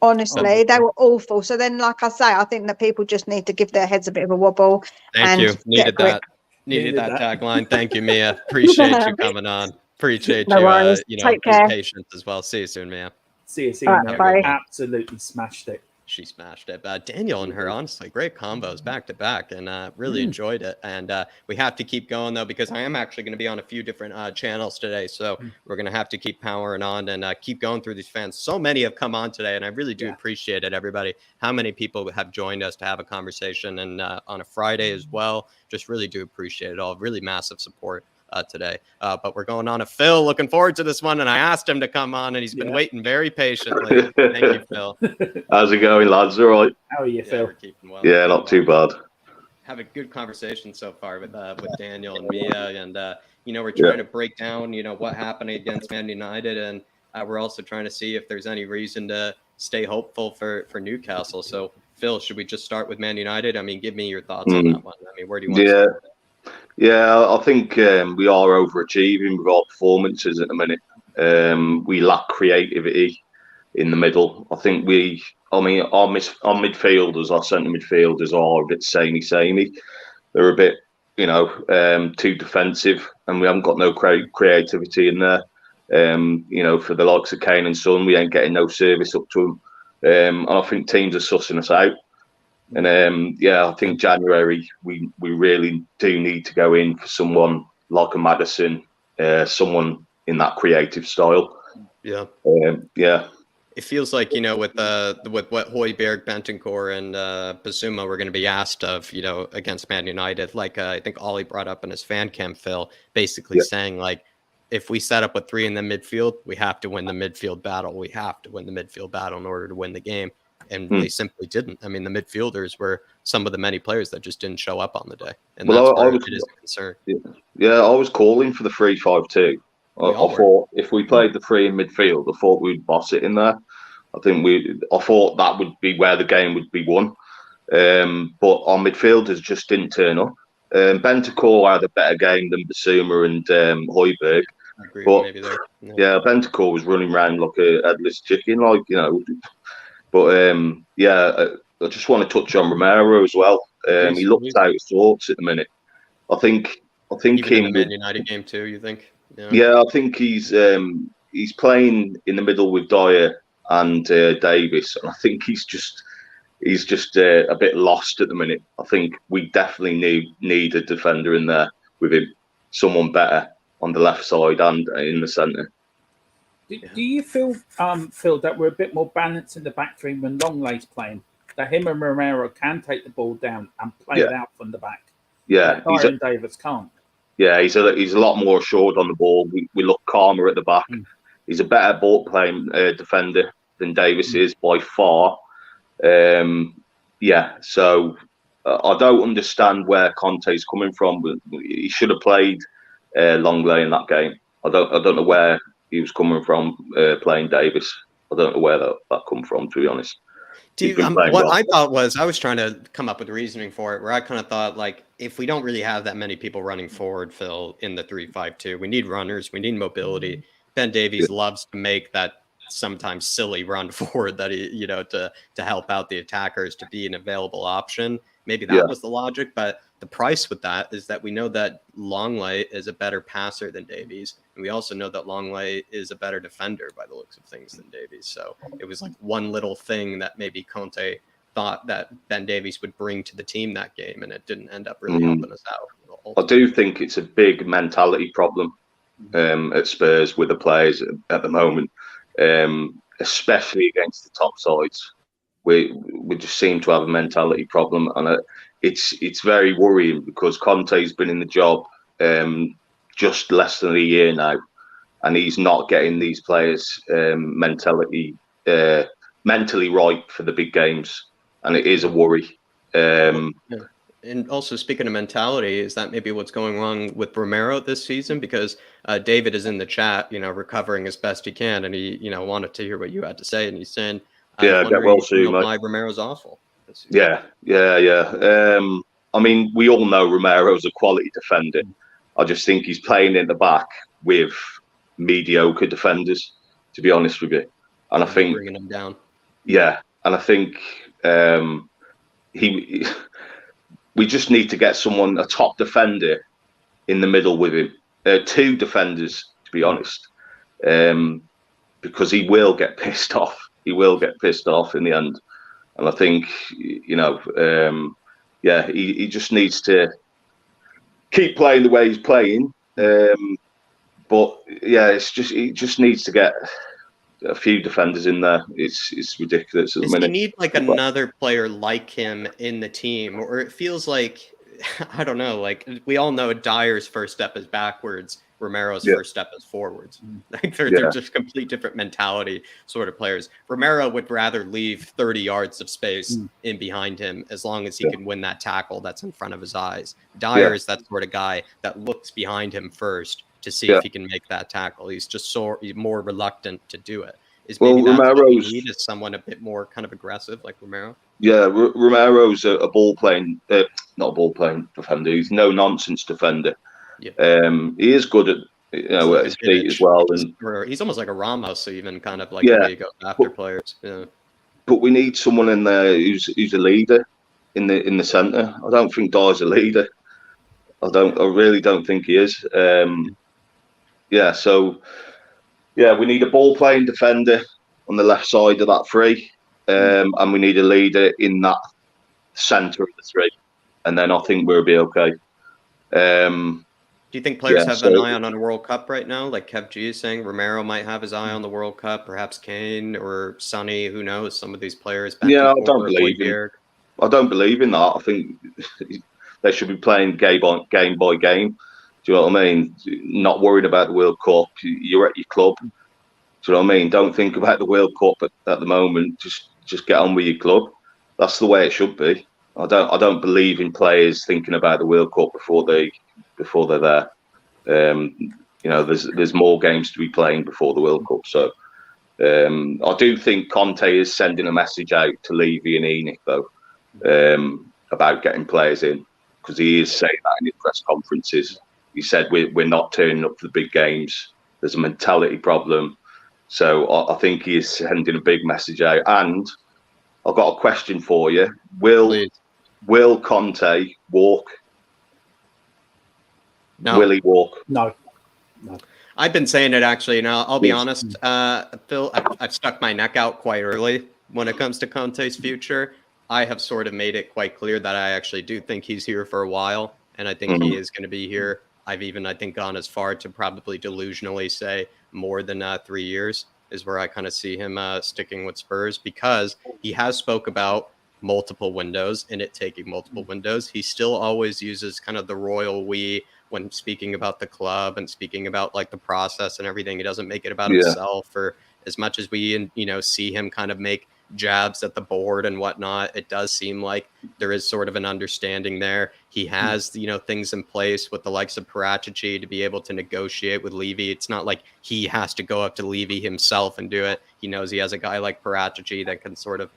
Speaker 8: Honestly, they were awful. So then, like I say, I think that people just need to give their heads a bit of a wobble.
Speaker 1: Thank you. Needed that tagline. Thank you, Mia. Appreciate you coming on. Appreciate
Speaker 8: Take care.
Speaker 1: Patience as well. See you soon, Mia.
Speaker 2: See you soon. Bye. Absolutely smashed it.
Speaker 1: She smashed it. Daniel and her, honestly, great combos back to back, and really enjoyed it. And we have to keep going, though, because I am actually going to be on a few different channels today. So we're going to have to keep powering on and keep going through these fans. So many have come on today, and I really do appreciate it, everybody. How many people have joined us to have a conversation, and on a Friday as well. Just really do appreciate it all. Really massive support today. But we're going on to Phil. Looking forward to this one. And I asked him to come on, and he's been waiting very patiently. Thank you, Phil.
Speaker 9: How's it going, lads? All right?
Speaker 2: How are you, Phil?
Speaker 1: We're keeping well.
Speaker 9: Yeah, not too bad.
Speaker 1: Have a good conversation so far with Daniel and Mia. And, we're trying to break down, what happened against Man United. And we're also trying to see if there's any reason to stay hopeful for Newcastle. So, Phil, should we just start with Man United? I mean, give me your thoughts on that one. I mean, where do you want to start?
Speaker 9: Yeah, I think we are overachieving with our performances at the minute. We lack creativity in the middle. I think our midfielders, our centre midfielders are a bit samey. They're a bit too defensive, and we haven't got no creativity in there. For the likes of Kane and Son, we ain't getting no service up to them. And I think teams are sussing us out. And I think January we really do need to go in for someone like a Maddison, someone in that creative style.
Speaker 1: Yeah.
Speaker 9: Yeah.
Speaker 1: It feels like, with what Hojbjerg, Bentancur, and Bazuma were going to be asked of, against Man United. Like I think Ollie brought up in his fan cam, Phil, basically saying like, if we set up with 3 in the midfield, we have to win the midfield battle. We have to win the midfield battle in order to win the game. And they simply didn't. I mean, the midfielders were some of the many players that just didn't show up on the day. And that's where it is a concern.
Speaker 9: Yeah, I was calling for the 3-5-2. I thought if we played the 3 in midfield, I thought we'd boss it in there. I thought that would be where the game would be won. But our midfielders just didn't turn up. Bentancur had a better game than Bazuma and Hojbjerg.
Speaker 1: I agree,
Speaker 9: but
Speaker 1: maybe there.
Speaker 9: Yeah, Bentancur was running around like a headless chicken, But I just want to touch on Romero as well. He looks out of sorts at the minute. I think
Speaker 1: even in the Man United game too. You think?
Speaker 9: Yeah, I think he's playing in the middle with Dyer and Davis, and I think he's just a bit lost at the minute. I think we definitely need a defender in there with him, someone better on the left side and in the centre.
Speaker 2: Do you feel, Phil, that we're a bit more balanced in the back three when Longlay's playing? That him and Romero can take the ball down and play it out from the back.
Speaker 9: Yeah,
Speaker 2: Dyer and Davis can't.
Speaker 9: Yeah, he's a lot more assured on the ball. We look calmer at the back. He's a better ball playing defender than Davis is by far. So I don't understand where Conte's coming from, but he should have played Longley in that game. I don't know where he was coming from playing Davis. I don't know where that come from, to be honest.
Speaker 1: I thought was, I was trying to come up with reasoning for it, where I kind of thought, like, if we don't really have that many people running forward, Phil, in the 3-5-2, we need runners, we need mobility. Ben Davies loves to make that sometimes silly run forward that he, to help out the attackers, to be an available option. Maybe that was the logic, but the price with that is that we know that Longley is a better passer than Davies. And we also know that Longley is a better defender by the looks of things than Davies. So it was like one little thing that maybe Conte thought that Ben Davies would bring to the team that game, and it didn't end up really helping us out.
Speaker 9: I do think it's a big mentality problem at Spurs with the players at the moment, especially against the top sides. We just seem to have a mentality problem, and it's very worrying because Conte's been in the job just less than a year now, and he's not getting these players mentally right for the big games, and it is a worry.
Speaker 1: And also, speaking of mentality, is that maybe what's going wrong with Romero this season? Because David is in the chat, recovering as best he can, and he, wanted to hear what you had to say, and he's saying,
Speaker 9: get well soon, mate.
Speaker 1: Why Romero's awful.
Speaker 9: Yeah. I mean, we all know Romero's a quality defender. I just think he's playing in the back with mediocre defenders, to be honest with you. And I think
Speaker 1: bringing him down.
Speaker 9: Yeah, and I think we just need to get a top defender in the middle with him. 2 defenders, to be honest, because he will get pissed off. He will get pissed off in the end. And I think, he just needs to keep playing the way he's playing. But yeah, he just needs to get a few defenders in there. It's ridiculous at the minute.
Speaker 1: You need like another player like him in the team, or it feels like, I don't know, like we all know Dyer's first step is backwards, Romero's first step is forwards. Like they're just complete different mentality sort of players. Romero would rather leave 30 yards of space in behind him as long as he can win that tackle that's in front of his eyes. Dyer is that sort of guy that looks behind him first to see if he can make that tackle. He's just he's more reluctant to do it. Is maybe that's what we need, is someone a bit more kind of aggressive like Romero? Yeah,
Speaker 9: Romero's a ball playing, not a ball playing defender. He's no nonsense defender. Yeah. He is good at at his feet as well, and
Speaker 1: he's almost like a Ramos, even kind of like the way he goes after players. Yeah.
Speaker 9: But we need someone in there who's a leader in the centre. I don't think Dyer's a leader. I really don't think he is. So we need a ball playing defender on the left side of that three, and we need a leader in that centre of the three, and then I think we'll be okay.
Speaker 1: Do you think players have an eye on a World Cup right now? Like Kev G is saying, Romero might have his eye on the World Cup, perhaps Kane or Sonny, who knows? Some of these players.
Speaker 9: I don't believe in that. I think they should be playing game by game. Do you know what I mean? Not worried about the World Cup. You're at your club. Do you know what I mean? Don't think about the World Cup at the moment. Just get on with your club. That's the way it should be. I don't believe in players thinking about the World Cup before they're there. There's more games to be playing before the World Cup. So I do think Conte is sending a message out to Levy and Enoch though, about getting players in, because he is saying that in his press conferences. He said we're not turning up for the big games. There's a mentality problem. So I think he is sending a big message out. And I've got a question for you. Will Conte walk?
Speaker 1: No.
Speaker 9: Will he walk?
Speaker 2: No.
Speaker 1: I've been saying it actually. Now, I'll be honest, Phil, I've stuck my neck out quite early when it comes to Conte's future. I have sort of made it quite clear that I actually do think he's here for a while, and I think he is going to be here. I've even, I think, gone as far to probably delusionally say more than 3 years is where I kind of see him sticking with Spurs, because he has spoke about multiple windows and it taking multiple windows. He still always uses kind of the royal we when speaking about the club and speaking about like the process and everything. He doesn't make it about himself, or as much as we, see him kind of make jabs at the board and whatnot. It does seem like there is sort of an understanding there. He has, things in place with the likes of Paratici to be able to negotiate with Levy. It's not like he has to go up to Levy himself and do it. He knows he has a guy like Paratici that can sort of,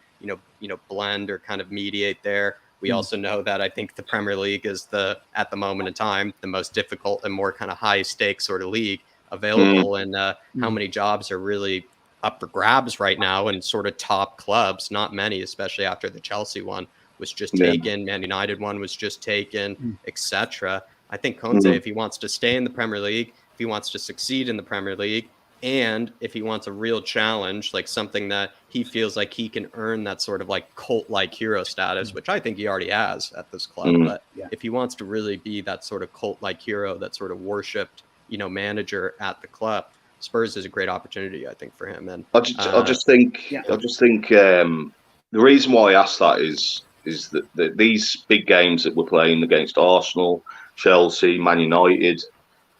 Speaker 1: blend or kind of mediate there. We also know that I think the Premier League is at the moment in time, the most difficult and more kind of high stakes sort of league available. And how many jobs are really up for grabs right now, and sort of top clubs, not many, especially after the Chelsea one was just taken, Man United one was just taken, etc. I think Conte, if he wants to stay in the Premier League, if he wants to succeed in the Premier League, and if he wants a real challenge, like something that he feels like he can earn that sort of like cult-like hero status, which I think he already has at this club. But if he wants to really be that sort of cult-like hero, that sort of worshipped, manager at the club, Spurs is a great opportunity, I think, for him. And I just think
Speaker 9: the reason why I asked that is that these big games that we're playing against Arsenal, Chelsea, Man United,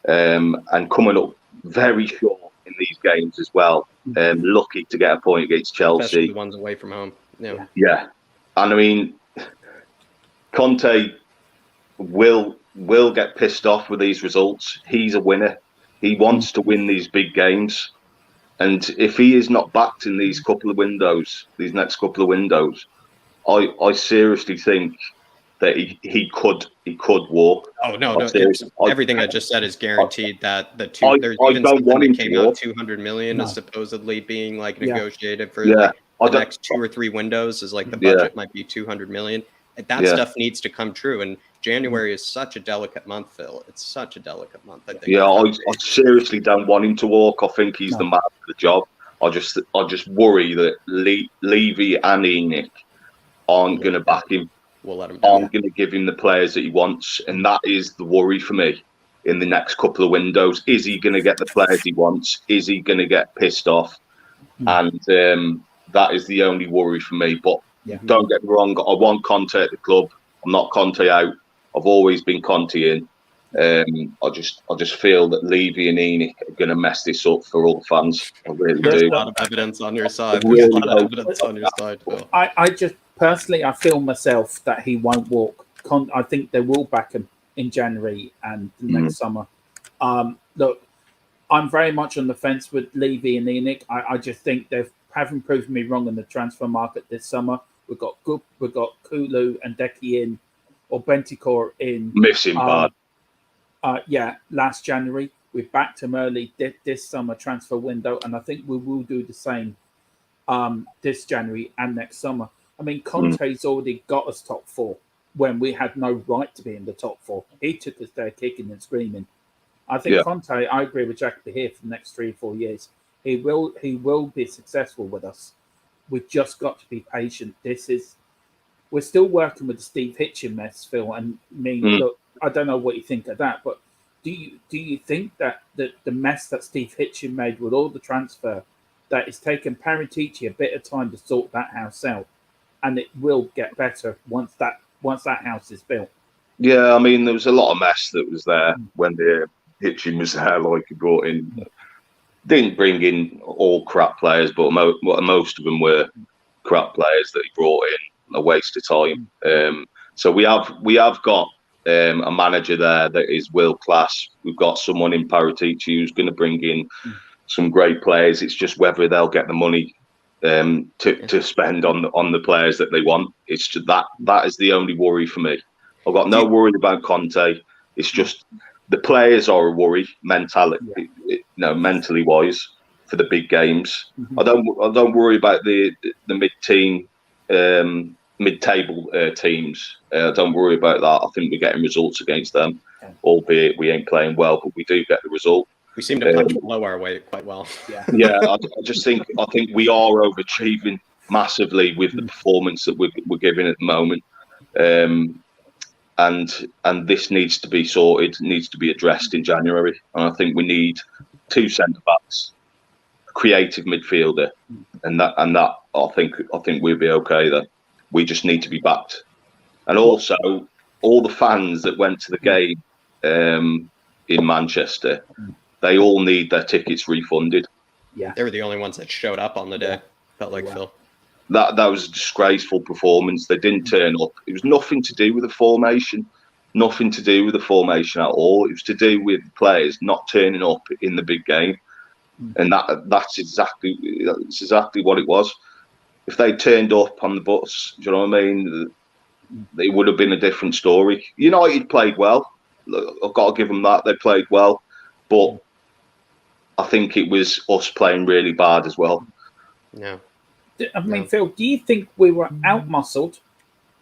Speaker 9: and coming up very short in these games as well. Lucky to get a point against Chelsea.
Speaker 1: Especially the ones away from home.
Speaker 9: Yeah. And I mean, Conte will get pissed off with these results. He's a winner. He wants to win these big games. And if he is not backed in these next couple of windows, I seriously think that he could walk.
Speaker 1: Oh no! Everything I just said is guaranteed. That there's even something that came out 200 million is supposedly being like negotiated for like the next 2 or 3 windows. Is like the budget might be 200 million. That stuff needs to come true. And January is such a delicate month, Phil. It's such a delicate month. I think.
Speaker 9: Yeah, I seriously don't want him to walk. I think he's the man for the job. I just worry that Levy and Enoch aren't going to back him.
Speaker 1: We'll let him.
Speaker 9: Aren't going to give him the players that he wants, and that is the worry for me in the next couple of windows. Is he going to get the players he wants? Is he going to get pissed off? And that is the only worry for me. But don't get me wrong, I want Conte at the club. I'm not Conte out. I've always been Conte in. I just feel that Levy and Enoch are going to mess this up for all the fans. I really do.
Speaker 1: There's a lot of evidence on your side. There's a lot of evidence on your side, Phil.
Speaker 2: I just personally, I feel myself that he won't walk. I think they will back him in January and next summer. Look, I'm very much on the fence with Levy and Enoch. I just think they haven't proven me wrong in the transfer market this summer. We've got Kulu and Deki in, or Bentancur in.
Speaker 9: Missing bad.
Speaker 2: Last January. We backed him early this summer transfer window, and I think we will do the same this January and next summer. I mean, Conte's already got us top 4. when we had no right to be in the top 4. He took us there kicking and screaming. I think Conte, I agree with Jack here for the next 3-4 years. He will be successful with us. We've just got to be patient. We're still working with the Steve Hitchen mess, Phil. And look, I don't know what you think of that, but do you think that the mess that Steve Hitchen made with all the transfer, that it's taken Paratici a bit of time to sort that house out, and it will get better once that house is built?
Speaker 9: Yeah, I mean, there was a lot of mess that was there when the Hitchen was there. Like, he brought in, didn't bring in all crap players, but most of them were crap players that he brought in. A waste of time. So we have got a manager there that is world class. We've got someone in Paratici who's going to bring in some great players. It's just whether they'll get the money to spend on the players that they want. It's just that is the only worry for me. I've got no worry about Conte. It's just the players are a worry mentally wise for the big games. I don't worry about the mid-table teams. Don't worry about that. I think we're getting results against them, albeit we ain't playing well, but we do get the result.
Speaker 1: We seem to punch below our weight quite well.
Speaker 9: I think we are overachieving massively with the performance that we're giving at the moment. And this needs to be sorted, needs to be addressed in January. And I think we need 2 centre backs, a creative midfielder, and that I think we'll be okay there. We just need to be backed. And also, all the fans that went to the game in Manchester, they all need their tickets refunded.
Speaker 1: Yeah, they were the only ones that showed up on the day. Felt like Phil.
Speaker 9: That was a disgraceful performance. They didn't turn up. It was nothing to do with the formation. Nothing to do with the formation at all. It was to do with players not turning up in the big game. And that's exactly what it was. If they turned up on the bus, do you know what I mean? It would have been a different story. United played well. I've got to give them that. They played well. But I think it was us playing really bad as well.
Speaker 1: Yeah.
Speaker 2: I mean, Phil, do you think we were out-muscled,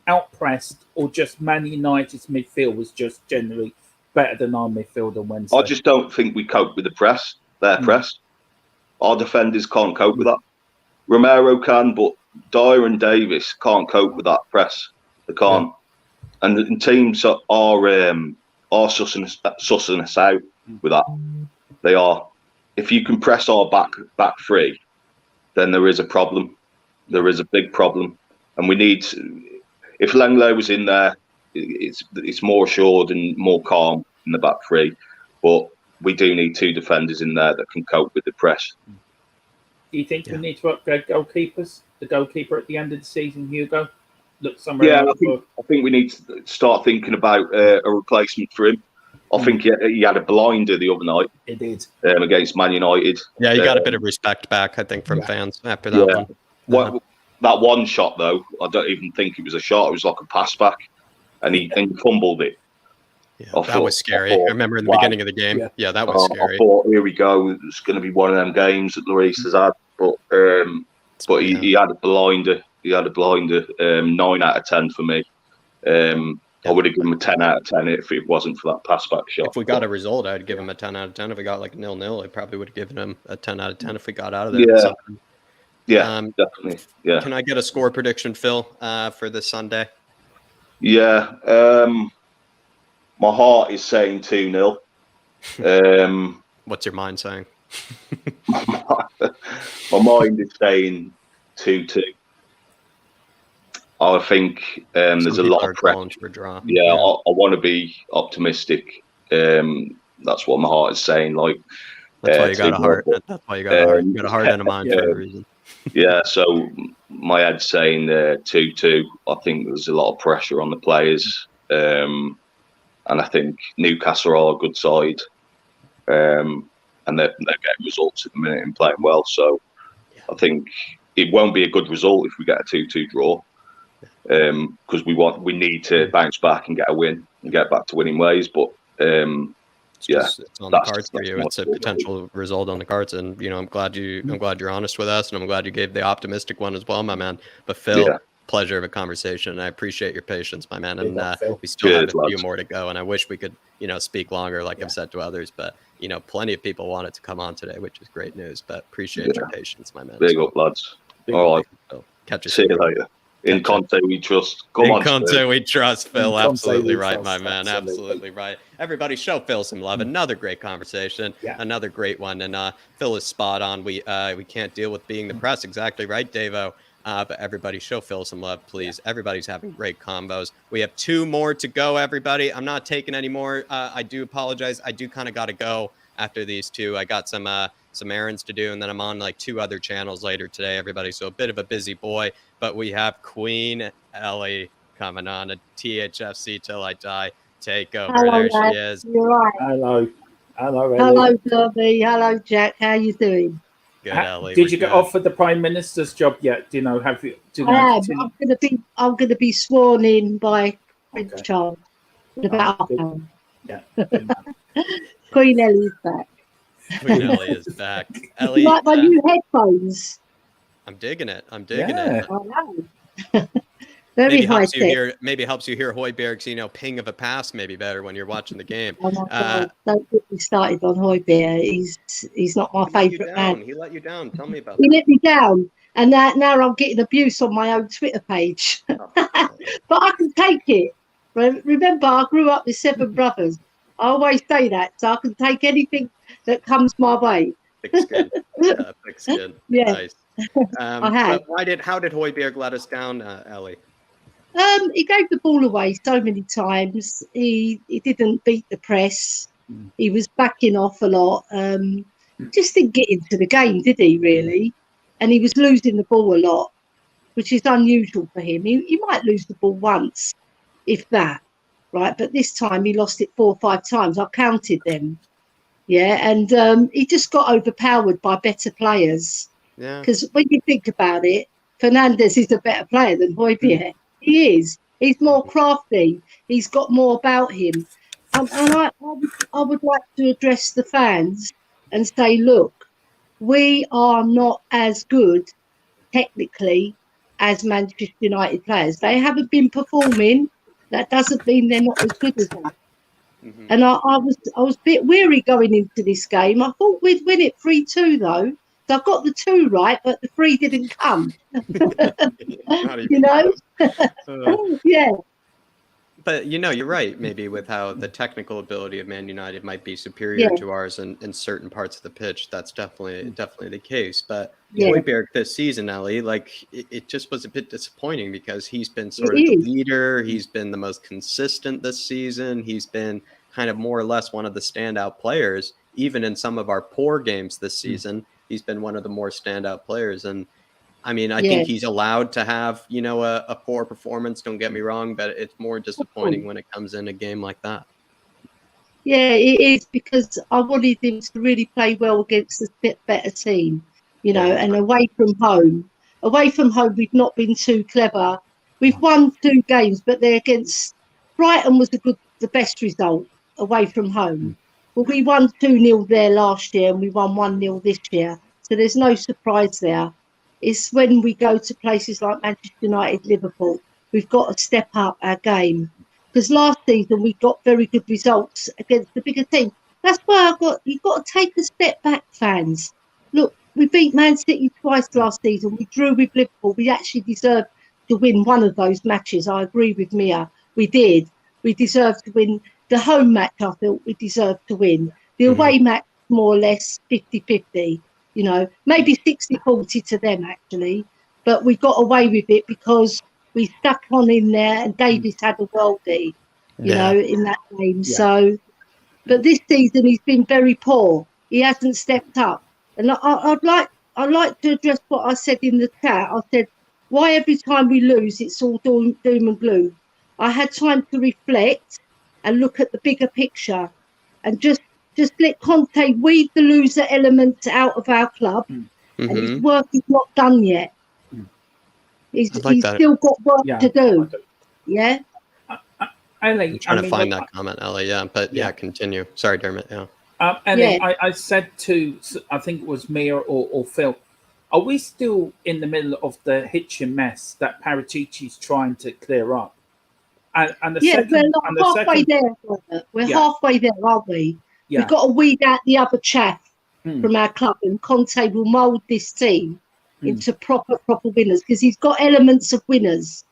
Speaker 2: out-pressed, or just Man United's midfield was just generally better than our midfield on Wednesday?
Speaker 9: I just don't think we cope with the press, their press. Our defenders can't cope with that. Romero can, but Dyer and Davis can't cope with that press. They can't. And teams are sussing us out with that. They are. If you can press our back three, then there is a problem. There is a big problem, and we need. If Langley was in there, it's more assured and more calm in the back three. But we do need 2 defenders in there that can cope with the press.
Speaker 2: Do you think we need to upgrade goalkeepers? The goalkeeper at the end of the season, Hugo, look somewhere else.
Speaker 9: I think we need to start thinking about a replacement for him. I think he had a blinder the other night.
Speaker 2: He did
Speaker 9: against Man United.
Speaker 1: Yeah, you got a bit of respect back, I think, from fans after that one.
Speaker 9: That one shot, though, I don't even think it was a shot. It was like a pass back, and he fumbled it.
Speaker 1: Yeah, that was scary. I remember in the beginning of the game. Yeah, that was scary.
Speaker 9: I thought, here we go. It's going to be one of them games that Lloris has had, but he had a blinder. He had a blinder. 9 out of 10 for me. I would have given him a 10 out of 10 if it wasn't for that pass back shot.
Speaker 1: If we got a result, I'd give him a 10 out of 10. If we got like 0-0, I probably would have given him a 10 out of 10 if we got out of there.
Speaker 9: Definitely. Yeah.
Speaker 1: Can I get a score prediction, Phil, for this Sunday?
Speaker 9: Yeah. My heart is saying 2-0.
Speaker 1: What's your mind saying?
Speaker 9: My mind is saying 2-2. I think there's a lot of pressure
Speaker 1: for a draw.
Speaker 9: Yeah, I want to be optimistic. That's what my heart is saying. Like
Speaker 1: that's why you got a heart. That's why you got a heart. You got a heart and a mind for a reason.
Speaker 9: Yeah, so my head's saying 2-2. I think there's a lot of pressure on the players, and I think Newcastle are a good side, and they're getting results at the minute and playing well. So I think it won't be a good result if we get a 2-2 draw. Because we need to bounce back and get a win and get back to winning ways. But
Speaker 1: it's on the cards for you. It's a potential result on the cards, and I'm glad you're honest with us, and I'm glad you gave the optimistic one as well, my man. But Phil, pleasure of a conversation. And I appreciate your patience, my man. And we still
Speaker 9: Good,
Speaker 1: have a few
Speaker 9: lads.
Speaker 1: more to go. And I wish we could, speak longer, like I've said to others. But, plenty of people wanted to come on today, which is great news. But appreciate your patience, my man.
Speaker 9: Big up, lads. All right.
Speaker 1: So, catch you
Speaker 9: See you
Speaker 1: soon.
Speaker 9: later. In Conte we trust. Come on,
Speaker 1: Conte
Speaker 9: Spurs.
Speaker 1: we trust, Phil.
Speaker 2: In Conte
Speaker 1: Absolutely
Speaker 2: we
Speaker 1: right,
Speaker 2: trust,
Speaker 1: my man. Absolutely right. Everybody, show Phil some love. Another great conversation.
Speaker 2: Yeah.
Speaker 1: Another great one. And Phil is spot on. We can't deal with being the press. Exactly right, Davo. But everybody, show Phil some love, please. Everybody's having great combos. We have 2 more to go, everybody. I'm not taking any more. I do apologize. I do kind of got to go after these 2. I got some errands to do, and then I'm on like 2 other channels later today, everybody. So a bit of a busy boy. But we have Queen Ellie coming on a THFC Till I Die takeover.
Speaker 10: Hello,
Speaker 1: there
Speaker 10: lad.
Speaker 1: she is.
Speaker 10: You're right.
Speaker 2: Hello, Ellie.
Speaker 10: Hello, Derby. Hello, Jack. How you doing?
Speaker 1: Good, Ellie.
Speaker 2: Did
Speaker 1: we're
Speaker 2: you get
Speaker 1: good.
Speaker 2: offered the Prime Minister's job yet? Do you know? Have you? Do you know?
Speaker 10: I am. I'm gonna be sworn in by Prince
Speaker 2: Okay.
Speaker 10: Charles in about half
Speaker 2: good.
Speaker 10: an
Speaker 2: Yeah.
Speaker 10: hour. Queen Ellie's back.
Speaker 1: Queen Ellie is back.
Speaker 10: You
Speaker 1: Ellie,
Speaker 10: like my new headphones?
Speaker 1: I'm digging it. I'm digging
Speaker 2: Yeah.
Speaker 1: it.
Speaker 10: I know. Very high tech.
Speaker 1: Maybe helps you hear Hojbjerg's, ping of a pass maybe better when you're watching the game.
Speaker 10: Oh my God. Don't get me started on Hojbjerg. He's not my favourite man.
Speaker 1: He let you down. Tell me about
Speaker 10: He
Speaker 1: that.
Speaker 10: let me down, and now I'm getting abuse on my own Twitter page. But I can take it. Remember, I grew up with 7 brothers. I always say that, so I can take anything that comes my way.
Speaker 1: Thick skin. Yeah, thick skin.
Speaker 10: Yeah.
Speaker 1: Nice.
Speaker 10: I have.
Speaker 1: But how did Hojbjerg let us down, Ellie?
Speaker 10: He gave the ball away so many times. He didn't beat the press. He was backing off a lot. Just didn't get into the game, did he, really? And he was losing the ball a lot, which is unusual for him. He might lose the ball once, if that, right? But this time he lost it 4 or 5 times. I counted them. Yeah, and he just got overpowered by better players.
Speaker 1: Yeah.
Speaker 10: Because when you think about it, Fernandez is a better player than Hojbjerg. He is. He's more crafty. He's got more about him. And I would like to address the fans and say, look, we are not as good technically as Manchester United players. They haven't been performing. That doesn't mean they're not as good as us.
Speaker 1: Mm-hmm.
Speaker 10: And I was a bit weary going into this game. I thought we'd win it 3-2 though. So I got the 2 right, but the 3 didn't come. You know? Yeah.
Speaker 1: But you're right. Maybe with how the technical ability of Man United might be superior to ours in certain parts of the pitch. That's definitely the case. But Hojbjerg this season, Ellie, it just was a bit disappointing because he's been sort of the leader. He's been the most consistent this season. He's been kind of more or less one of the standout players, even in some of our poor games this season. He's been one of the more standout players. And I mean, I think he's allowed to have, a poor performance. Don't get me wrong, but it's more disappointing when it comes in a game like that.
Speaker 10: Yeah, it is, because I wanted him to really play well against a bit better team, and away from home. Away from home, we've not been too clever. We've won 2 games, but they're against Brighton was the best result away from home. Well, we won 2-0 there last year and we won 1-0 this year. So there's no surprise there. It's when we go to places like Manchester United, Liverpool, we've got to step up our game. Because last season we got very good results against the bigger team. That's why you've got to take a step back, fans. Look, we beat Man City twice last season. We drew with Liverpool. We actually deserved to win one of those matches. I agree with Mia. We did. We deserved to win. The home match, I thought we deserved to win. The away match, more or less 50-50, maybe 60-40 to them, actually. But we got away with it because we stuck on in there and Davis had a worldie, in that game. Yeah. So, but this season he's been very poor. He hasn't stepped up. And I'd like to address what I said in the chat. I said, why every time we lose, it's all doom and gloom? I had time to reflect and look at the bigger picture and just let Conte weed the loser elements out of our club. And his work is not done yet. He's still got work to do. Yeah.
Speaker 2: Ellie,
Speaker 1: I'm trying to find that comment, Ellie. Yeah, but continue. Sorry, Dermot. Yeah.
Speaker 2: Ellie, I said to, I think it was Mia or Phil, Are we still in the middle of the hitching mess that Paratici's trying to clear up? And the second,
Speaker 10: we're halfway there. We're halfway there, aren't we?
Speaker 2: Yeah.
Speaker 10: We've got to weed out the other chaff from our club, and Conte will mould this team into proper winners, because he's got elements of winners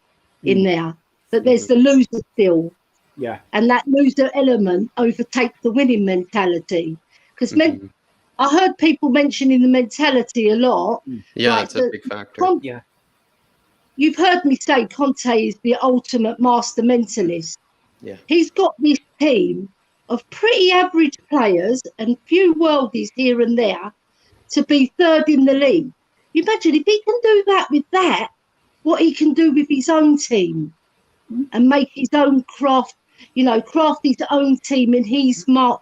Speaker 10: in there, but there's the loser still.
Speaker 2: Yeah.
Speaker 10: And that loser element overtakes the winning mentality. Because I heard people mentioning the mentality a lot.
Speaker 1: Yeah,
Speaker 10: like
Speaker 1: that's a big factor.
Speaker 10: You've heard me say Conte is the ultimate master mentalist.
Speaker 1: Yeah.
Speaker 10: He's got this team of pretty average players and few worldies here and there to be third in the league. You imagine if he can do that with that, what he can do with his own team and make his own craft his own team in his light,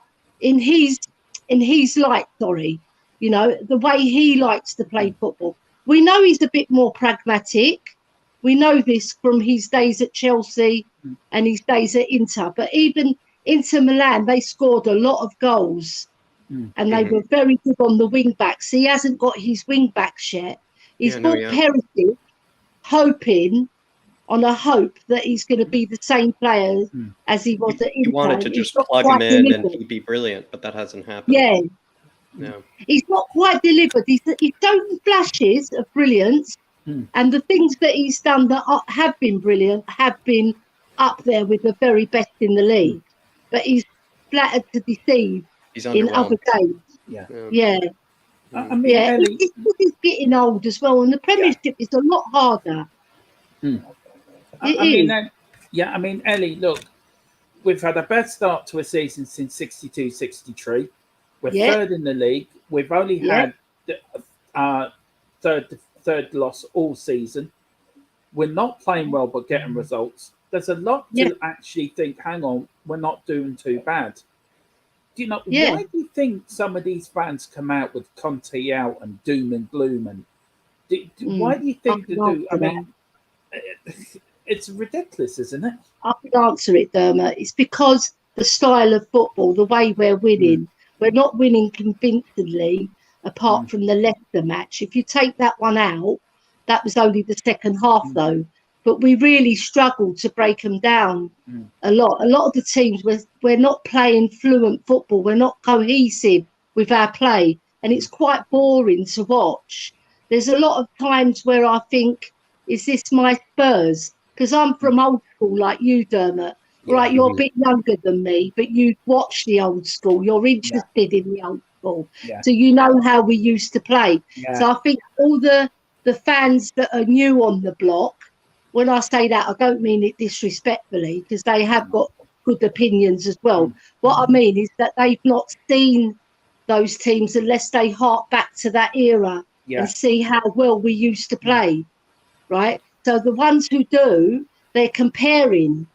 Speaker 10: the way he likes to play football. We know he's a bit more pragmatic. We know this from his days at Chelsea and his days at Inter. But even Inter Milan, they scored a lot of goals and they were very good on the wing backs. He hasn't got his wing backs yet. He's bought Perisic, hoping on a hope that he's going to be the same player as he was at Inter.
Speaker 1: He wanted to just plug him in and he'd be brilliant, but that hasn't happened.
Speaker 10: Yeah.
Speaker 1: No.
Speaker 10: He's not quite delivered. He's shown flashes of brilliance, and the things that he's done that have been brilliant have been up there with the very best in the league. But he's flattered to deceive in other games. Yeah.
Speaker 2: I mean, Ellie,
Speaker 10: he's getting old as well, and the Premiership is a lot harder.
Speaker 2: I mean, Ellie, look, we've had a bad start to a season since 62-63. We're third in the league. We've only had the third loss all season. We're not playing well, but getting results. There's a lot to actually think, hang on, we're not doing too bad. Do you know, why do you think some of these fans come out with Conte out and doom and gloom? And why do you think they do? I mean, it's ridiculous, isn't it?
Speaker 10: I could answer it, Dermot. It's because the style of football, the way we're winning, we're not winning convincingly apart from the Leicester match. If you take that one out, that was only the second half, though. But we really struggled to break them down a lot. A lot of the teams, we're not playing fluent football. We're not cohesive with our play. And it's quite boring to watch. There's a lot of times where I think, is this my Spurs? Because I'm from old school like you, Dermot. Right, you're a bit younger than me, but you watch the old school. You're interested in the old school. So you know how we used to play. So I think all the fans that are new on the block, when I say that, I don't mean it disrespectfully, because they have got good opinions as well. What I mean is that they've not seen those teams unless they hark back to that era and see how well we used to play, right? So the ones who do, they're comparing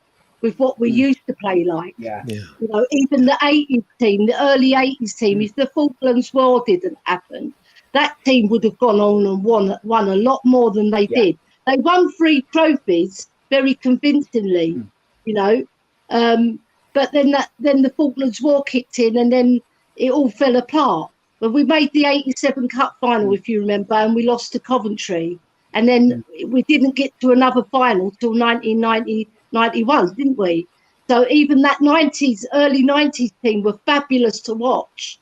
Speaker 10: with what we used to play like. You know, even the 80s team, the early 80s team, if the Falklands War didn't happen, that team would have gone on and won a lot more than they did. They won 3 trophies very convincingly, you know. But then the Falklands War kicked in, and then it all fell apart. But we made the 87 Cup final, if you remember, and we lost to Coventry. And then we didn't get to another final till 1990-91, didn't we? So even that early 90s team were fabulous to watch.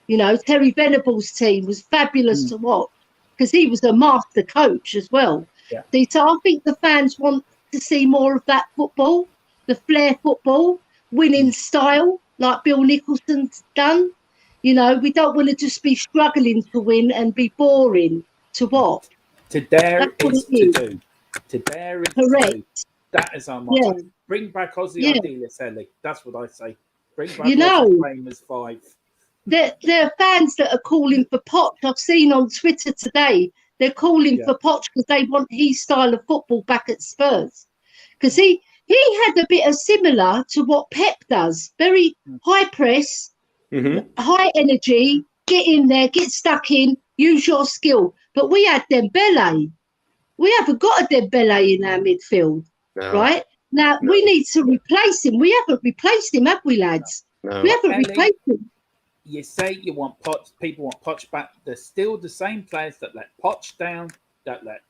Speaker 10: You know, Terry Venables' team was fabulous to watch because he was a master coach as well. So I think the fans want to see more of that football, the flair football, winning style, like Bill Nicholson's done. You know, we don't want to just be struggling to win and be boring to watch.
Speaker 2: To dare is to do. To dare is to do. That is our motto. Bring back Aussie idealists, Ellie. That's what I say. Bring back Aussie Framers 5.
Speaker 10: There are fans that are calling for Poch. I've seen on Twitter today, they're calling for Poch because they want his style of football back at Spurs. Because he had a bit of similar to what Pep does. Very high press, high energy, get in there, get stuck in, use your skill. But we had Dembele. We haven't got a Dembele in our midfield, right? Now, we need to replace him. We haven't replaced him, have we, lads? We haven't replaced him.
Speaker 2: you say you want Poch, people want Poch back. They're still the same players that let Poch down, that let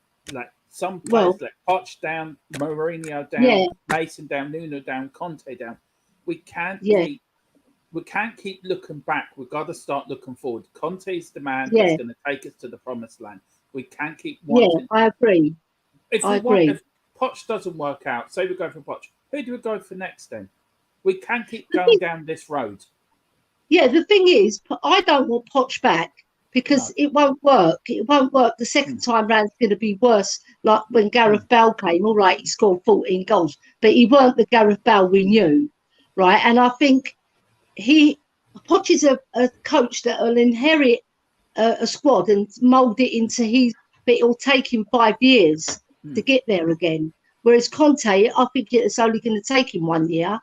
Speaker 2: some players let Poch down, Mourinho down, Mason down, Nuno down, Conte down. We can't keep looking back. We've got to start looking forward. Conte is the man that's going to take us to the promised land. We can't keep wanting.
Speaker 10: Yeah, I agree.
Speaker 2: If Poch doesn't work out, say we go for Poch, who do we go for next then? We can't keep going down this road.
Speaker 10: Yeah, the thing is, I don't want Poch back because it won't work. It won't work. The second time round is going to be worse. Like when Gareth Bale came, all right, he scored 14 goals, but he weren't the Gareth Bale we knew, right? And I think Poch is a coach that will inherit a squad and mould it into his, but it'll take him 5 years to get there again. Whereas Conte, I think it's only going to take him 1 year.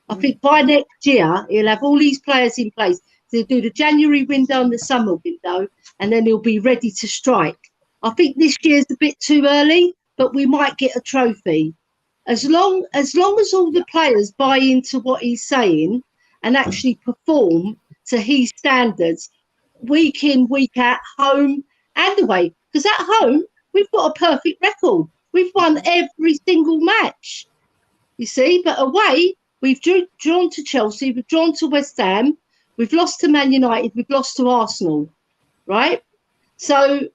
Speaker 10: I think by next year, he'll have all these players in place. He'll do the January window and the summer window, and then he'll be ready to strike. I think this year's a bit too early, but we might get a trophy. As long as all the players buy into what he's saying and actually perform to his standards, week in, week out, home and away. Because at home, we've got a perfect record. We've won every single match, you see, but away, we've drawn to Chelsea, we've drawn to West Ham, we've lost to Man United, we've lost to Arsenal, right? So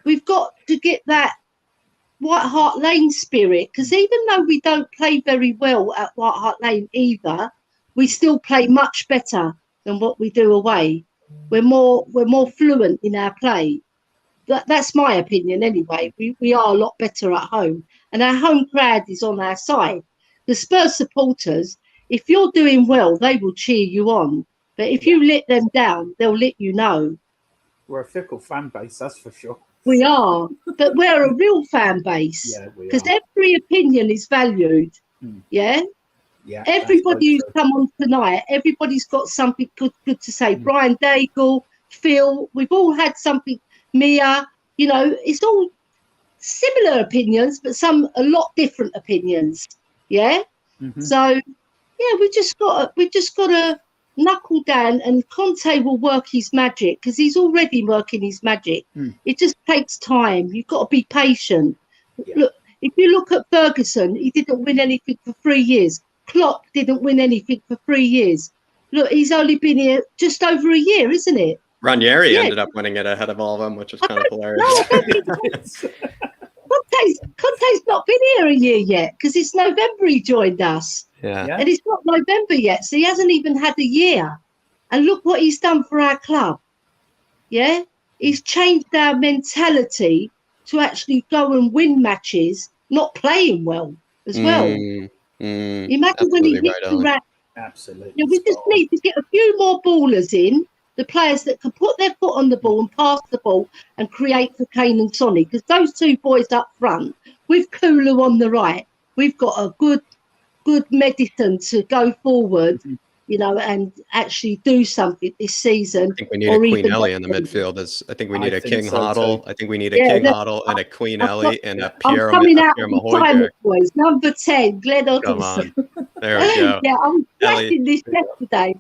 Speaker 10: we've got to get that White Hart Lane spirit, because even though we don't play very well at White Hart Lane either, we still play much better than what we do away. We're more fluent in our play. That's my opinion anyway. We are a lot better at home, and our home crowd is on our side. The Spurs supporters, if you're doing well, they will cheer you on. But if you let them down, they'll let you know.
Speaker 2: We're a fickle fan base, that's for sure.
Speaker 10: We are, but we're a real fan base.
Speaker 2: Yeah, we
Speaker 10: because
Speaker 2: are.
Speaker 10: every opinion is valued. Yeah.
Speaker 2: Yeah.
Speaker 10: Everybody who's come on tonight, everybody's got something good to say. Brian Daigle, Phil, we've all had something. Mia, you know, it's all similar opinions, but some a lot different opinions. Yeah. So yeah, we just got to knuckle down, and Conte will work his magic because he's already working his magic. It just takes time. You've got to be patient. Look, if you look at Ferguson, he didn't win anything for 3 years. Klopp didn't win anything for 3 years. Look, he's only been here just over a year, isn't it?
Speaker 1: Ranieri ended up winning it ahead of all of them, which is kind of hilarious.
Speaker 10: Conte's not been here a year yet because it's November he joined us.
Speaker 1: Yeah.
Speaker 10: And it's not November yet, so he hasn't even had a year. And look what he's done for our club. Yeah? He's changed our mentality to actually go and win matches, not playing well as well. Imagine when he hits the rack.
Speaker 2: Absolutely.
Speaker 10: You know, we just need to get a few more ballers in, the players that can put their foot on the ball and pass the ball and create for Kane and Sonny, because those two boys up front, with Kulu on the right, we've got a good medicine to go forward, you know, and actually do something this season.
Speaker 1: I think we need a Queen Ellie in the midfield. I think we need a King Hoddle. I think we need a King Hoddle and a Queen Ellie and a Pierre
Speaker 10: Hojbjerg. Boys, number 10, Glenn Hoddleson.
Speaker 1: Come on. There we go.
Speaker 10: Yeah, I was practicing this yesterday.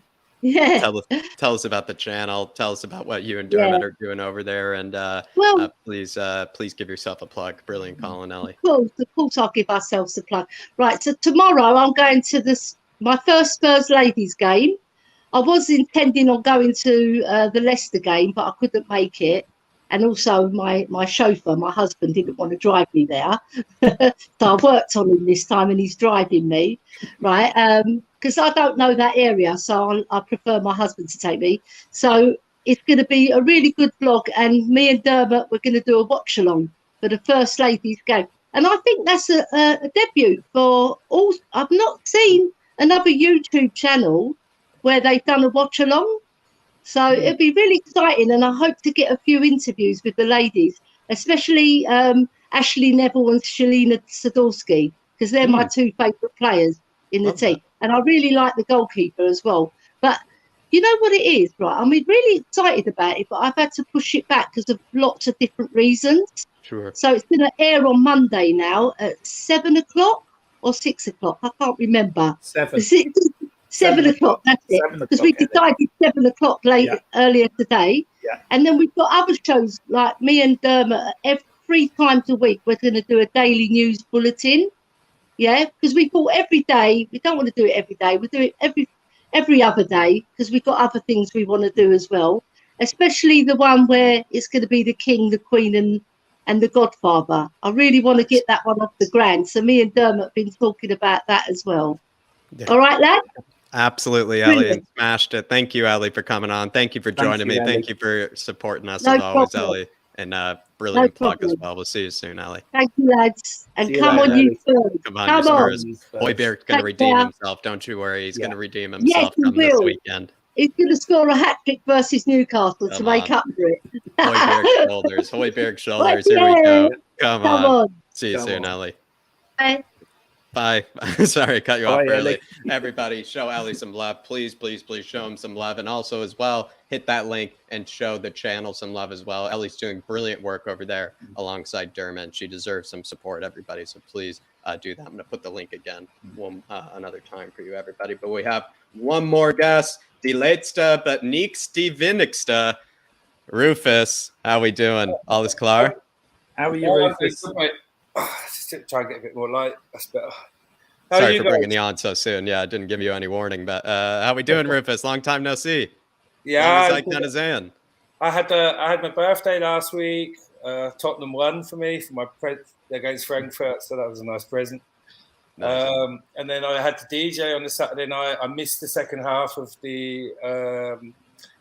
Speaker 10: Yeah.
Speaker 1: Tell us about the channel. Tell us about what you and Dermot are doing over there, and please give yourself a plug. Brilliant, Colin, Ellie.
Speaker 10: Of course, I'll give ourselves a plug. Right, so tomorrow I'm going to my first Spurs ladies game. I was intending on going to the Leicester game, but I couldn't make it. And also my chauffeur, my husband, didn't want to drive me there. So I worked on him this time and he's driving me, right? Because I don't know that area, so I prefer my husband to take me. So it's going to be a really good vlog, and me and Dermot, we're going to do a watch along for the first ladies game. And I think that's a debut for all. I've not seen another YouTube channel where they've done a watch along. So it'll be really exciting, and I hope to get a few interviews with the ladies, especially Ashley Neville and Shalina Sadorski, because they're my two favourite players in the team. And I really like the goalkeeper as well. But you know what it is, right? I'm really excited about it, but I've had to push it back because of lots of different reasons.
Speaker 1: Sure.
Speaker 10: So it's going to air on Monday now at 7 o'clock or 6 o'clock. I can't remember.
Speaker 2: 7.
Speaker 10: 7 o'clock, that's it.
Speaker 2: 7
Speaker 10: Because we
Speaker 2: o'clock,
Speaker 10: decided 7 o'clock earlier today.
Speaker 2: Yeah.
Speaker 10: And then we've got other shows like me and Dermot. Every 3 times a week, we're going to do a daily news bulletin. Yeah, because we thought every day, we don't want to do it every day. We do it every other day because we've got other things we want to do as well. Especially the one where it's going to be the King, the Queen, and the Godfather. I really want to get that one off the ground. So me and Dermot have been talking about that as well.
Speaker 1: Yeah.
Speaker 10: All right, lad?
Speaker 1: Absolutely, Ellie, and smashed it. Thank you, Ellie, for coming on. Thank you for joining me.
Speaker 2: Ellie.
Speaker 1: Thank you for supporting us
Speaker 10: No
Speaker 1: as always,
Speaker 10: problem.
Speaker 1: Ellie. And brilliant
Speaker 10: No
Speaker 1: plug as
Speaker 10: problem.
Speaker 1: well. We'll see you soon, Ellie.
Speaker 10: Thank you, lads. And
Speaker 2: See you
Speaker 10: come
Speaker 2: later,
Speaker 10: on, you
Speaker 2: Ellie.
Speaker 10: Spurs.
Speaker 1: Come on,
Speaker 10: Come
Speaker 1: you
Speaker 10: on.
Speaker 1: Spurs. Hojbjerg's going to
Speaker 10: Take
Speaker 1: redeem
Speaker 10: care.
Speaker 1: himself. Don't you worry. He's going to redeem
Speaker 10: Yes,
Speaker 1: himself
Speaker 10: he
Speaker 1: come this
Speaker 10: will.
Speaker 1: weekend.
Speaker 10: He's going to score a hat-trick versus Newcastle to
Speaker 1: Come
Speaker 10: make
Speaker 1: on.
Speaker 10: up for it.
Speaker 1: Hojbjerg shoulders. Hojbjerg shoulders. Here we go. Come
Speaker 10: Come
Speaker 1: on.
Speaker 10: on.
Speaker 1: See you
Speaker 2: Come
Speaker 1: soon,
Speaker 2: on.
Speaker 1: Ellie.
Speaker 10: Bye.
Speaker 1: Bye. Sorry, cut you off
Speaker 2: Bye,
Speaker 1: early.
Speaker 2: Ellie.
Speaker 1: Everybody, show Ellie some love. Please, please, please show him some love. And also, as well, hit that link and show the channel some love as well. Ellie's doing brilliant work over there alongside Dermot. She deserves some support, everybody. So please do that. I'm going to put the link again another time for you, everybody. But we have one more guest. Die laatste, but niks die winnigste. Rufus, how we doing? All is klar?
Speaker 2: How are you, Rufus?
Speaker 11: Just try and get a bit more light. That's better.
Speaker 1: Sorry for bringing you on so soon. Yeah, I didn't give you any warning, but how we doing, Rufus? Long time no see.
Speaker 11: Yeah,
Speaker 1: I
Speaker 11: had my birthday last week. Tottenham won for me for my against Frankfurt, so that was a nice present.
Speaker 1: Nice.
Speaker 11: And then I had to DJ on the Saturday night. I missed the second half of the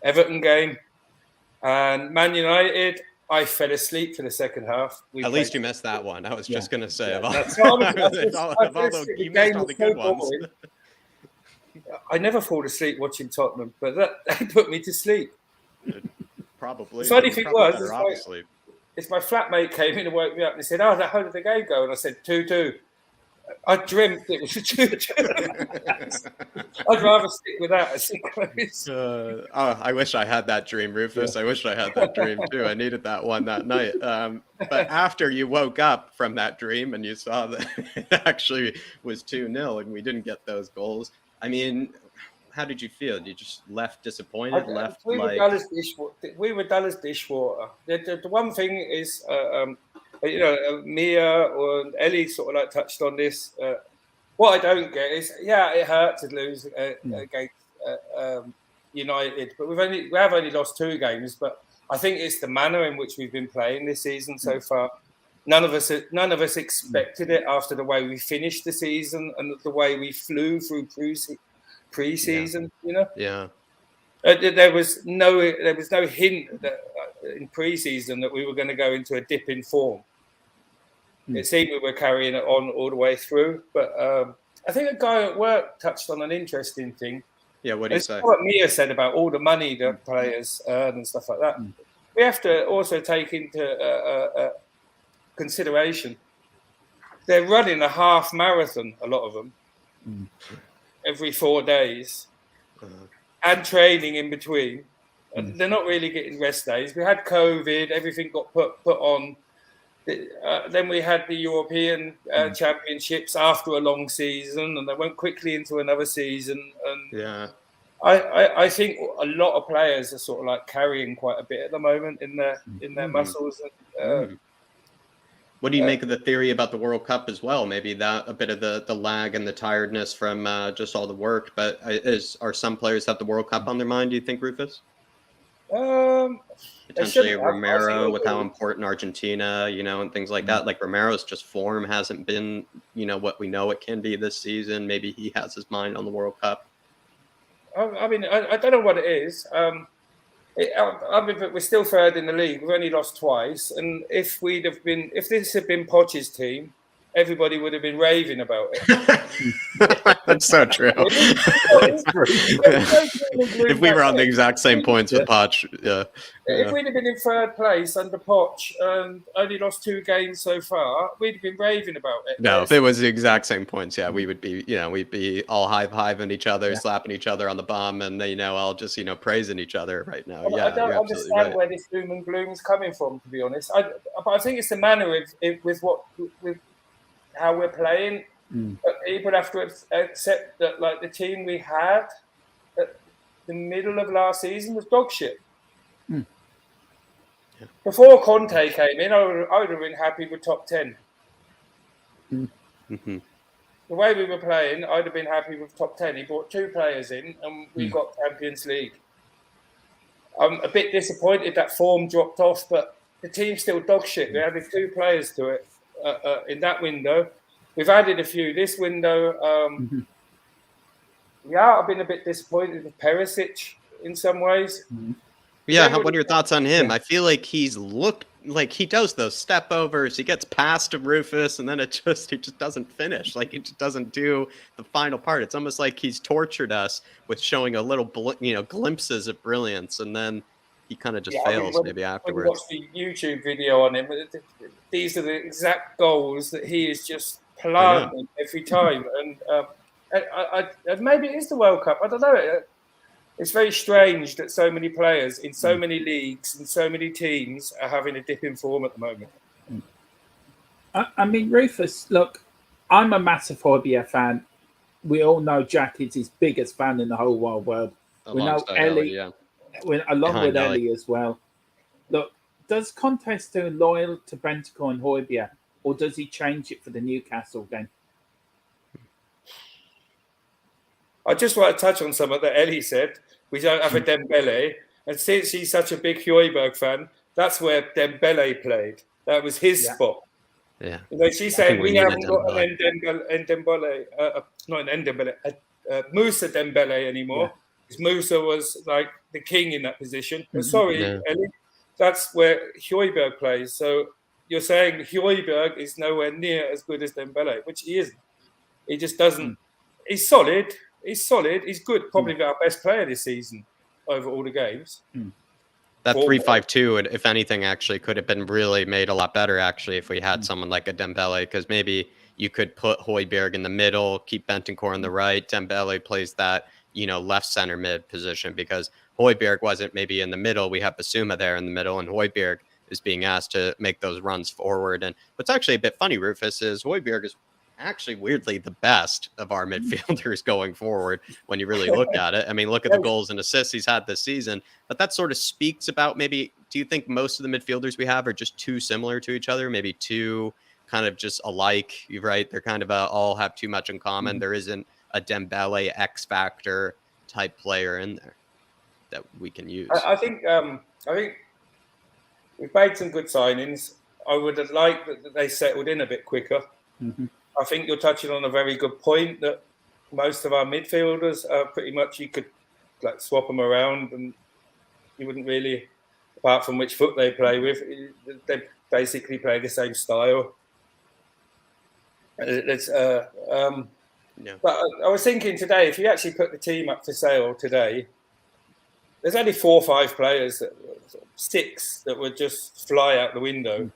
Speaker 11: Everton game, and Man United. I fell asleep for the second half.
Speaker 1: At least you missed that one. I was just going to say. You missed all the good ones.
Speaker 11: I never fall asleep watching Tottenham, but they put me to sleep.
Speaker 1: Probably.
Speaker 11: The funny thing was, it's my flatmate came in and woke me up and he said, "Oh, how did the game go?" And I said, 2-2. I dreamt it was a 2-2. I'd rather stick with that.
Speaker 1: I wish I had that dream, Rufus. I wish I had that dream too. I needed that one that night. But after you woke up from that dream and you saw that it actually was 2-0 and we didn't get those goals, I mean, how did you feel? You just left disappointed?
Speaker 11: We were dull as dishwater. The one thing is... Mia or Ellie sort of like touched on this. What I don't get is, it hurt to lose against United, but we have only lost 2 games. But I think it's the manner in which we've been playing this season so far. None of us expected it after the way we finished the season and the way we flew through pre-season.
Speaker 1: Yeah.
Speaker 11: There was no hint that in pre-season that we were going to go into a dip in form. It seemed we were carrying it on all the way through. But I think a guy at work touched on an interesting thing.
Speaker 1: Yeah, what do you say?
Speaker 11: What Mia said about all the money that players earn and stuff like that. We have to also take into consideration they're running a half marathon, a lot of them, every 4 days. And training in between. And they're not really getting rest days. We had COVID, everything got put on. Then we had the European Championships after a long season, and they went quickly into another season. And I think a lot of players are sort of like carrying quite a bit at the moment in their muscles.
Speaker 1: What do you make of the theory about the World Cup as well? Maybe that a bit of the lag and the tiredness from just all the work. But are some players have the World Cup on their mind, do you think, Rufus? Potentially Romero with how important Argentina, and things like that. Like Romero's just form hasn't been, what we know it can be this season. Maybe he has his mind on the World Cup.
Speaker 11: I mean, I don't know what it is. We're still third in the league. We've only lost twice, and if this had been Poch's team, everybody would have been raving about it.
Speaker 1: That's so true. If we were on the exact same points with Poch,
Speaker 11: if we'd have been in third place under Poch and only lost 2 games so far, we'd have been raving about it.
Speaker 1: No, if it was the exact same points, we would be, we'd be all high-fiving each other, slapping each other on the bum, and all just, praising each other right now.
Speaker 11: I don't understand where this doom and gloom is coming from, to be honest. But I think it's the manner with how we're playing. But people have to accept that, like, the team we had at the middle of last season was dog shit. Before Conte came in, I would have been happy with top 10. The way we were playing, I'd have been happy with top 10. He brought 2 players in, and we got Champions League. I'm a bit disappointed that form dropped off, but the team's still dog shit. We added 2 players to it in that window. We've added a few this window. Yeah, I've been a bit disappointed with Perisic in some ways.
Speaker 1: Yeah, what are your thoughts on him? I feel like he's looked like he does those step overs. He gets past to Rufus, and then he just doesn't finish. Like, he just doesn't do the final part. It's almost like he's tortured us with showing a little, glimpses of brilliance, and then he kind of just fails maybe afterwards.
Speaker 11: When you watch the YouTube video on him, these are the exact goals that he is just planting every time. And maybe it is the World Cup. I don't know. It's very strange that so many players in so many leagues and so many teams are having a dip in form at the moment.
Speaker 2: I mean, Rufus, look, I'm a massive Hojbjerg fan. We all know Jack is his biggest fan in the whole wide world. We know Ellie, along with Ellie as well. Look, does Conte stay loyal to Bentancur and Hojbjerg, or does he change it for the Newcastle game?
Speaker 11: I just want to touch on something that Ellie said. We don't have a Dembele. And since he's such a big Hojbjerg fan, that's where Dembele played. That was his spot.
Speaker 1: Yeah.
Speaker 11: She's saying we haven't got an Dembele, not an Dembele, Musa Dembele anymore. Because Musa was like the king in that position. But sorry, Ellie, that's where Hojbjerg plays. So you're saying Hojbjerg is nowhere near as good as Dembele, which he isn't. He just doesn't. He's solid. He's solid. He's good. Probably our best player this season over all the games.
Speaker 1: That 3-5-2, and if anything, actually could have been really made a lot better, actually, if we had someone like a Dembele, because maybe you could put Hojbjerg in the middle, keep Bentancur on the right. Dembele plays that, left center mid position, because Hojbjerg wasn't maybe in the middle. We have Basuma there in the middle, and Hojbjerg is being asked to make those runs forward. And what's actually a bit funny, Rufus, is Hojbjerg is actually weirdly the best of our midfielders going forward when you really look at it. I mean, look at the goals and assists he's had this season, but that sort of speaks about maybe, do you think most of the midfielders we have are just too similar to each other? Maybe too kind of just alike, right? They're kind of all have too much in common. There isn't a Dembele X factor type player in there that we can use.
Speaker 11: I think we've made some good signings. I would have liked that they settled in a bit quicker. I think you're touching on a very good point that most of our midfielders are pretty much, you could like swap them around and you wouldn't really, apart from which foot they play with, they basically play the same style. But I was thinking today, if you actually put the team up for sale today, there's only 4 or 5 players, 6 that would just fly out the window.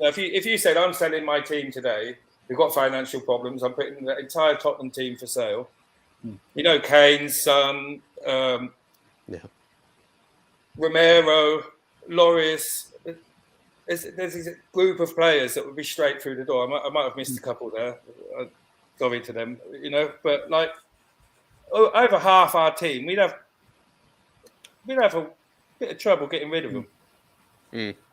Speaker 11: If you said, I'm selling my team today, we've got financial problems, I'm putting the entire Tottenham team for sale. Kane, Son, Romero, Lloris. There's a group of players that would be straight through the door. I might have missed a couple there. Sorry to them, But like over half our team, we'd have a bit of trouble getting rid of them.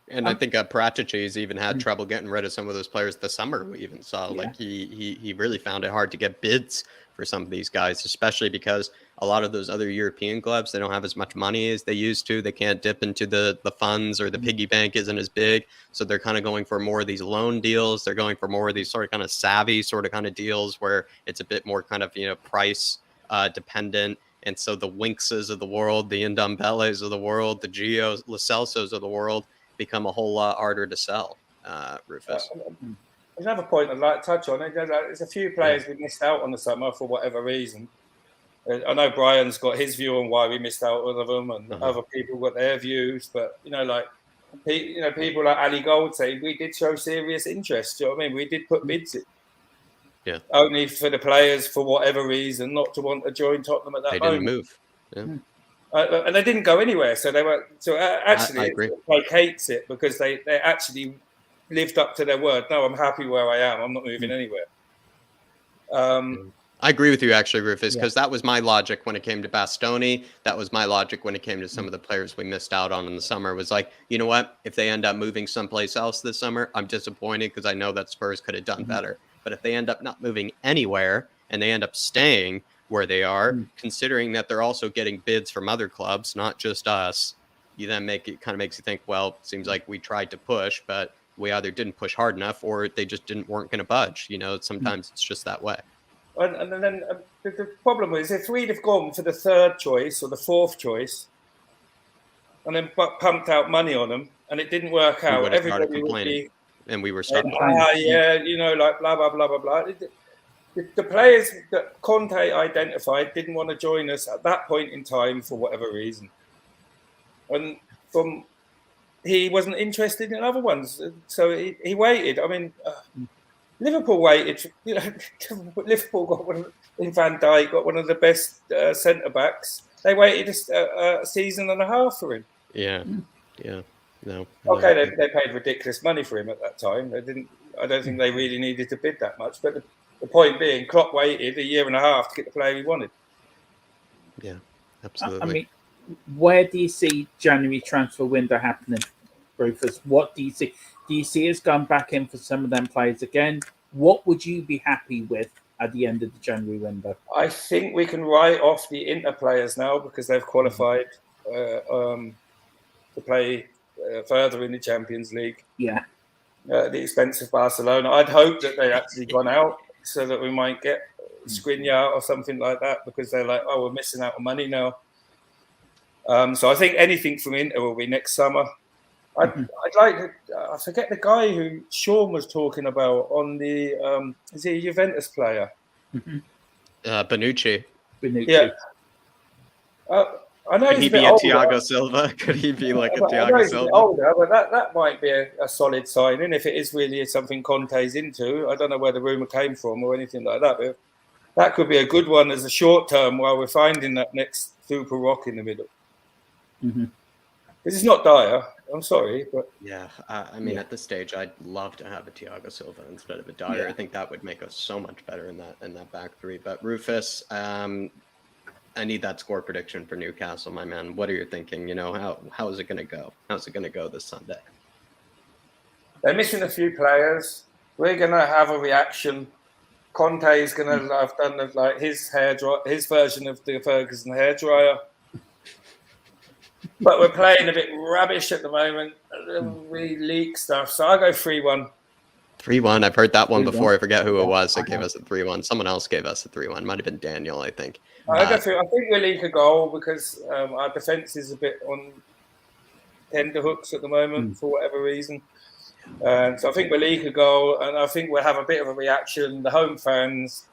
Speaker 1: And I think Pochettino's even had trouble getting rid of some of those players this summer. We even saw like he really found it hard to get bids for some of these guys, especially because a lot of those other European clubs, they don't have as much money as they used to. They can't dip into the funds, or the piggy bank isn't as big. So they're kind of going for more of these loan deals. They're going for more of these sort of kind of savvy sort of kind of deals where it's a bit more kind of, price dependent. And so the Winkses of the world, the Ndombeles of the world, the Gios, Lo Celsos of the world become a whole lot harder to sell, Rufus.
Speaker 11: There's another point I'd like to touch on. There's a few players we missed out on the summer for whatever reason. I know Brian's got his view on why we missed out on them, and other people got their views. But people like Ali Gold say we did show serious interest. Do you know what I mean? We did put bids in.
Speaker 1: Yeah.
Speaker 11: Only for the players, for whatever reason, not to want to join Tottenham at that moment.
Speaker 1: They didn't move.
Speaker 11: And they didn't go anywhere. So they were. So actually,
Speaker 1: I agree.
Speaker 11: Like hates it because they actually lived up to their word. No, I'm happy where I am. I'm not moving anywhere.
Speaker 1: I agree with you, actually, Rufus, because that was my logic when it came to Bastoni. That was my logic when it came to some of the players we missed out on in the summer. Was like, you know what? If they end up moving someplace else this summer, I'm disappointed because I know that Spurs could have done better. But if they end up not moving anywhere and they end up staying where they are, considering that they're also getting bids from other clubs, not just us, you then makes you think, well, it seems like we tried to push, but we either didn't push hard enough or they just weren't going to budge. You know, sometimes it's just that way.
Speaker 11: And then the problem is, if we'd have gone for the third choice or the fourth choice and then pumped out money on them and it didn't work out, everybody would be...
Speaker 1: And we were starting
Speaker 11: you know, like blah, blah, blah, blah, blah. The players that Conte identified didn't want to join us at that point in time for whatever reason. And he wasn't interested in other ones. So he waited. I mean... Liverpool waited. You know, Liverpool got in Van Dijk, got one of the best centre backs. They waited a season and a half for him.
Speaker 1: Yeah. No.
Speaker 11: Okay, they paid ridiculous money for him at that time. They didn't. I don't think they really needed to bid that much. But the point being, Klopp waited a year and a half to get the player he wanted.
Speaker 1: Yeah, absolutely.
Speaker 2: I mean, where do you see January transfer window happening, Rufus? What do you see? Do you see us going back in for some of them players again? What would you be happy with at the end of the January window?
Speaker 11: I think we can write off the Inter players now because they've qualified to play further in the Champions League.
Speaker 2: Yeah.
Speaker 11: At the expense of Barcelona. I'd hope that they'd actually gone out so that we might get Skriniar or something like that because they're like, oh, we're missing out on money now. So I think anything from Inter will be next summer. I'd like to, I forget the guy who Sean was talking about on the, is he a Juventus player?
Speaker 1: Bonucci.
Speaker 11: Yeah. I know
Speaker 1: could he be a Thiago Silva? Could he be like a Thiago Silva?
Speaker 11: Older, but that might be a solid signing if it is really something Conte's into. I don't know where the rumour came from or anything like that, but that could be a good one as a short term while we're finding that next super rock in the middle. This is not dire. I'm sorry, but
Speaker 1: yeah, I mean, at this stage, I'd love to have a Thiago Silva instead of a Dyer.
Speaker 2: Yeah.
Speaker 1: I think that would make us so much better in that back three. But Rufus, I need that score prediction for Newcastle, my man. What are you thinking? You know, how is it going to go? How's it going to go this Sunday?
Speaker 11: They're missing a few players. We're going to have a reaction. Conte is going to have done like his version of the Ferguson hairdryer. But we're playing a bit rubbish at the moment. We leak stuff. So I'll go 3-1.
Speaker 1: 3-1. I've heard that one before. I forget who it was that gave us a 3-1. Someone else gave us a 3-1. Might have been Daniel, I think.
Speaker 11: I think we'll leak a goal because our defence is a bit on tender hooks at the moment for whatever reason. So I think we'll leak a goal and I think we'll have a bit of a reaction. The home fans...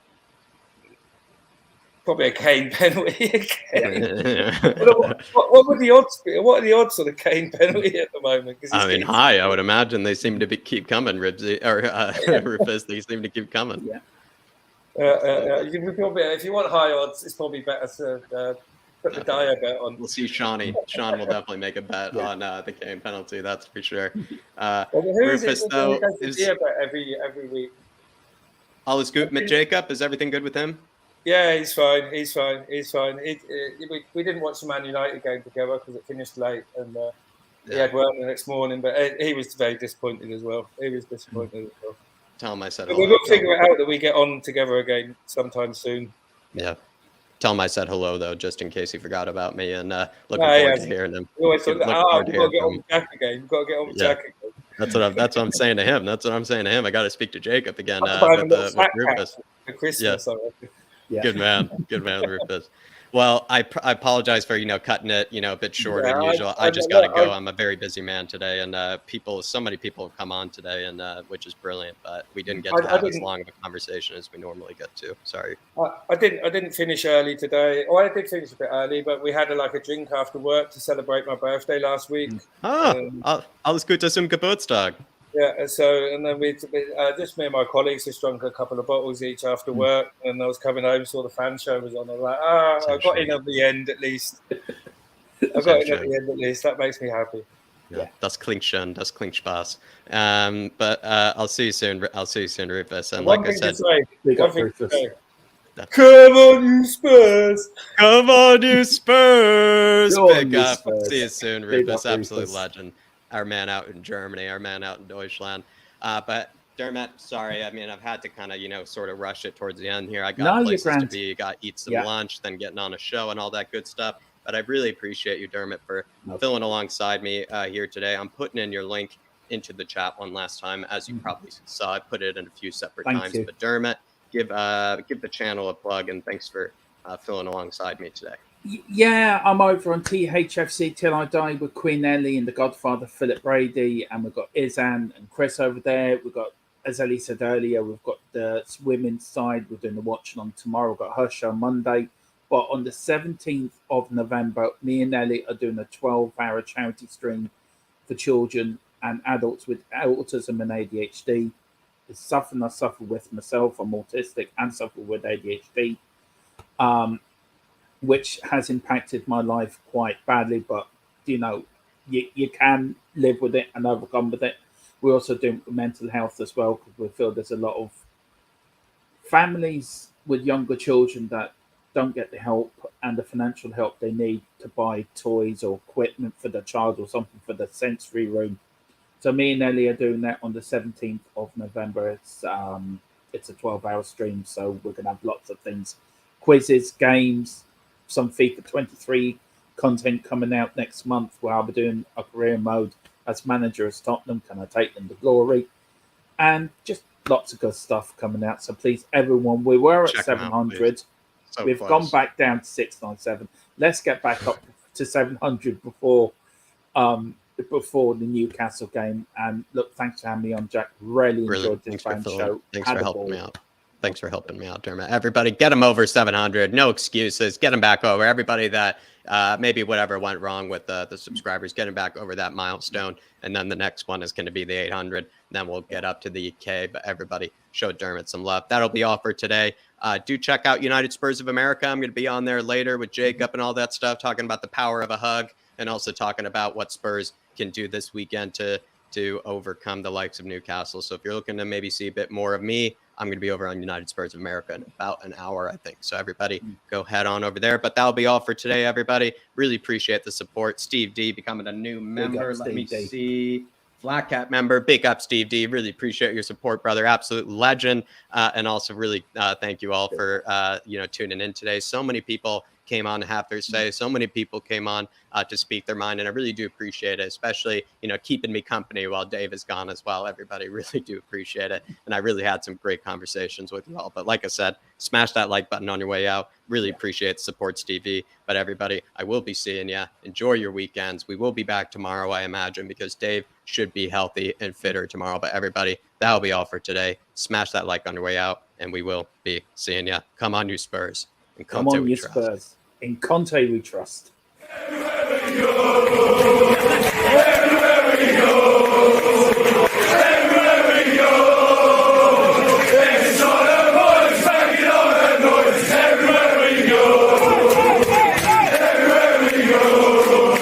Speaker 11: Probably a Kane penalty. What would the odds be? What are the odds on a Kane penalty at the moment?
Speaker 1: I mean, high. I would imagine they seem to keep coming. Ripsy or Rufus, they seem to keep coming.
Speaker 11: Yeah. If you want high odds, it's probably better to put the Dyer bet on.
Speaker 1: We'll see Shawnee. Sean will definitely make a bet on the Kane penalty. That's for sure. Rufus, though,
Speaker 11: every week.
Speaker 1: All is good with Jacob. Is everything good with him?
Speaker 11: Yeah, he's fine. We didn't watch the Man United game together because it finished late, and he had work the next morning. But he was very disappointed as well.
Speaker 1: Tell him I said
Speaker 11: hello.
Speaker 1: But
Speaker 11: we'll figure it out that we get on together again sometime soon.
Speaker 1: Yeah. Tell him I said hello though, just in case he forgot about me. And looking forward to hearing him.
Speaker 11: We've got to get on with Jack again.
Speaker 1: That's what I'm saying to him. I got to speak to Jacob again with Rufus.
Speaker 11: For Christmas,
Speaker 1: yeah. Good man, Rufus. Well, I apologize for cutting it a bit shorter than usual. I just got to go. I'm a very busy man today, and so many people have come on today, and which is brilliant. But we didn't get to have as long of a conversation as we normally get to. Sorry.
Speaker 11: I didn't finish early today. I did finish a bit early, but we had a drink after work to celebrate my birthday last week.
Speaker 1: Alles Gute zum Geburtstag.
Speaker 11: Yeah, so and then we just me and my colleagues just drunk a couple of bottles each after work, and I was coming home, saw the fan show was on. I was like, I got in at the end at least. That makes me happy.
Speaker 1: Yeah, das klingt schön, das klingt Spaß. But I'll see you soon. I'll see you soon, Rufus. And like I said,
Speaker 11: Come on, you Spurs!
Speaker 1: Come on, you Spurs!
Speaker 2: Go on,
Speaker 1: Big
Speaker 2: you
Speaker 1: up.
Speaker 2: Spurs.
Speaker 1: See you soon,
Speaker 2: Big
Speaker 1: Rufus.
Speaker 2: up,
Speaker 1: Absolute
Speaker 2: Rufus.
Speaker 1: legend. Our man out in Germany, our man out in Deutschland. But Dermot, sorry. I mean, I've had to kind of, sort of rush it towards the end here. I got
Speaker 2: No, you're
Speaker 1: places to
Speaker 2: grand.
Speaker 1: be, got eat some
Speaker 2: Yeah.
Speaker 1: lunch, then getting on a show and all that good stuff. But I really appreciate you, Dermot, for filling alongside me here today. I'm putting in your link into the chat one last time. As you probably saw, I put it in a few separate
Speaker 2: Thank
Speaker 1: times.
Speaker 2: you.
Speaker 1: But Dermot, give the channel a plug, and thanks for filling alongside me today.
Speaker 2: Yeah, I'm over on THFC Till I Die with Queen Ellie and the Godfather Philip Brady, and we've got Izan and Chris over there. We've got, as Ellie said earlier, we've got the women's side. We're doing the watching on tomorrow. We've got her show Monday. But on the 17th of November, me and Ellie are doing a 12-hour charity stream for children and adults with autism and ADHD. It's something I suffer with myself. I'm autistic and suffer with ADHD, which has impacted my life quite badly. But, you can live with it and overcome with it. We also do mental health as well, because we feel there's a lot of families with younger children that don't get the help and the financial help they need to buy toys or equipment for the child or something for the sensory room. So me and Ellie are doing that on the 17th of November. It's a 12-hour stream, so we're going to have lots of things. Quizzes, games, some FIFA 23 content coming out next month where I'll be doing a career mode as manager of Tottenham. Can I take them to glory? And just lots of good stuff coming out. So please, everyone, we were at 700.
Speaker 1: So
Speaker 2: We've gone back down to 697. Let's get back up to 700 before the Newcastle game. And look, thanks for having me on, Jack. Really enjoyed this fan show.
Speaker 1: Thanks for helping me out. Thanks for helping me out, Dermot. Everybody, get them over 700. No excuses. Get them back over. Everybody that maybe whatever went wrong with the subscribers, get them back over that milestone. And then the next one is going to be the 800. Then we'll get up to the K. But everybody, show Dermot some love. That'll be all for today. Do check out United Spurs of America. I'm going to be on there later with Jacob and all that stuff, talking about the power of a hug and also talking about what Spurs can do this weekend to overcome the likes of Newcastle. So if you're looking to maybe see a bit more of me, I'm going to be over on United Spurs of America in about an hour, I think. So everybody go head on over there. But that'll be all for today, everybody. Really appreciate the support. Steve D becoming a new member. Let me see. Flat Cap member. Big up, Steve D. Really appreciate your support, brother. Absolute legend. And also really thank you all for, tuning in today. So many people came on to have their say. So many people came on to speak their mind. And I really do appreciate it, especially, keeping me company while Dave is gone as well. Everybody really do appreciate it. And I really had some great conversations with you all. But like I said, smash that like button on your way out. Really appreciate the support, Steve V. But everybody, I will be seeing you. Enjoy your weekends. We will be back tomorrow, I imagine, because Dave should be healthy and fitter tomorrow. But everybody, that'll be all for today. Smash that like on your way out, and we will be seeing you. Come on, you Spurs.
Speaker 2: Come on, you Spurs. In Conte we trust.